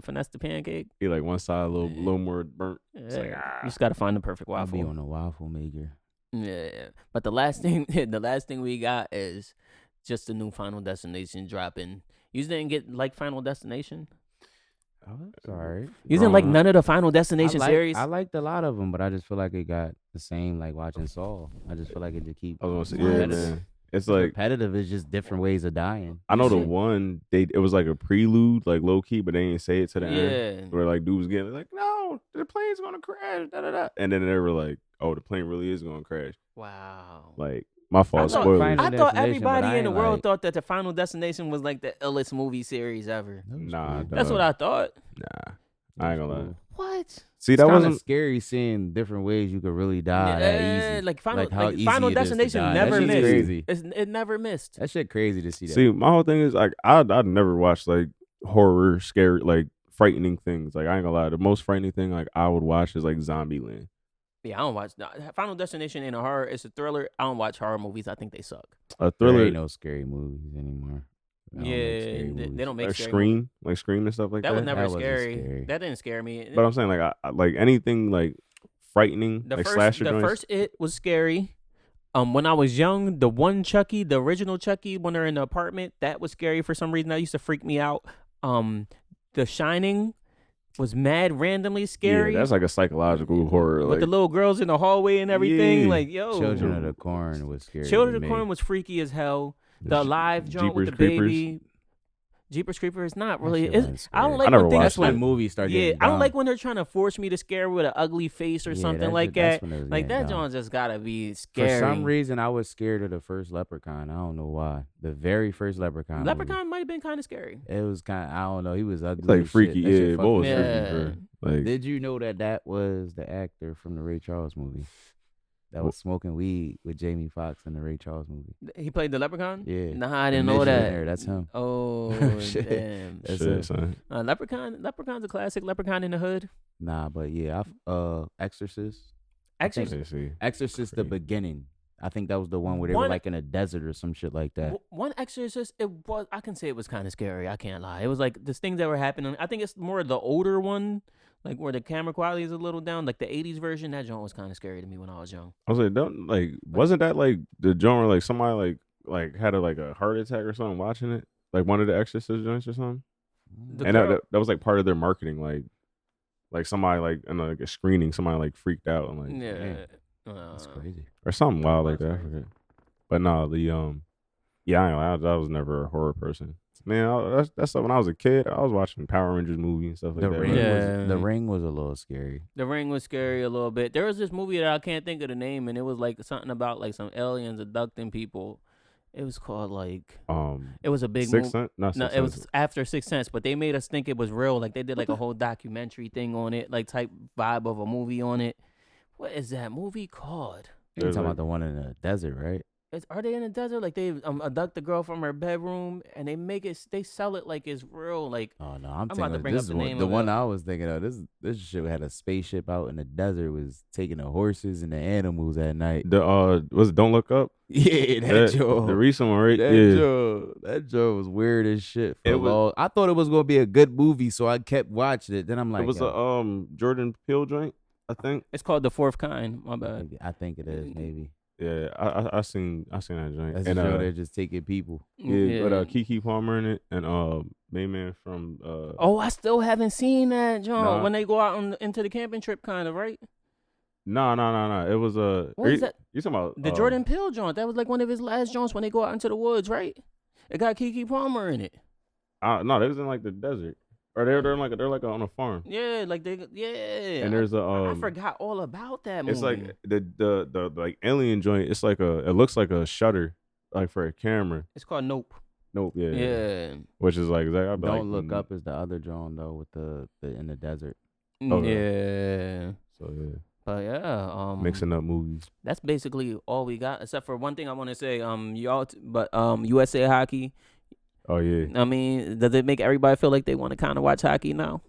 finesse the pancake. Be like one side a little more burnt. Yeah. like, You just gotta find the perfect I'll be waffle. on a waffle maker. Yeah, but the last thing we got is just the new Final Destination dropping. You didn't get like Final Destination. Oh, sorry. You didn't like none of the Final Destination series. I liked a lot of them, but I just feel like it got the same like watching Saul. I just feel like it just keep. I was gonna say, yeah, What? man. It's like repetitive. Is just different ways of dying. I know the Shit. one it was like a prelude, like low key, but they didn't say it to the Yeah. end. Where like dude was getting like, no, the plane's gonna crash, da da da, and then they were like, oh, the plane really is gonna crash. Wow. Like my fault, thought spoilers. Final I thought Destination, but everybody I in the ain't world like- thought that the Final Destination was like the illest movie series ever. That was Nah, cool. That's dog. what I thought. Nah, I ain't gonna lie. Cool. What? See, It's that kind of wasn't. scary seeing different ways you could really die that easy. Like Final, how like easy Final it is to Destination die. never That shit's missed. crazy. It never missed. That shit crazy to see that. See, my whole thing is like I'd never watch like horror, scary, like frightening things. Like I ain't gonna lie, the most frightening thing like I would watch is like Zombieland. Yeah, I don't watch. Final Destination ain't a horror. It's a thriller. I don't watch horror movies. I think they suck. A there thriller, ain't no scary movies anymore. They don't make Yeah, scary they movies. don't make like scary Scream, like Scream and stuff like That that. was never That wasn't scary. scary. That didn't scare me. But I'm saying like I like anything like frightening, the like first, slasher the joints. first It was scary. When I was young, the one Chucky, the original Chucky, when they're in the apartment, that was scary for some reason. That used to freak me out. The Shining was mad randomly scary. Yeah, that's like a psychological horror. with Like the little girls in the hallway and everything. Yeah. Like, yo, Children of the Corn was scary. Children to of the me. Corn was freaky as hell. the The J- live joint with the Jeepers Creepers. baby. Jeepers Creepers, not That really. shit It's, wasn't I don't scary. like I never when things. watched That's when it. movies start Yeah, getting I don't dumb. like when they're trying to force me to scare with an ugly face or Yeah, something that like shit- that's that. when it was Like getting that dumb. joint just gotta be For scary. some reason, I was scared of the first Leprechaun. I don't know why. The very first Leprechaun. movie. Leprechaun might have been kind of scary. It was kind of, I don't know. He was ugly. like as freaky. Shit. That shit Yeah, fucked both was me Yeah. up. freaky. Bro. Like Did you know that was the actor from the Ray Charles movie? That was smoking weed with Jamie Foxx in the Ray Charles movie. He played the Leprechaun. Yeah. Nah, I The didn't know midget in that. there, that's him. Oh Shit. damn. That's shit, it. son. Leprechaun's a classic. Leprechaun in the Hood. Nah, but yeah, Exorcist. Actually, Let's see. Exorcist, the Crazy. beginning. I think that was the one where they One- were like in a desert or some shit like that. One Exorcist, it was. I can say it was kind of scary. I can't lie. It was like this things that were happening. I think it's more the older one, like where the camera quality is a little down. Like the '80s version, that joint was kind of scary to me when I was young. I was like, don't like. Wasn't that like the joint where like somebody like had a heart attack or something watching it? Like one of the Exorcist joints or something. The And girl- that was like part of their marketing. Like somebody like in like a screening, somebody like freaked out and like yeah, damn. That's crazy. or something wild like That's that. I crazy. forget. But no, yeah, I was never a horror person. Man, that's when I was a kid. I was watching Power Rangers movie and stuff like The that. ring, right? Yeah. was, the ring was a little scary. The Ring was scary a little bit. There was this movie that I can't think of the name, and it was like something about like some aliens abducting people. It was called like it was a big Sixth movie. Sense? Not No, Sixth it was Sense. after Sixth Sense, but they made us think it was real. Like they did like a whole documentary thing on it, like type vibe of a movie on it. What is that movie called? You're There's, talking like- about the one in the desert, right? Are they in the desert? Like they abduct the girl from her bedroom and they sell it like it's real. Like Oh no, I'm about thinking to of bring this up the one. name The of one it. I was thinking of. This shit had a spaceship out in the desert, was taking the horses and the animals at night. The was it Don't Look Up? Yeah, that joke. The recent one, right? That yeah. joke, that joke was weird as shit. For It a was- long, I thought it was gonna be a good movie, so I kept watching it. Then I'm like, It was yo, a Jordan Peele joint, I think. it's called The Fourth Kind. My bad. maybe- I think it is maybe. Yeah, I seen that joint. That's and a show they're just taking people. yeah, but Kiki Palmer in it and main man from Oh, I still haven't seen that, John. Nah. When they go out into the camping trip, kind of, right? No. It was What is that? You talking about The Jordan Peele joint. That was like one of his last joints when they go out into the woods, right? It got Kiki Palmer in it. No, they was in like the desert, or they're like on a farm. Yeah, like yeah. And there's a I forgot all about that movie. It's like the like alien joint. It's like it looks like a shutter, like for a camera. It's called Nope. Nope. Yeah. Yeah. Which is like exactly. I'd be Don't like, Look Up is the other drone though, with the in the desert. Yeah. So yeah, But yeah, mixing up movies. that's basically all we got, except for one thing I want to say. USA hockey. Oh yeah. I mean, does it make everybody feel like they want to kind of watch hockey now?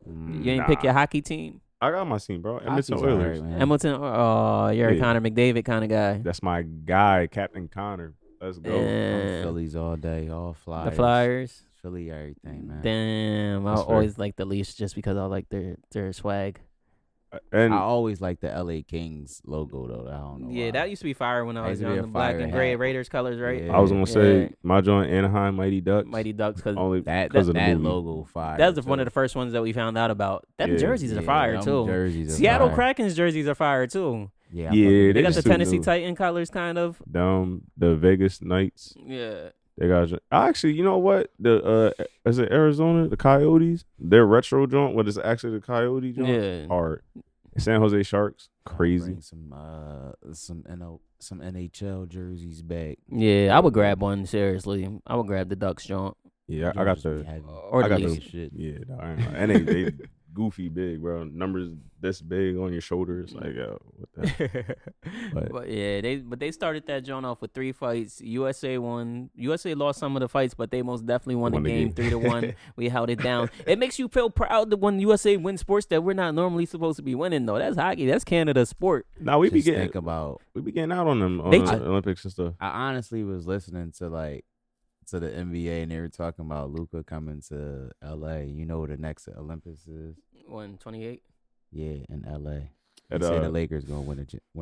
You ain't pick Nah. your hockey team. I got my team, bro. Edmonton Hockey's alright, Oilers. man. Hamilton. Oh, you're a Yeah. Connor McDavid kind of guy. That's my guy, Captain Connor. Let's go. Yeah. Phillies all day, all Flyers. The Flyers. Philly, everything, man. Damn, I That's fair. always like the Leafs just because I like their swag. And I always like the LA Kings logo though. I don't know. Yeah, why. that used to be fire when I That was used to be young. a The black fire and gray hat. Raiders colors, right? Yeah. I was gonna say Yeah. my joint Anaheim Mighty Ducks. Mighty Ducks, because Only that because of the that movie. logo fire. that was one of too. the first ones that we found out about. Them Yeah. jerseys are Yeah, fire them too. Jerseys are Seattle fire. Kraken's jerseys are fire too. Yeah, They got just the too Tennessee new. Titan colors, kind of. The Vegas Knights. Yeah. They got actually, you know what? The is it Arizona? The Coyotes. Their retro joint. What is actually the Coyote joint? Yeah. Hard. San Jose Sharks. Crazy. Bring some NHL jerseys back. Yeah, I would grab one, seriously. I would grab the Ducks joint. Yeah, I got the. Or I the got Leafs. the shit. Yeah, no, I ain't lying. And they goofy big, bro. Numbers this big on your shoulders, like yo, what the? But yeah, they started that joint off with 3 fights. USA won. USA lost some of the fights, but they most definitely won the game 3-1. We held it down. It makes you feel proud that when USA wins sports that we're not normally supposed to be winning though. That's hockey. That's Canada's sport. Now we be Just getting think about. we be getting out on them on They the t- Olympics and stuff. I honestly was listening to the NBA and they were talking about Luka coming to LA. You know where the next Olympics is? 128. Yeah, in LA. At, They say the Lakers gonna win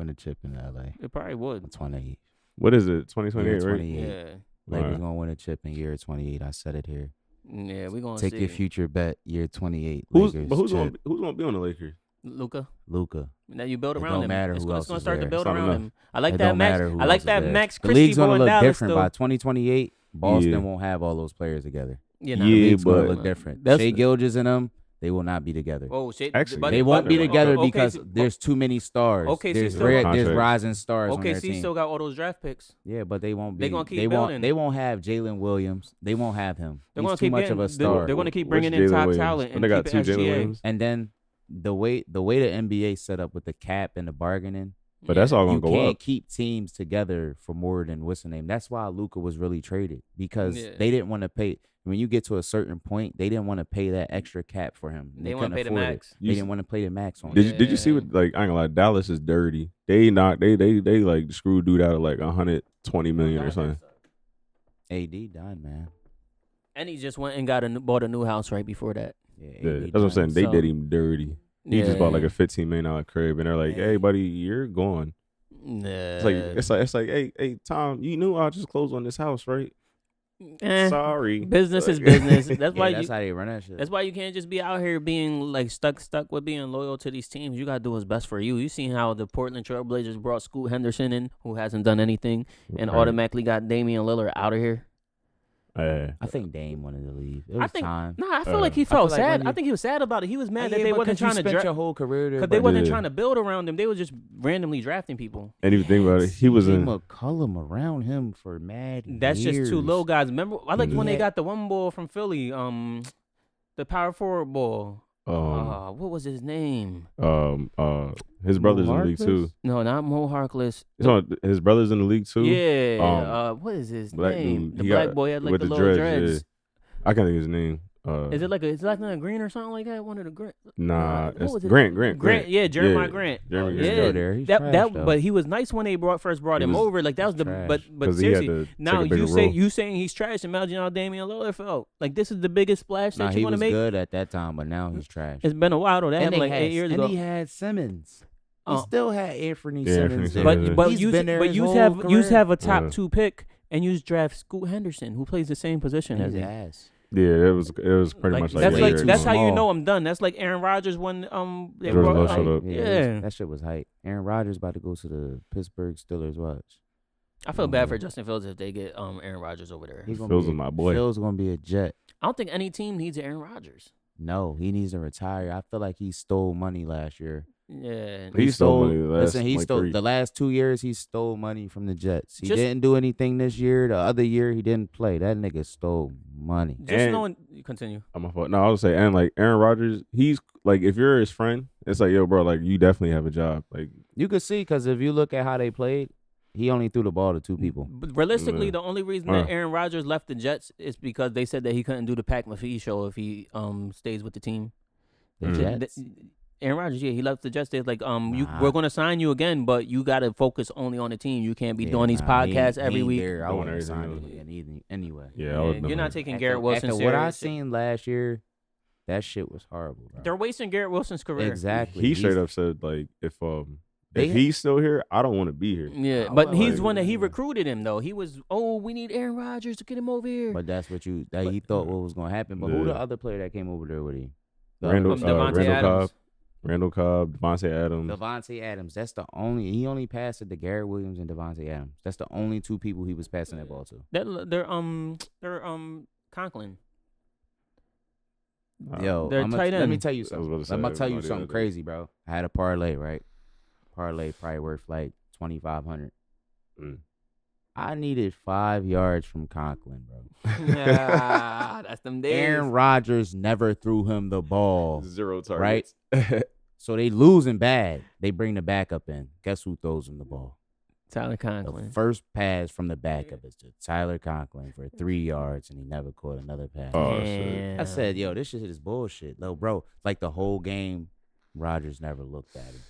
a chip in LA. It probably would. 28. What is it? 2028, Year right? 28. Yeah. Lakers Alright. gonna win a chip in year 28. I said it here. Yeah, we gonna Take see. your future bet. Year 28. Who's Lakers who's chip. gonna be on the Lakers? Luka. Luka. Now you build It around don't him. matter It's who gonna, else it's gonna is start to there. build It's not around enough. him. I like It that don't Max. matter who I like else is that there. Max The Christie league's gonna boy in look Dallas different though. by 2028. Boston Yeah. won't have all those players together. Yeah, The Yeah, league's gonna but- look different. That's- Shea Gilgeous and them, they will not be together. Oh shit! Actually, but- They won't be Okay, together okay, because so- there's too many stars. Okay, so there's still- there's Contracts. rising stars on Okay, their so team. you still got all those draft picks. Yeah, but they won't be. They gonna keep they building. won't have Jalen Williams. They won't have him. They're He's gonna too keep much getting, of a star. They're gonna keep What's bringing in Jalen top Williams? talent Oh, and they got keep it 2 Jalen SGA. Williams? And then the way the NBA set up with the cap and the bargaining, But that's all gonna you go can't up. keep teams together for more than what's the name. That's why Luka was really traded because Yeah. they didn't want to pay. When you get to a certain point, they didn't want to pay that extra cap for him. They want wanna pay the to max. They didn't want to pay the max on. Did him. you see Yeah. what, like, I ain't gonna lie, Dallas is dirty. They like screwed dude out of like 120 million or something. AD done, man. And he just went and bought a new house right before that. Yeah, Yeah, AD that's what I'm done. saying. They So- did him dirty. He just bought like a $15 million crib, and they're like, "Hey, buddy, you're gone." It's like, hey, Tom, you knew I just closed on this house, right? Sorry, Business is Like- business. That's Yeah, why that's you. how they run that shit. That's why you can't just be out here being like stuck with being loyal to these teams. You gotta do what's best for you. You seen how the Portland Trailblazers brought Scoot Henderson in, who hasn't done anything, and Right. automatically got Damian Lillard out of here. I think Dame wanted to leave. It was I think time. Nah, I feel like he I feel felt like sad. when you- I think he was sad about it. He was mad that Yeah, they but wasn't 'cause you trying to spent draft your whole career there. because they but wasn't Yeah. trying to build around him. They were just randomly drafting people. And if you think about it, he was in. McCollum around him for mad. That's just two years. little guys. Remember, I like when they Yeah. got the one ball from Philly, the power forward ball. What was his name? His brother's in the league too. No, not Mo Harkless. His brother's in the league too. Yeah. What is his black name? dude. The He black got- boy had like with the the little dreads, dreads. I can't think of his name. Is it like a green or something like that? One of the green. Nah, what it's was it? Grant. Yeah, Jeremiah Grant. Jeremy He's Grant. still there. He's that trash, though. but he was nice when they first brought He him was over. Like that was the trash. but 'Cause he had seriously. to Now take a bigger role. you saying he's trash. Imagine how Damian Lillard felt. Like this is the biggest splash Nah, that he you want to was make. good at that time, but now he's trash. It's been a while though. That and happened they like 8 years and ago. he had Simmons. He Uh, still had Anthony Yeah, Anthony Simmons. there. Simmons. But He's you been there his whole have career. a top Yeah. 2 pick and you draft Scoot Henderson who plays the same position as He's him. ass. Yeah, it was pretty much like that's that. like too that's how you small. know I'm done. That's like Aaron Rodgers when they George brought Bell like, showed up. Yeah. That shit was hype. Aaron Rodgers about to go to the Pittsburgh Steelers. Watch. I feel bad for Justin Fields if they get Aaron Rodgers over there. He's gonna Phil's be is my boy. Phil's gonna be a Jet. I don't think any team needs Aaron Rodgers. No, he needs to retire. I feel like he stole money last year. Yeah. He stole money the last, Listen, he like, stole 3. the last 2 years. He stole money from the Jets. He Just- didn't do anything this year. The other year he didn't play. That nigga stole money. Just And- knowing continue. I'm my fault. No, I was saying, and like Aaron Rodgers, he's like, if you're his friend, it's like, yo, bro, like you definitely have a job. Like, You could see because if you look at how they played, he only threw the ball to 2 people. But realistically, Yeah. the only reason that Aaron Rodgers left the Jets is because they said that he couldn't do the Pat McAfee show if he stays with the team. The Mm. Jets. Aaron Rodgers, yeah, he left the Jets. They're like, Nah. we're gonna sign you again, but you gotta focus only on the team. You can't be doing these podcasts every week. I Doing wouldn't everything sign else. him anyway. yeah, I was You're not taking After- Garrett Wilson after serious. what I seen last year, that shit was horrible. Bro. They're wasting Garrett Wilson's career. Exactly. He He's- straight up said like, if They- he's still here, I don't want to be here. Yeah, I but was he's like- one that he recruited him though. He was, we need Aaron Rodgers to get him over here. But that's what he thought what was gonna happen. But who Yeah. the other player that came over there with him? The Randall, other- Devontae Randall Adams. Cobb. Randall Cobb, Devontae Adams. That's the only. He only passed it to Garrett Williams and Devontae Adams. That's the only two people he was passing that ball to. They're Conklin. Yo, They're tight let me end. tell you something. I'm gonna tell you something crazy, bro. I had a parlay, right? Parlay probably worth like $2,500. I needed 5 yards from Conklin, bro. That's them days. Aaron Rodgers never threw him the ball. 0 targets. Right? So they losing bad. They bring the backup in. Guess who throws him the ball? Tyler Conklin. The first pass from the backup is to Tyler Conklin for 3 yards, and he never caught another pass. Oh, shit. I said, yo, this shit is bullshit. No, bro, like the whole game, Rodgers never looked at him.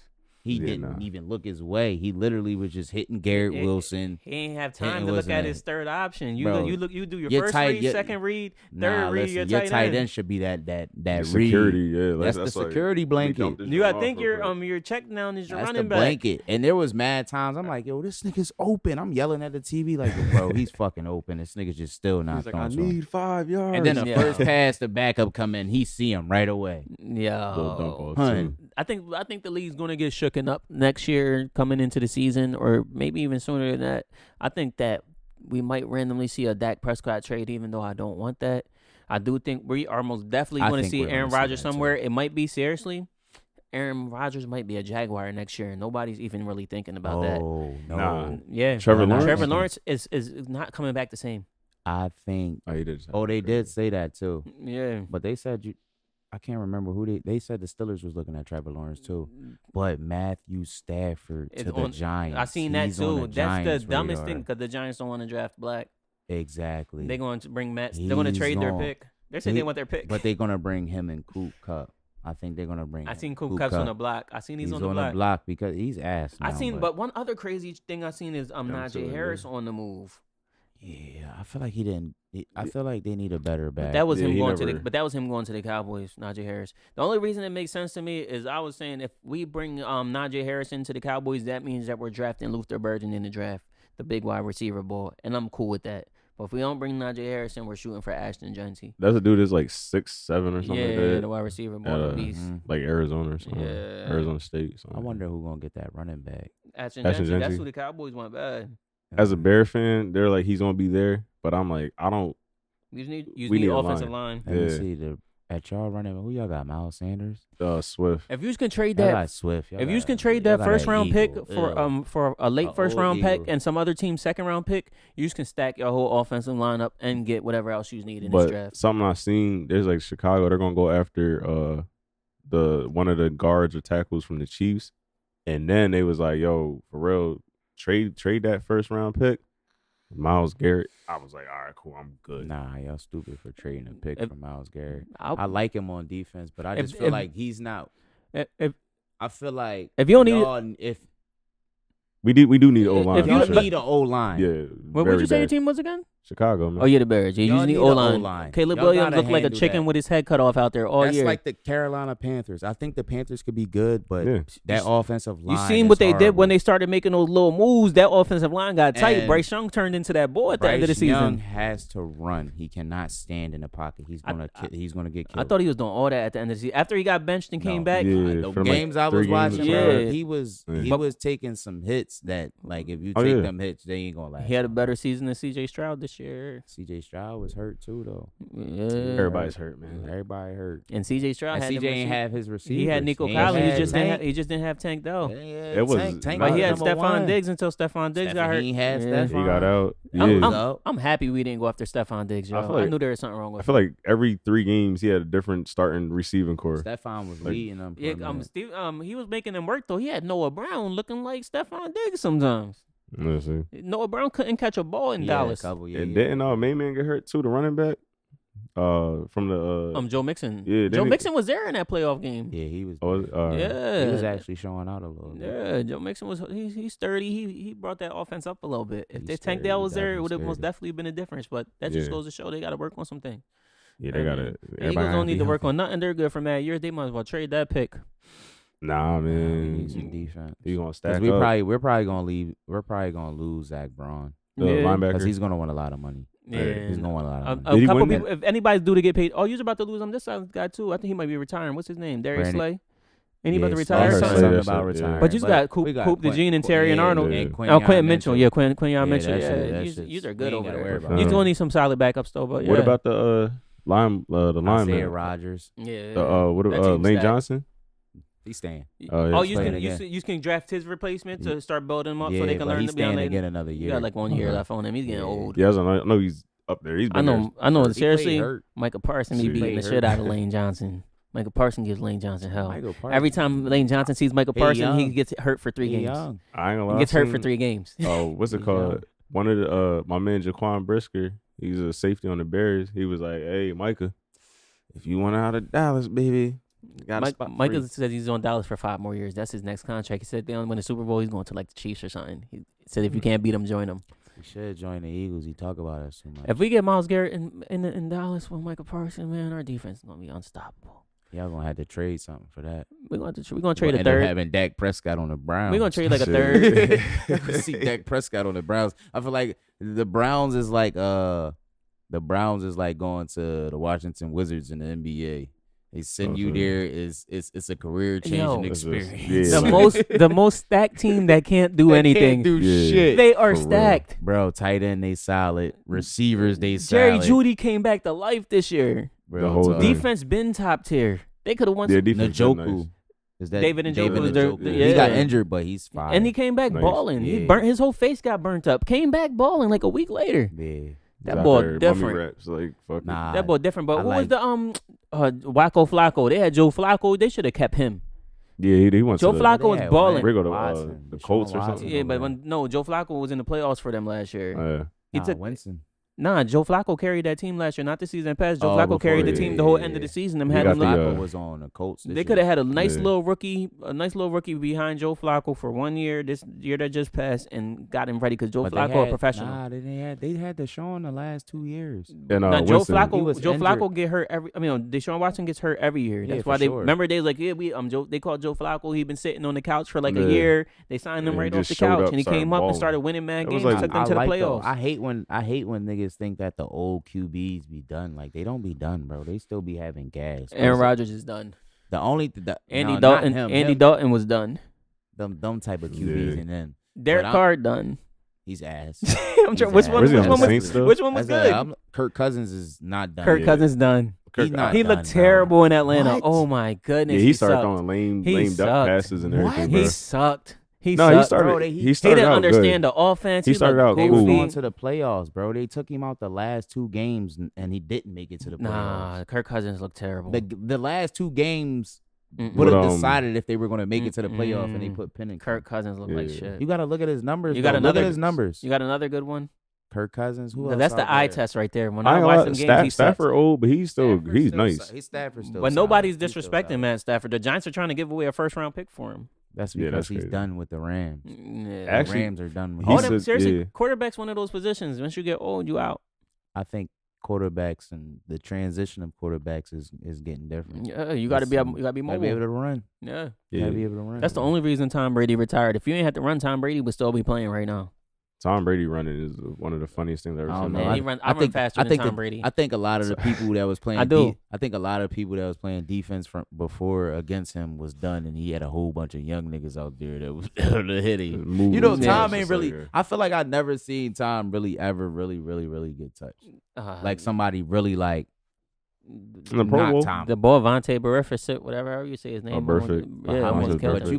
He didn't even look his way. He literally was just hitting Garrett Wilson. He ain't have time to look at his third option. You do your first tight, read, second read, third read. Listen, your tight end should be that read. Security, yeah. That's the security blanket. You gotta think your check down is your That's running the back. blanket. And there was mad times I'm like, yo, this nigga's open. I'm yelling at the TV like, bro, he's fucking open. This nigga's just still not throwing. I need 5 yards. And then the first pass, the backup come in, he see him right away. I think the league's gonna get shooken up next year coming into the season, or maybe even sooner than that. I think that we might randomly see a Dak Prescott trade, even though I don't want that. I do think we are most definitely going to see Aaron Rodgers somewhere. It might be Aaron Rodgers might be a Jaguar next year, and nobody's even really thinking about that. Oh no, yeah. Trevor Lawrence is not coming back the same. I think. Oh, they did say that too. Yeah, but they said I can't remember who they said the Steelers was looking at Trevor Lawrence too, but Matthew Stafford to the Giants. I seen that too. That's the dumbest thing because the Giants don't want to draft black. Exactly. They're going to bring Matt. They're going to trade their pick. They're saying they want their pick, but they're going to bring him and Coop Cup. I think they're gonna bring. I seen Coop Cup's on the block. I seen he's on the block because he's ass. Now, but one other crazy thing I seen is Najee Harris on the move. Yeah, I feel like he didn't. I feel like they need a better back. But that was him going to the. But that was him going to the Cowboys. Najee Harris. The only reason it makes sense to me is I was saying if we bring Najee Harris into the Cowboys, that means that we're drafting Luther Burden in the draft, the big wide receiver ball, and I'm cool with that. But if we don't bring Najee Harris in, we're shooting for Ashton Jeanty. That's a dude that's like 6'7" or something like that. Yeah, the wide receiver ball beast. Like Arizona or something. Yeah. Arizona State. Something. I wonder who's gonna get that running back. Ashton Jeanty. That's who the Cowboys want bad. As a Bear fan, they're like he's gonna be there, but I'm like I don't. You need offensive line. Let me see at y'all running. Who y'all got? Miles Sanders. Swift. If you can trade that, Swift. If you can trade that first round pick for a late first round pick and some other team's second round pick, you just can stack your whole offensive lineup and get whatever else you need in this draft. Something I've seen, there's like Chicago. They're gonna go after one of the guards or tackles from the Chiefs, and then they was like, "Yo, for real, trade that first round pick." Myles Garrett. I was like, all right, cool, I'm good. Nah, y'all stupid for trading a pick for Myles Garrett. I like him on defense, but I just feel like he's not. I feel like if you don't need, we do need O line. If you need an O line, yeah. What would you say your team was again? Chicago, man. Oh yeah, the Bears. Yeah, you just need O-line. Caleb Williams looked like a chicken with his head cut off out there all year. That's like the Carolina Panthers. I think the Panthers could be good, but that offensive line. You seen what they did when they started making those little moves? That offensive line got tight. And Bryce Young turned into that boy at the end of the season. Bryce Young has to run. He cannot stand in the pocket. He's gonna get killed. I thought he was doing all that at the end of the season. After he got benched and came back, the games I was watching, he was taking some hits that like if you take them hits, they ain't gonna last. He had a better season than C.J. Stroud this year. C.J. Stroud was hurt too, though. Yeah, everybody's hurt, man. Everybody hurt. And C.J. Stroud had ain't have his receivers. He had Nico Collins. He just didn't have Tank though. It was Tank, but he had Stephon Diggs until Stephon Diggs got hurt. He had Stephon. He got out. I'm happy we didn't go after Stephon Diggs. Yo. I knew there was something wrong with him. I feel like every 3 games he had a different starting receiving core. Stephon was leading them. He was making them work though. He had Noah Brown looking like Stephon Diggs sometimes. Noah Brown couldn't catch a ball in Dallas. And didn't Mayman get hurt too, the running back? From the Joe Mixon. Yeah, Joe Mixon was there in that playoff game. Yeah, he was. He was actually showing out a little bit. Yeah, Joe Mixon was. He's sturdy. He brought that offense up a little bit. If Tank Dell was there, it would have most definitely been a difference. But that just goes to show they got to work on something. Yeah, they got to. Eagles don't need to work on nothing. They're good from that year. They might as well trade that pick. Nah, man. We need some defense. You gonna stack up? We're probably gonna leave. We're probably gonna lose Zach Braun, the linebacker, because he's gonna want a lot of money. Yeah, he's gonna want a lot of money. A couple people. If anybody's due to get paid, you're about to lose him. This guy too. I think he might be retiring. What's his name? Darius Slay. Ain't he about to Yeah, retire? I or heard something? say something that about shit, retiring. But you just got we Coop the Gene and Terry and yeah, Arnold. and Quentin Mitchell. Yeah, Quinyon Yeah, Mitchell. that Yeah, shit- that you shit's- are we good ain't over gotta there. worry about You that. gonna need some solid backups though. But What yeah. about the lineman? Isaiah Rodgers. Yeah. What that team's Lane stacked. Johnson? He's staying. Oh, he's you playing can again. you can draft his replacement to start building him up Yeah, so they can but learn he's to be on staying Lane. again another You year. got like 1 year Okay. left on him. He's getting Yeah. old. Yeah, I know he's up there. He's I been know. He Seriously, played hurt. Micah Parsons be Shit. beating the Played shit hurt. out of Lane Johnson. Micah Parsons gives Lane Johnson hell. Michael Parsons. Every time Lane Johnson sees Micah He Parsons, he young. gets hurt for 3 He games. young. I ain't gonna lie. He gets hurt for 3 games. Oh, what's it He called? young. One of the my man Jaquan Brisker, he's a safety on the Bears. He was like, "Hey, Micah, if you want out of Dallas, baby, you got a spot for Micah free." said he's on Dallas for 5 more years. That's his next contract. He said they don't win the Super Bowl, he's going to like the Chiefs or something. He said if you can't beat them, join them. He should join the Eagles. He talk about us so much. If we get Myles Garrett in Dallas with Micah Parsons, man, our defense is gonna be unstoppable. Y'all gonna have to trade something for that. We're gonna trade a End up third. having Dak Prescott on the Browns. We're gonna trade like a Shit. third. See Dak Prescott on the Browns. I feel like the Browns is like going to the Washington Wizards in the NBA. They send you Okay. there. It's a career changing Yo. It's just- experience. yeah, the most stacked team that can't do They anything. can't do Yeah. shit. They are For real. stacked. Bro, tight end they solid. Receivers they Jerry solid. Jeudy came back to life this year. Bro, The whole talk- thing. Defense been top tier. They could have won. Yeah, some- defense been Njoku. nice. Is that David Njoku was their- Njoku. yeah. He got injured, but he's fine. and he came back Nice. balling. He Yeah. burnt his whole face got burnt up. Came back balling like a week later. Yeah. That Out boy there, mummy different. raps, like fuck Nah. That boy different. But I who was like- the Wacko Flacco? They had Joe Flacco. They should have kept him. it. Yeah, he went Joe to the, Flacco was balling. Rigo to Watson, the Deshaun Colts or Watson something. Yeah, over but there. Joe Flacco was in the playoffs for them last year. He Nah, took Winston. Joe Flacco carried that team last year, not the season past. Joe Oh, Flacco before, carried the yeah, team the whole yeah, end of the yeah. season. Them He had got them the, look- Flacco was on the Colts. They could have had a nice Yeah. little rookie behind Joe Flacco for 1 year, this year that just passed, and got him ready because Joe Flacco a professional. Nah, they had Deshaun the last 2 years. And Now Joe Winston, He Flacco, was Joe injured. Flacco get hurt every. Deshaun Watson gets hurt every year. Yeah, That's for why they sure. remember they was like, yeah, Joe. They called Joe Flacco. He been sitting on the couch for like Yeah. a year. They signed him And he right off just the showed couch, up, and he started came up and balling. started winning mad It was games. like- Took them to the playoffs. I hate when niggas think that the old QBs be done. Like they don't be done, bro. They still be having gas. Aaron Rodgers is done. The only Andy no, Dalton. not him, Andy him. Dalton was done. Them type of QBs, Yeah. and then Derek But I'm- Carr done. he's ass. I'm trying. He's Which ass. one? Where's he Which on one the was? Saints still? Which one was That's good? Kirk Cousins is not done. Kirk Yeah. Cousins done. He's not He done, looked bro. terrible in Atlanta. What? Oh my goodness. Yeah, he started sucked. throwing lame He duck sucked. passes and What? everything. He Bro. sucked. He No, sucked. he started. Bro, he he started didn't out understand good. the offense. He started looked out They cool. was goofy. going to the playoffs, bro. They took him out the last 2 games, and he didn't make it to the playoffs. Nah, Kirk Cousins looked terrible. The last 2 games Mm-mm. would have But, decided if they were going to make it to the playoff, and they Mm-mm. put Penn and Kirk Cousins looked like Yeah. shit. You got to look at his numbers. You got though. Look another- at his numbers. You got another good one? Kirk Cousins. Who else? That's out the eye there? test right there. When I I ain't watch gonna them lie, games, he sucks. Stafford old, but he's Stafford's nice. He's Stafford still. But solid. nobody's He's still disrespecting solid. Matt Stafford. The Giants are trying to give away a first-round pick for him. That's Yeah, because that's he's crazy. done with the Rams. Yeah. Actually, the Rams are done with he All him. said- them, seriously, yeah. quarterback's one of those positions. Once you get old, you out. I think quarterbacks and the transition of quarterbacks is getting different. Yeah, you got to be Listen, you got to be Gotta be able mobile. to run. Yeah, You Yeah. gotta be able to run. that's the only reason Tom Brady retired. If you ain't had to run, Tom Brady would still be playing right now. Tom Brady running is one of the funniest things I've ever I don't seen. know. in my Man, life. I run faster than Tom Brady. I think a lot of the people that was playing. I do. I think a lot of people that was playing defense from before against him was done, and he had a whole bunch of young niggas out there that was able to hit him. Moves, You know, yeah, Tom it's ain't just really. like, I feel like I've never seen Tom really ever really get touched. Like somebody really like In the Pro not Bowl? Tom. the boy Vontae Burfict, whatever you say his name. Burfict. Yeah, Vontae almost killed Burfict. But him.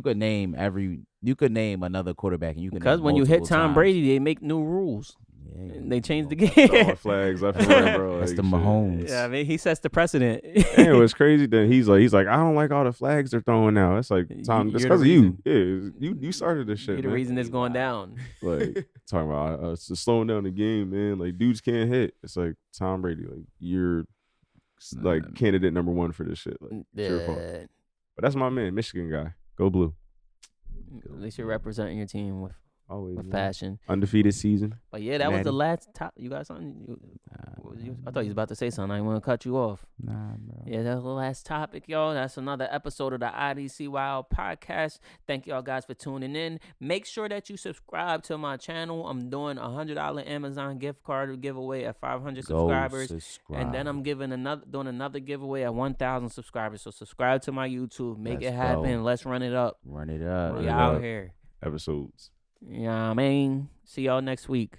you could name another quarterback, and you could Because name when you hit multiple Tom times. Brady, they make new rules. Yeah, They changed the throwing game. flags left and right, bro. That's like, the shit. Mahomes. Yeah, I mean he sets the precedent. And it was crazy. Then he's like, I don't like all the flags they're throwing now. It's like, Tom, You're it's the because of you. Yeah, you started this shit. You're the man. reason it's going down. Like talking about it's slowing down the game, man. Like dudes can't hit. It's like Tom Brady. Like you're like candidate number 1 for this shit. Like it's your fault. Yeah. But that's my man, Michigan guy. Go blue. At least you're representing your team with Always. with man. fashion. Undefeated season. But yeah, that was the Natty. last top. You got something? What was you? I thought you was about to say something. I didn't want to cut you off. Nah, bro. Yeah, that was the last topic, y'all. That's another episode of the IDCYL podcast. Thank y'all guys for tuning in. Make sure that you subscribe to my channel. I'm doing a $100 Amazon gift card giveaway at 500 subscribers. And then I'm doing another giveaway at 1,000 subscribers. So subscribe to my YouTube. Make Let's it happen. go. Let's run it up. Run it up. We it out up. here. Episodes. Yeah, I mean, see y'all next week.